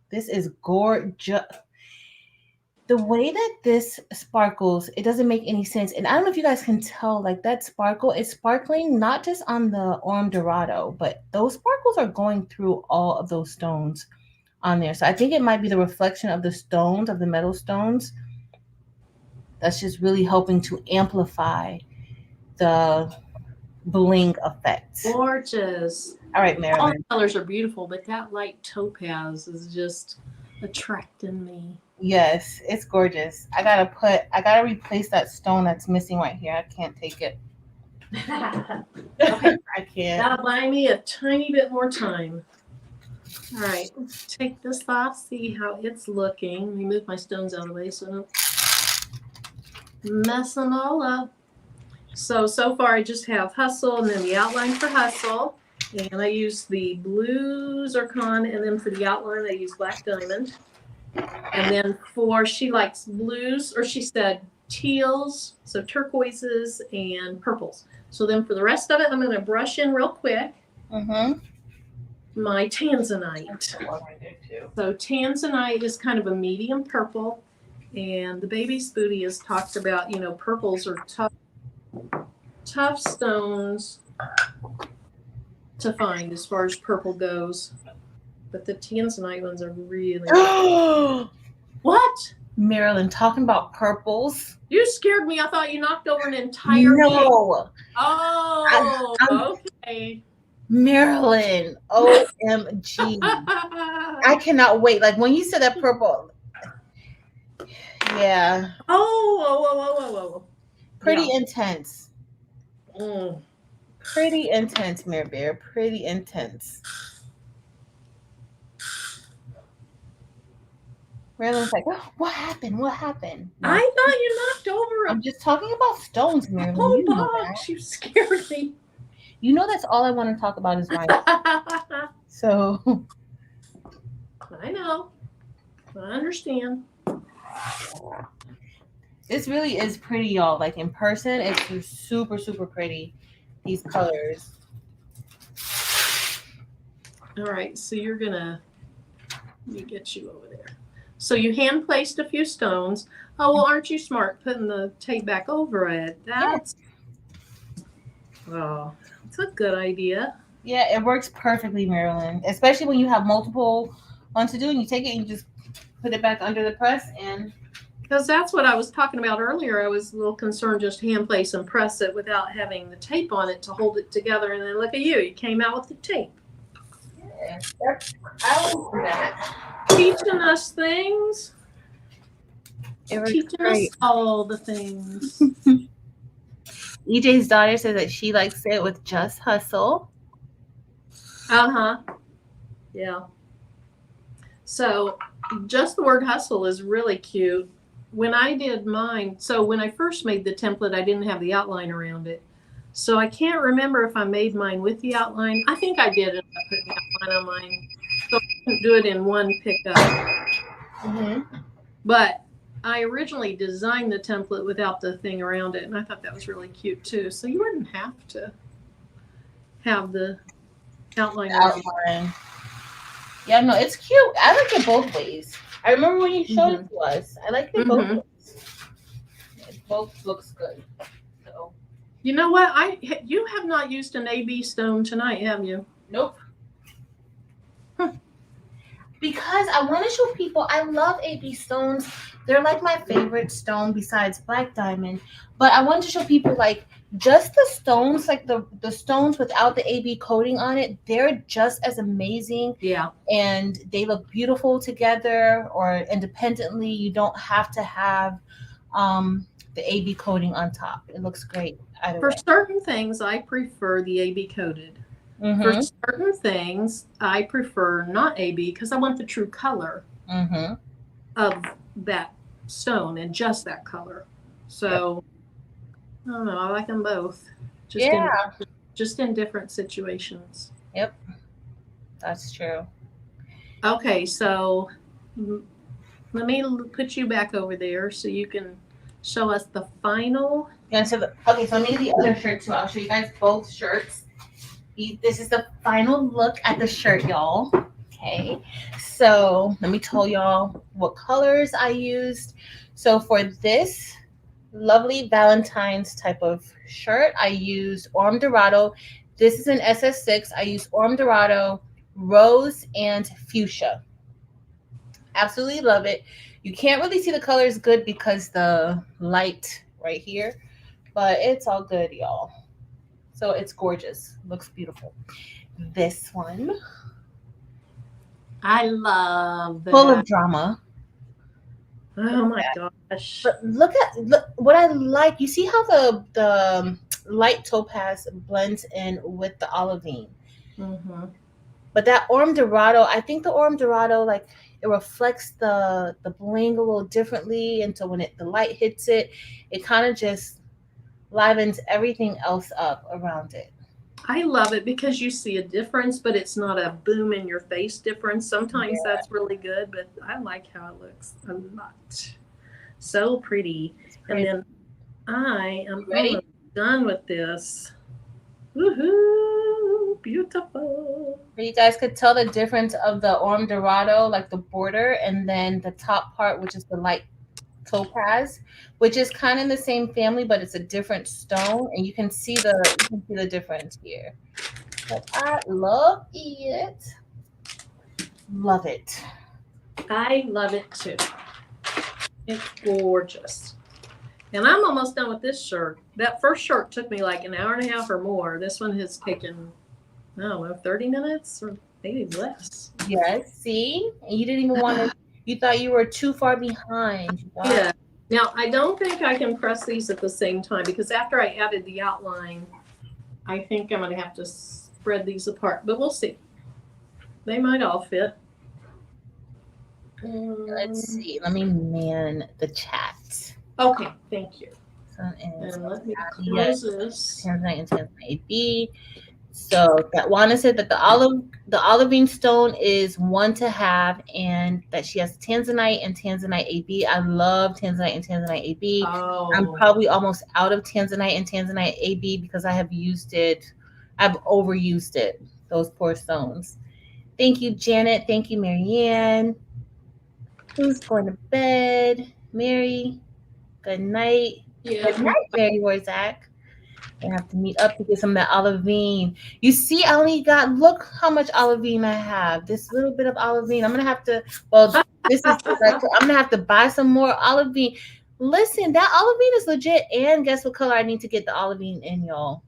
this is gorgeous. The way that this sparkles, it doesn't make any sense. And I don't know if you guys can tell, like that sparkle, it's sparkling not just on the orange dorado, but those sparkles are going through all of those stones on there. So I think it might be the reflection of the stones, of the metal stones, that's just really helping to amplify the bling effect. Gorgeous. All right, Marilyn. All the colors are beautiful, but that light topaz is just attracting me. Yes, it's gorgeous. I gotta replace that stone that's missing right here. I can't take it. Okay. I can't. That'll buy me a tiny bit more time. All right, let's take this off, see how it's looking. Let me move my stones out of the way so I don't mess them all up. So far I just have Hustle and then the outline for Hustle. And I use the blue zircon, and then for the outline, I use black diamond. And then she likes blues, or she said teals, so turquoises and purples. So then for the rest of it, I'm going to brush in real quick my tanzanite. So tanzanite is kind of a medium purple, and the baby's booty has talked about, purples are tough stones to find as far as purple goes, but the tanzanite ones are really What? Marilyn, talking about purples. You scared me. I thought you knocked over an entire No. Oh, okay. Marilyn, OMG. I cannot wait. Like when you said that purple. Yeah. Oh. Pretty intense. Mm. Pretty intense, Mare Bear. Pretty intense. Marilyn's like, oh, what happened? What happened? No. I thought you knocked over I'm just talking about stones, Marilyn. Oh, you know box. You scared me. You know that's all I want to talk about is mine. So I know. I understand. This really is pretty, y'all. Like in person, it's super, super pretty. These colors. All right, so let me get you over there. So you hand placed a few stones. Oh, well, aren't you smart putting the tape back over it? That's it's a good idea. Yeah, it works perfectly, Marilyn. Especially when you have multiple ones to do and you take it and you just put it back under the press and because that's what I was talking about earlier. I was a little concerned just hand place and press it without having the tape on it to hold it together. And then look at you came out with the tape. Yeah, I will do that. Teaching us things. Teaching us all the things. EJ's daughter says that she likes it with just hustle. Yeah. So just the word hustle is really cute. When I did mine, so when I first made the template, I didn't have the outline around it. So I can't remember if I made mine with the outline. I think I did it. I put the outline on mine. So I couldn't do it in one pickup. But I originally designed the template without the thing around it, and I thought that was really cute too. So you wouldn't have to have the outline. Yeah, no, it's cute. I like it both ways. I remember when you showed it to us. I like it both ways. It both looks good. So. You know what? You have not used an AB stone tonight, have you? Nope. Because I want to show people I love AB stones. They're like my favorite stone besides black diamond. But I want to show people like just the stones, like the stones without the AB coating on it, they're just as amazing. Yeah. And they look beautiful together or independently. You don't have to have the AB coating on top. It looks great. For certain things, I prefer the AB coated. For certain things, I prefer not AB because I want the true color of that stone and just that color. So, I don't know. I like them both. Just in different situations. Yep. That's true. Okay, so let me put you back over there so you can show us the final. Yeah, so let me get the other shirt too. I'll show you guys both shirts. This is the final look at the shirt, y'all. Okay, so let me tell y'all what colors I used. So for this lovely Valentine's type of shirt, I used Orm Dorado. This is an SS6. I used Orm Dorado, Rose, and Fuchsia. Absolutely love it. You can't really see the colors good because the light right here, but it's all good, y'all. So it's gorgeous. Looks beautiful. This one. I love that. Full of drama. Oh my gosh. But look what I like. You see how the light topaz blends in with the olivine. But that Orm Dorado, I think the Orm Dorado, like it reflects the bling a little differently. And so when the light hits it, it kind of just livens everything else up around it. I love it because you see a difference, but it's not a boom in your face difference. Sometimes that's really good, but I like how it looks a lot. So pretty. And then I am almost done with this. Woohoo! Beautiful. You guys could tell the difference of the Orm Dorado, like the border, and then the top part, which is the light topaz, which is kind of in the same family, but it's a different stone, and you can see the difference here. But I love it. Love it. I love it too. It's gorgeous. And I'm almost done with this shirt. That first shirt took me like an hour and a half or more. This one has taken, I don't know, 30 minutes or maybe less. Yes, see? And you didn't even want to, you thought you were too far behind. Yeah. Now, I don't think I can press these at the same time because after I added the outline, I think I'm going to have to spread these apart. But we'll see. They might all fit. Let's see. Let me man the chat. Okay, thank you. So, and let me close this. Tanzanite and Tanzanite AB. So that Wanda said that the olivine stone is one to have, and that she has Tanzanite and Tanzanite AB. I love Tanzanite and Tanzanite AB. Oh. I'm probably almost out of Tanzanite and Tanzanite AB because I have used it. I've overused it. Those poor stones. Thank you, Janet. Thank you, Marianne. Who's going to bed? Mary. Good night. Yeah. Good night, Mary Warzak. I have to meet up to get some of that olivine. You see, I only got, look how much olivine I have. This little bit of olivine. I'm going to have to, this is, I'm going to have to buy some more olivine. Listen, that olivine is legit. And guess what color I need to get the olivine in, y'all?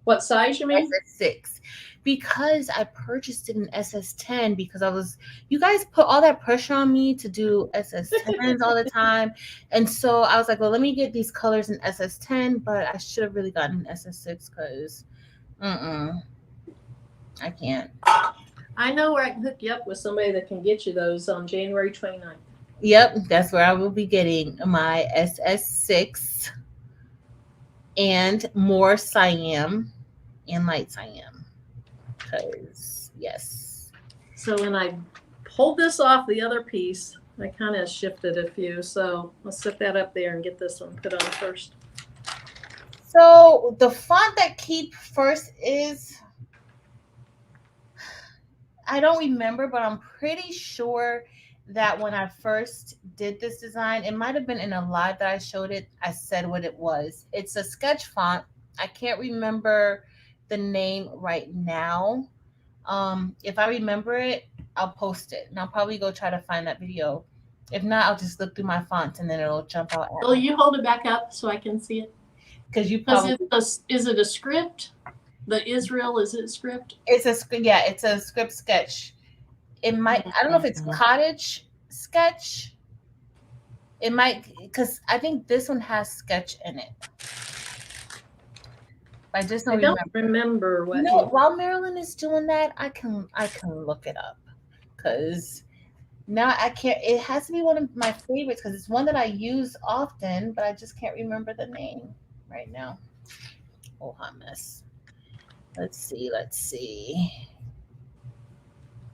What size you mean? SS6. Because I purchased it in SS10 because you guys put all that pressure on me to do SS10s all the time. And so I was like, well, let me get these colors in SS10, but I should have really gotten an SS6 because I can't. I know where I can hook you up with somebody that can get you those on January 29th. Yep, that's where I will be getting my SS6 and more cyan and light cyan. Because yes. So when I pulled this off the other piece, I kind of shifted a few. So let's set that up there and get this one put on first. So the font that keep first is, I don't remember, but I'm pretty sure that when I first did this design, it might have been in a live that I showed it. I said what it was. It's a sketch font. I can't remember the name right now. If I remember it, I'll post it, and I'll probably go try to find that video. If not, I'll just look through my fonts and then it'll jump out. Will you hold it back up so I can see it? Because you probably is it a script? The Israel, is it a script? It's a script sketch. It might, I don't know if it's cottage sketch. It might, because I think this one has sketch in it. I just don't remember what. While Marilyn is doing that, I can look it up because now I can't. It has to be one of my favorites because it's one that I use often, but I just can't remember the name right now. Oh, hot mess. Let's see.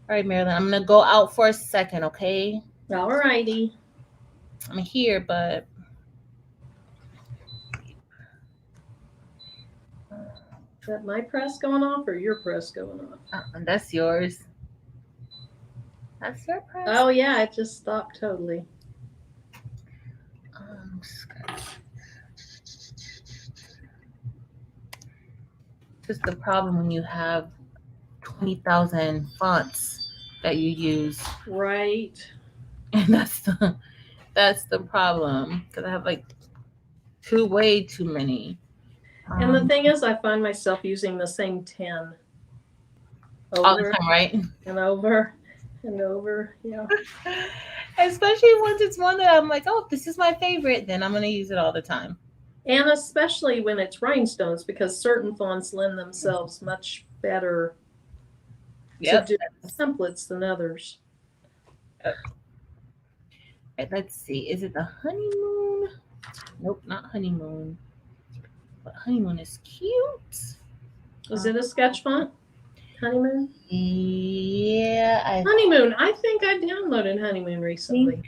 All right, Marilyn, I'm gonna go out for a second, okay? All righty. I'm here, but. Is that my press going off or your press going off? That's yours. That's your press. Oh yeah, it just stopped totally. Just the problem when you have 20,000 fonts that you use. Right. And that's the problem because I have like way too many. And the thing is, I find myself using the same 10 all the time, right? And over and over, yeah. Especially once it's one that I'm like, oh, this is my favorite, then I'm going to use it all the time. And especially when it's rhinestones, because certain fonts lend themselves much better to do templates than others. Right, let's see. Is it the honeymoon? Nope, not honeymoon. But honeymoon is cute. Is it a sketch font? Honeymoon? Yeah, Honeymoon. I think I downloaded Honeymoon recently.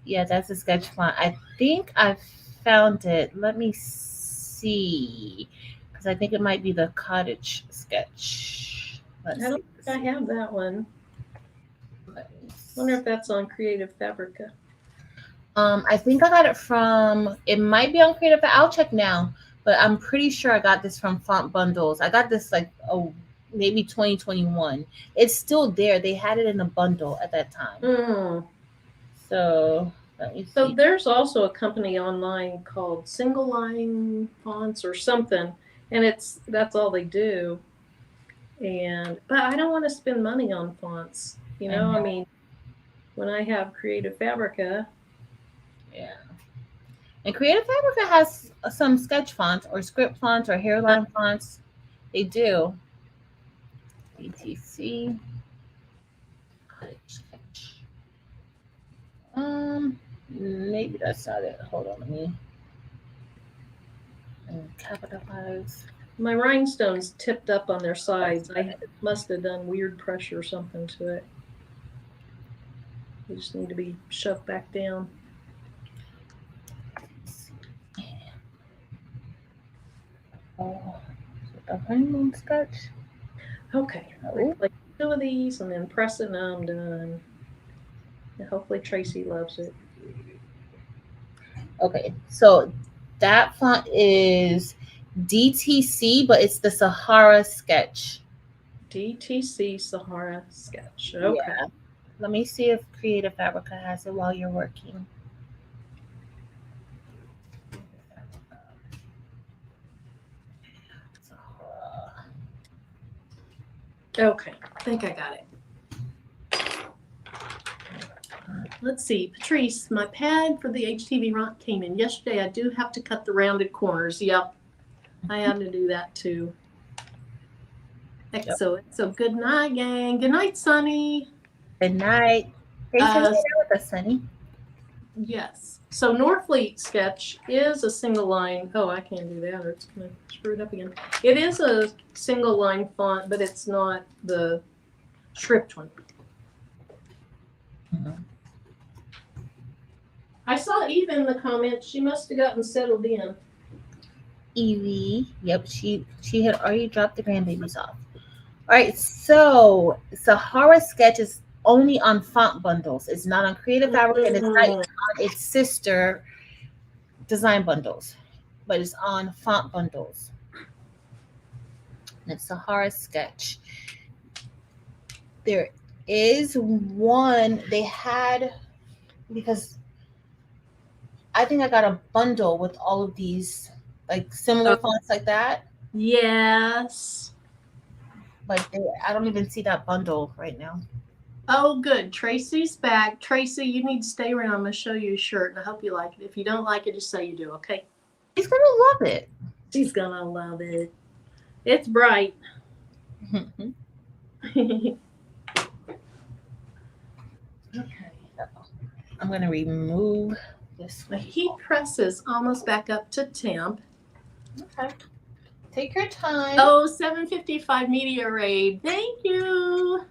yeah, that's a sketch font. I think I found it. Let me see, because I think it might be the cottage sketch. I don't think I have that one. Wonder if that's on Creative Fabrica. I think I got it from. It might be on Creative. I'll check now, but I'm pretty sure I got this from Font Bundles. I got this like maybe 2021. It's still there. They had it in a bundle at that time. So let me see. So there's also a company online called Single Line Fonts or something, and that's all they do. But I don't want to spend money on fonts. You know, I mean, when I have Creative Fabrica. Yeah. And Creative Fabrica has some sketch fonts or script fonts or hairline fonts. They do. BTC. Maybe that's not it. Hold on, let me capitalize. My rhinestones tipped up on their sides. I must have done weird pressure or something to it. They just need to be shoved back down. Oh, a honeymoon sketch. Okay, like 2 of these and then press it and I'm done. And hopefully Tracy loves it. Okay, so that font is DTC, but it's the Sahara sketch. DTC Sahara sketch. Okay. Yeah. Let me see if Creative Fabrica has it while you're working. Okay, I think I got it. Let's see, Patrice, my pad for the HTV Rock came in yesterday. I do have to cut the rounded corners. Yep, I have to do that too. Excellent. So good night, gang. Good night, Sunny. Good night. Thanks for staying with us, Sunny. Yes. So Norfleet sketch is a single line. Oh, I can't do that, or it's going to screw it up again. It is a single line font, but it's not the script one. I saw Eve in the comments. She must have gotten settled in. Evie, yep, she had already dropped the grandbabies off. All right, so Sahara sketch is only on Font Bundles. It's not on Creative Fabric, and it's not on its sister Design Bundles, but it's on Font Bundles. And it's Sahara sketch. There is one they had, because I think I got a bundle with all of these like similar fonts like that. Yes. But I don't even see that bundle right now. Oh, good. Tracy's back. Tracy, you need to stay around. I'm going to show you a shirt, and I hope you like it. If you don't like it, just say you do, okay? She's going to love it. She's going to love it. It's bright. Okay. I'm going to remove this. The heat press is almost back up to temp. Okay. Take your time. Oh, 755 media raid. Thank you.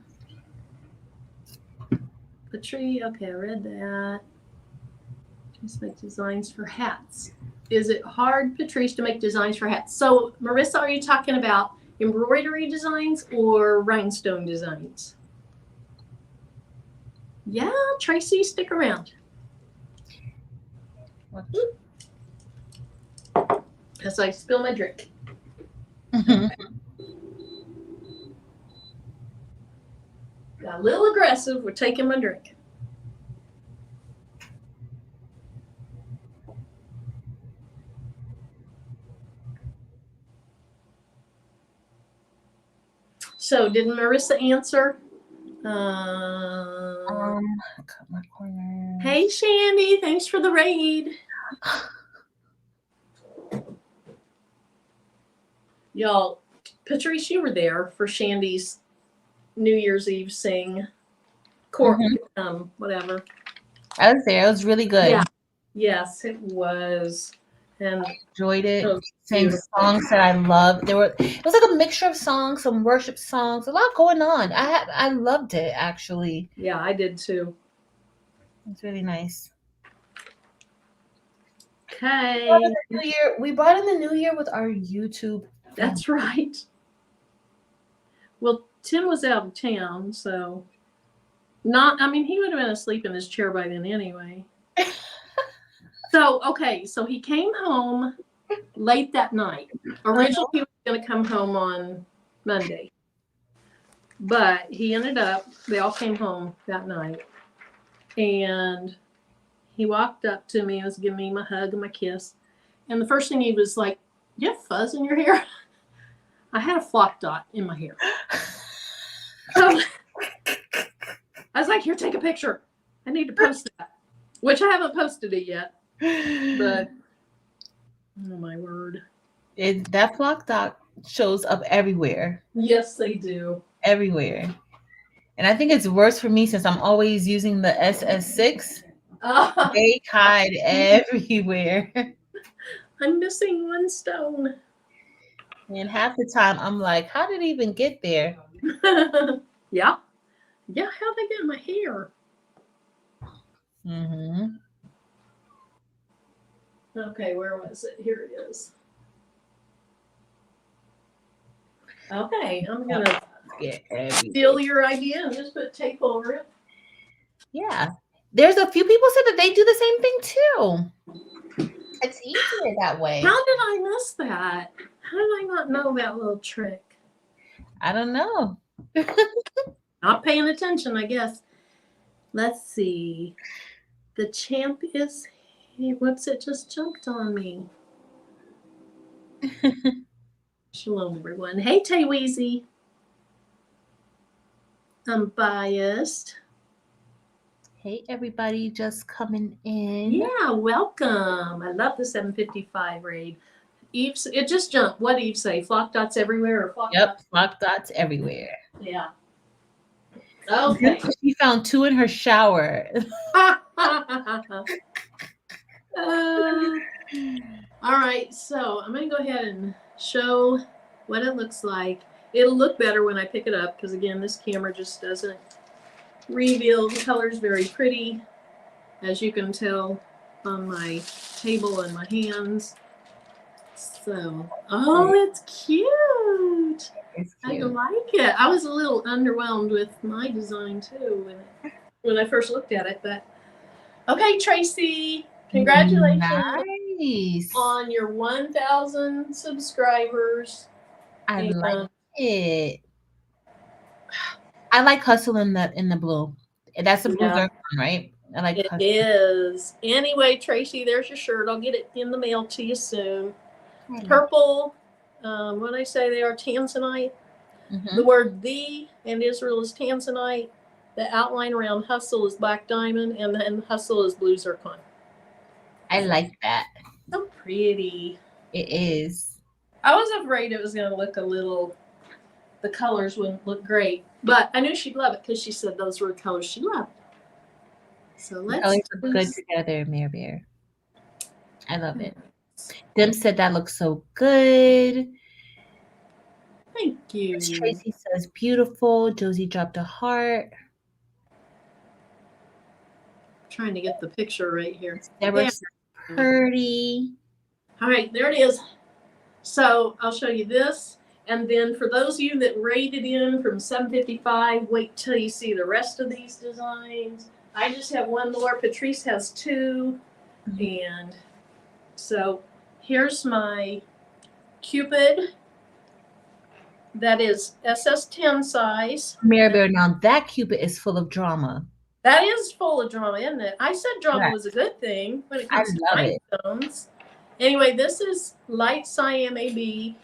Patrice, okay, I read that. Just make designs for hats. Is it hard, Patrice, to make designs for hats? So, Marissa, are you talking about embroidery designs or rhinestone designs? Yeah, Tracy, stick around. As I spill my drink. Got a little aggressive. We're taking my drink. So, did Marissa answer? Cut my corner. Hey, Shandy. Thanks for the raid. Y'all, Patrice, you were there for Shandy's New Year's Eve sing. Whatever. I was there. It was really good. Yeah. Yes, it was. and Enjoyed it. it was Sang beautiful. songs that I loved. It was like a mixture of songs, some worship songs, a lot going on. I loved it actually. Yeah, I did too. It's really nice. Okay. We brought in the new year with our YouTube. That's right. Well, Tim was out of town, so he would have been asleep in his chair by then anyway. So he came home late that night. Originally, he was going to come home on Monday, but they all came home that night, and he walked up to me and was giving me my hug and my kiss, and the first thing he was like, "You have fuzz in your hair?" I had a flock dot in my hair. So I was like, "Here, take a picture. I need to post that," which I haven't posted it yet, but oh my word. That flock dot shows up everywhere. Yes, they do. Everywhere. And I think it's worse for me since I'm always using the SS6. They hide everywhere. I'm missing one stone. And half the time I'm like, how did it even get there? Yeah. Yeah, how'd they get in my hair? Mm-hmm. Okay, where was it? Here it is. Okay, I'm going to steal your idea and just put tape over it. Yeah. There's a few people said that they do the same thing too. It's easier that way. How did I miss that? How did I not know that little trick? I don't know. Not paying attention, I guess. Let's see. The champ is... Whoops, it just jumped on me. Shalom, everyone. Hey, Tay Weezy. I'm biased. Hey, everybody just coming in. Yeah, welcome. I love the 755 raid. Eve, it just jumped. What did Eve say? Flock dots everywhere? Or flock dots? Flock dots everywhere. Yeah. Okay. She found 2 in her shower. All right, so I'm going to go ahead and show what it looks like. It'll look better when I pick it up because, again, this camera just doesn't reveal the colors very pretty, as you can tell on my table and my hands. So, it's cute. I like it. I was a little underwhelmed with my design too when I first looked at it, but okay, Tracy, congratulations on your 1,000 subscribers. I like it. I like Hustle in the blue. That's the blue one, right? I like it. Hustle. Is. Anyway, Tracy, there's your shirt. I'll get it in the mail to you soon. Purple, what I say they are tanzanite. Mm-hmm. The word "the" in Israel is tanzanite. The outline around Hustle is black diamond, and then Hustle is blue zircon. I like that. So pretty. It is. I was afraid it was going to look the colors wouldn't look great, but I knew she'd love it because she said those were the colors she loved. So let's look good together, Mare Bear. I love it. Dim said that looks so good. Thank you. Tracy says beautiful. Josie dropped a heart. Trying to get the picture right here. Deborah says pretty. All right, there it is. So I'll show you this. And then for those of you that rated in from 755, wait till you see the rest of these designs. I just have one more. Patrice has 2. And so here's my cupid. That is SS10 size. Mare Bear, now that cupid is full of drama. That is full of drama, isn't it? I said drama was a good thing when it comes to rhinestones. Anyway, this is light cyan AB,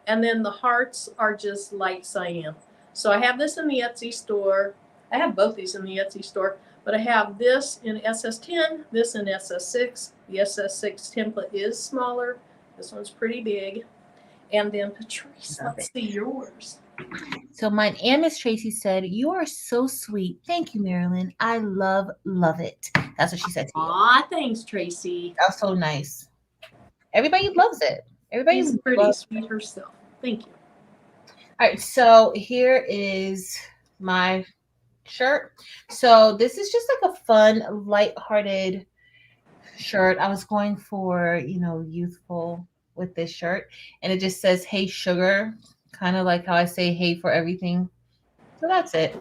and then the hearts are just light cyan. So I have this in the Etsy store. I have both these in the Etsy store, but I have this in SS10, this in SS6. The SS6 template is smaller. This one's pretty big. And then Patrice, let's see yours. So mine and Miss Tracy said, "You are so sweet. Thank you, Marilyn. I love it." That's what she said to you. Aw, thanks, Tracy. That's so nice. Everybody loves it. Everybody She's pretty loves. sweet herself. Thank you. All right, so here is my shirt. So this is just like a fun, light-hearted shirt. I was going for, youthful with this shirt, and it just says "Hey Sugar," kind of like how I say "Hey" for everything. So that's it.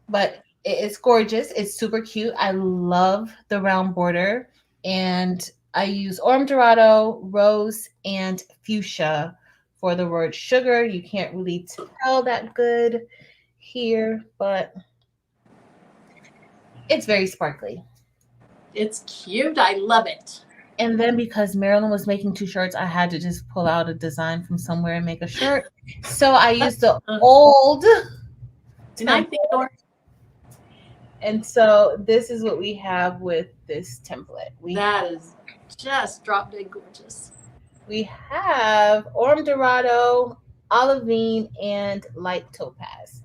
But it's gorgeous. It's super cute. I love the round border, and I use Orm Dorado, rose, and fuchsia for the word sugar. You can't really tell that good here, but it's very sparkly. It's cute. I love it. And then because Marilyn was making two shirts, I had to just pull out a design from somewhere and make a shirt. So I used the old Tonight, Theodore. And so this is what we have with this template. That is just drop dead gorgeous. We have Orm Dorado, Olivine, and Light Topaz.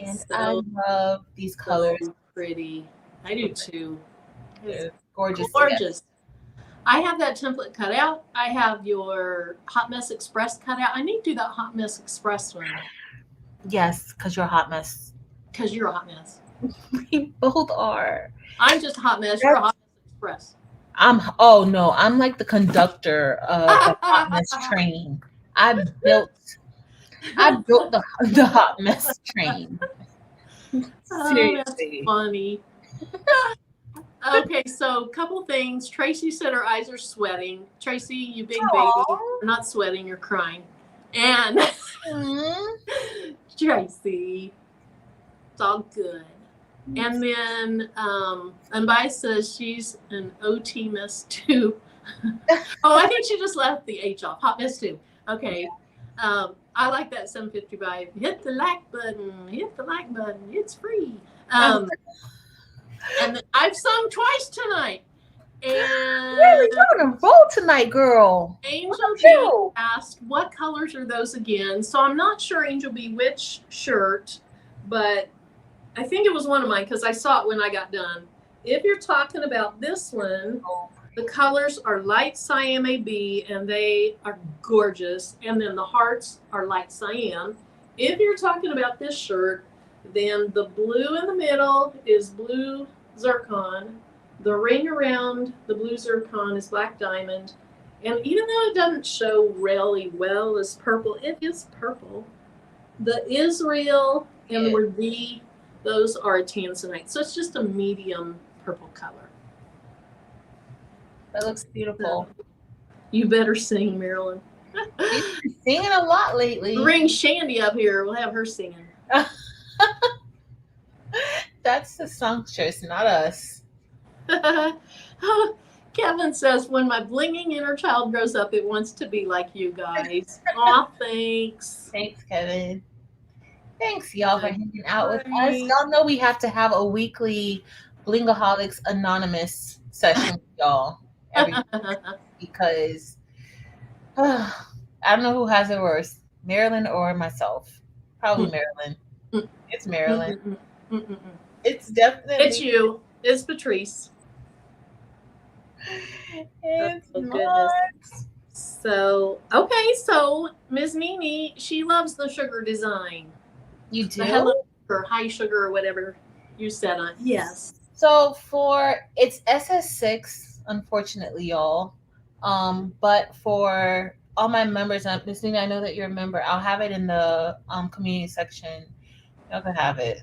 And So I love these colors. So pretty. I do too. They're gorgeous. Gorgeous. I have that template cut out. I have your Hot Mess Express cut out. I need to do that Hot Mess Express one. Yes, because you're a hot mess. Because you're a hot mess. We both are. I'm just a hot mess. You're a Hot Mess Express. I'm like the conductor of the hot mess train. I built the hot mess train. Oh, that's funny. Okay, so a couple things. Tracy said her eyes are sweating. Tracy, you big baby, you're not sweating, you're crying. And Tracy, it's all good. And then Unbai says she's an OT mess too. Oh, I think she just left the H off. Hot mess too. Okay. I like that 755. Hit the like button. Hit the like button. It's free. And I've sung twice tonight. And really, you're on a roll tonight, girl. Angel B asked, what colors are those again? So I'm not sure, Angel B, which shirt, but I think it was one of mine because I saw it when I got done. If you're talking about this one, the colors are light cyan AB, and they are gorgeous. And then the hearts are light cyan. If you're talking about this shirt, then the blue in the middle is blue zircon. The ring around the blue zircon is black diamond. And even though it doesn't show really well as purple, it is purple. The Israel and the word V, those are a tanzanite. So it's just a medium purple color. That looks beautiful. You better sing, Marilyn. You've been singing a lot lately. Bring Shandy up here. We'll have her singing. That's the songstress, not us. Kevin says, when my blinging inner child grows up, it wants to be like you guys. Aw, thanks. Thanks, Kevin. Thanks, y'all, for hanging out with us. Y'all know we have to have a weekly Blingaholics Anonymous session with y'all every week because I don't know who has it worse, Marilyn or myself. Probably Marilyn. It's Marilyn. It's definitely. It's you. It's Patrice. It's oh, not. So, okay, so Ms. Mimi, she loves the sugar design. You do? The hello or high sugar or whatever you said on. Yes. So it's SS6, unfortunately, y'all. But for all my members, Ms. Mimi, I know that you're a member. I'll have it in the community section. Y'all can have it.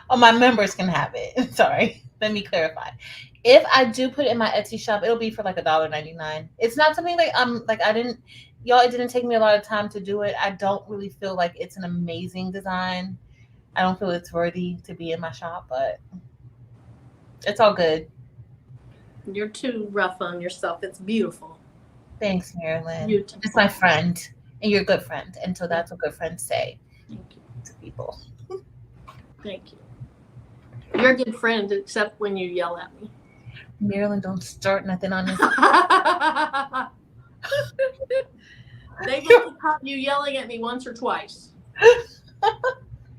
Oh, my members can have it. Sorry. Let me clarify. If I do put it in my Etsy shop, it'll be for like $1.99. It's not something like it didn't take me a lot of time to do it. I don't really feel like it's an amazing design. I don't feel it's worthy to be in my shop, but it's all good. You're too rough on yourself. It's beautiful. Thanks, Marilyn. You're just my friend, and you're a good friend. And so that's what good friends say. Thank you. To people. Thank you. You're a good friend, except when you yell at me. Marilyn, don't start nothing on this. They've only caught you yelling at me once or twice.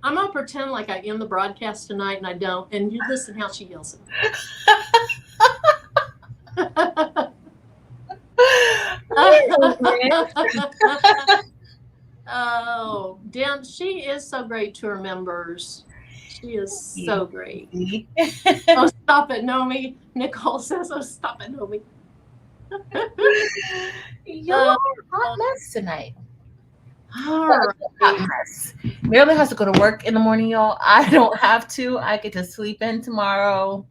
I'm going to pretend like I end the broadcast tonight, and I don't. And you listen how she yells at me. Oh, damn, she is so great to her members. She is so great. Oh, stop it, Nomi. Nicole says, oh, stop it, Nomi. Y'all are a hot mess tonight. All Hot right. mess. Marilyn has to go to work in the morning, y'all. I don't have to. I get to sleep in tomorrow.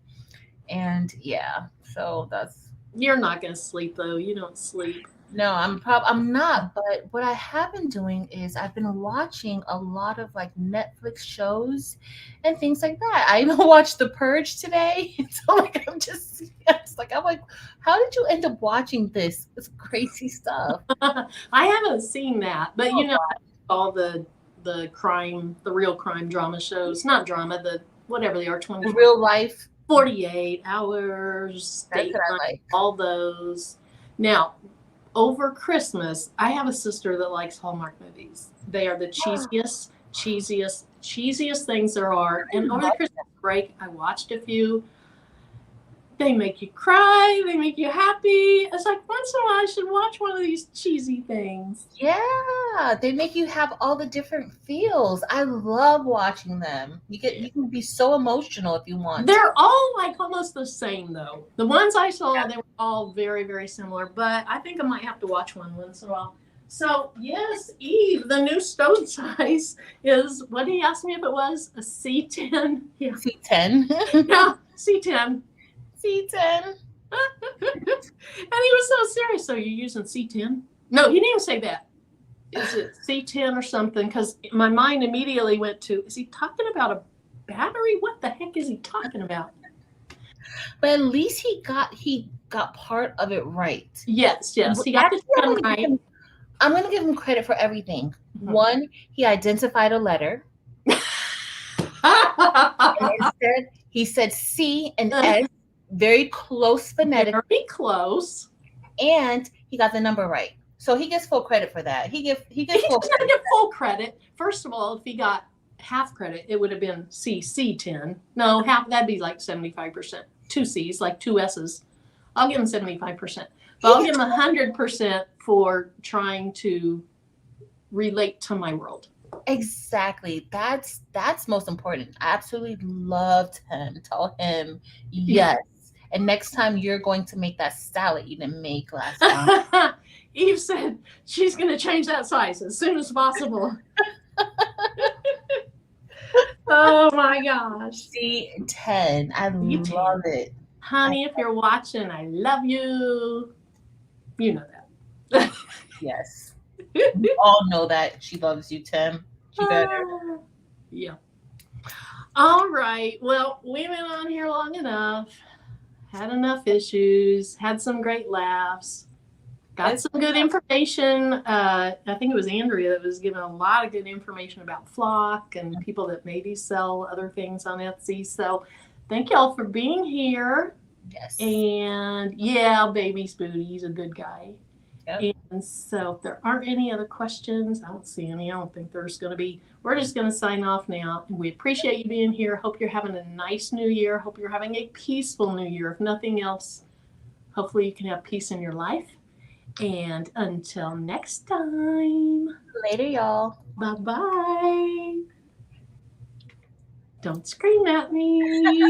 And yeah, so that's. You're not going to sleep, though. You don't sleep. No, I'm not, but what I have been doing is I've been watching a lot of like Netflix shows and things like that. I even watched The Purge today. So like I'm like, how did you end up watching this? It's crazy stuff. I haven't seen that, but Oh, all the crime, the real crime drama shows, not drama, the whatever they are, 20, real life. 48 hours, That's what I like. all those. Now, over Christmas, I have a sister that likes Hallmark movies. They are the cheesiest things there are. And over the Christmas break, I watched a few. They make you cry. They make you happy. It's like once in a while, I should watch one of these cheesy things. Yeah, they make you have all the different feels. I love watching them. You can be so emotional if you want. They're all like almost the same though. The ones I saw, they were all very, very similar. But I think I might have to watch one once in a while. So yes, Eve, the new stove size is what he asked me if it was a C10. Yeah, C10. yeah, C10. C10. And he was so serious. So you're using C10? No, he didn't even say that. Is it C10 or something? Because my mind immediately went to, is he talking about a battery? What the heck is he talking about? But at least he got part of it right. Yes. He got the 10 right. I'm going to give him credit for everything. Mm-hmm. One, he identified a letter. And instead, he said C and S, very close phonetic. Very close. And he got the number right. So he gets full credit for that. He gets full credit. First of all, if he got half credit, it would have been C10. No, half, that'd be like 75%. 2 C's, like 2 S's. I'll give him 75%. But I'll give him 100% for trying to relate to my world. Exactly. That's most important. I absolutely loved him. Tell him yes. And next time you're going to make that salad you didn't make last time. Eve said she's going to change that size as soon as possible. Oh my gosh. C10. I love it. Honey, if you're watching, I love you. You know that. Yes. We all know that she loves you, Tim. She better. Yeah. All right. Well, we've been on here long enough. Had enough issues. Had some great laughs. Got some good information. I think it was Andrea that was giving a lot of good information about Flock and people that maybe sell other things on Etsy. So thank y'all for being here. Yes. And yeah, baby Spooty, he's a good guy. Yep. And so if there aren't any other questions, I don't see any. I don't think there's going to be. We're just going to sign off now. We appreciate you being here. Hope you're having a nice new year. Hope you're having a peaceful new year. If nothing else, hopefully you can have peace in your life. And until next time. Later, y'all. Bye-bye. Don't scream at me.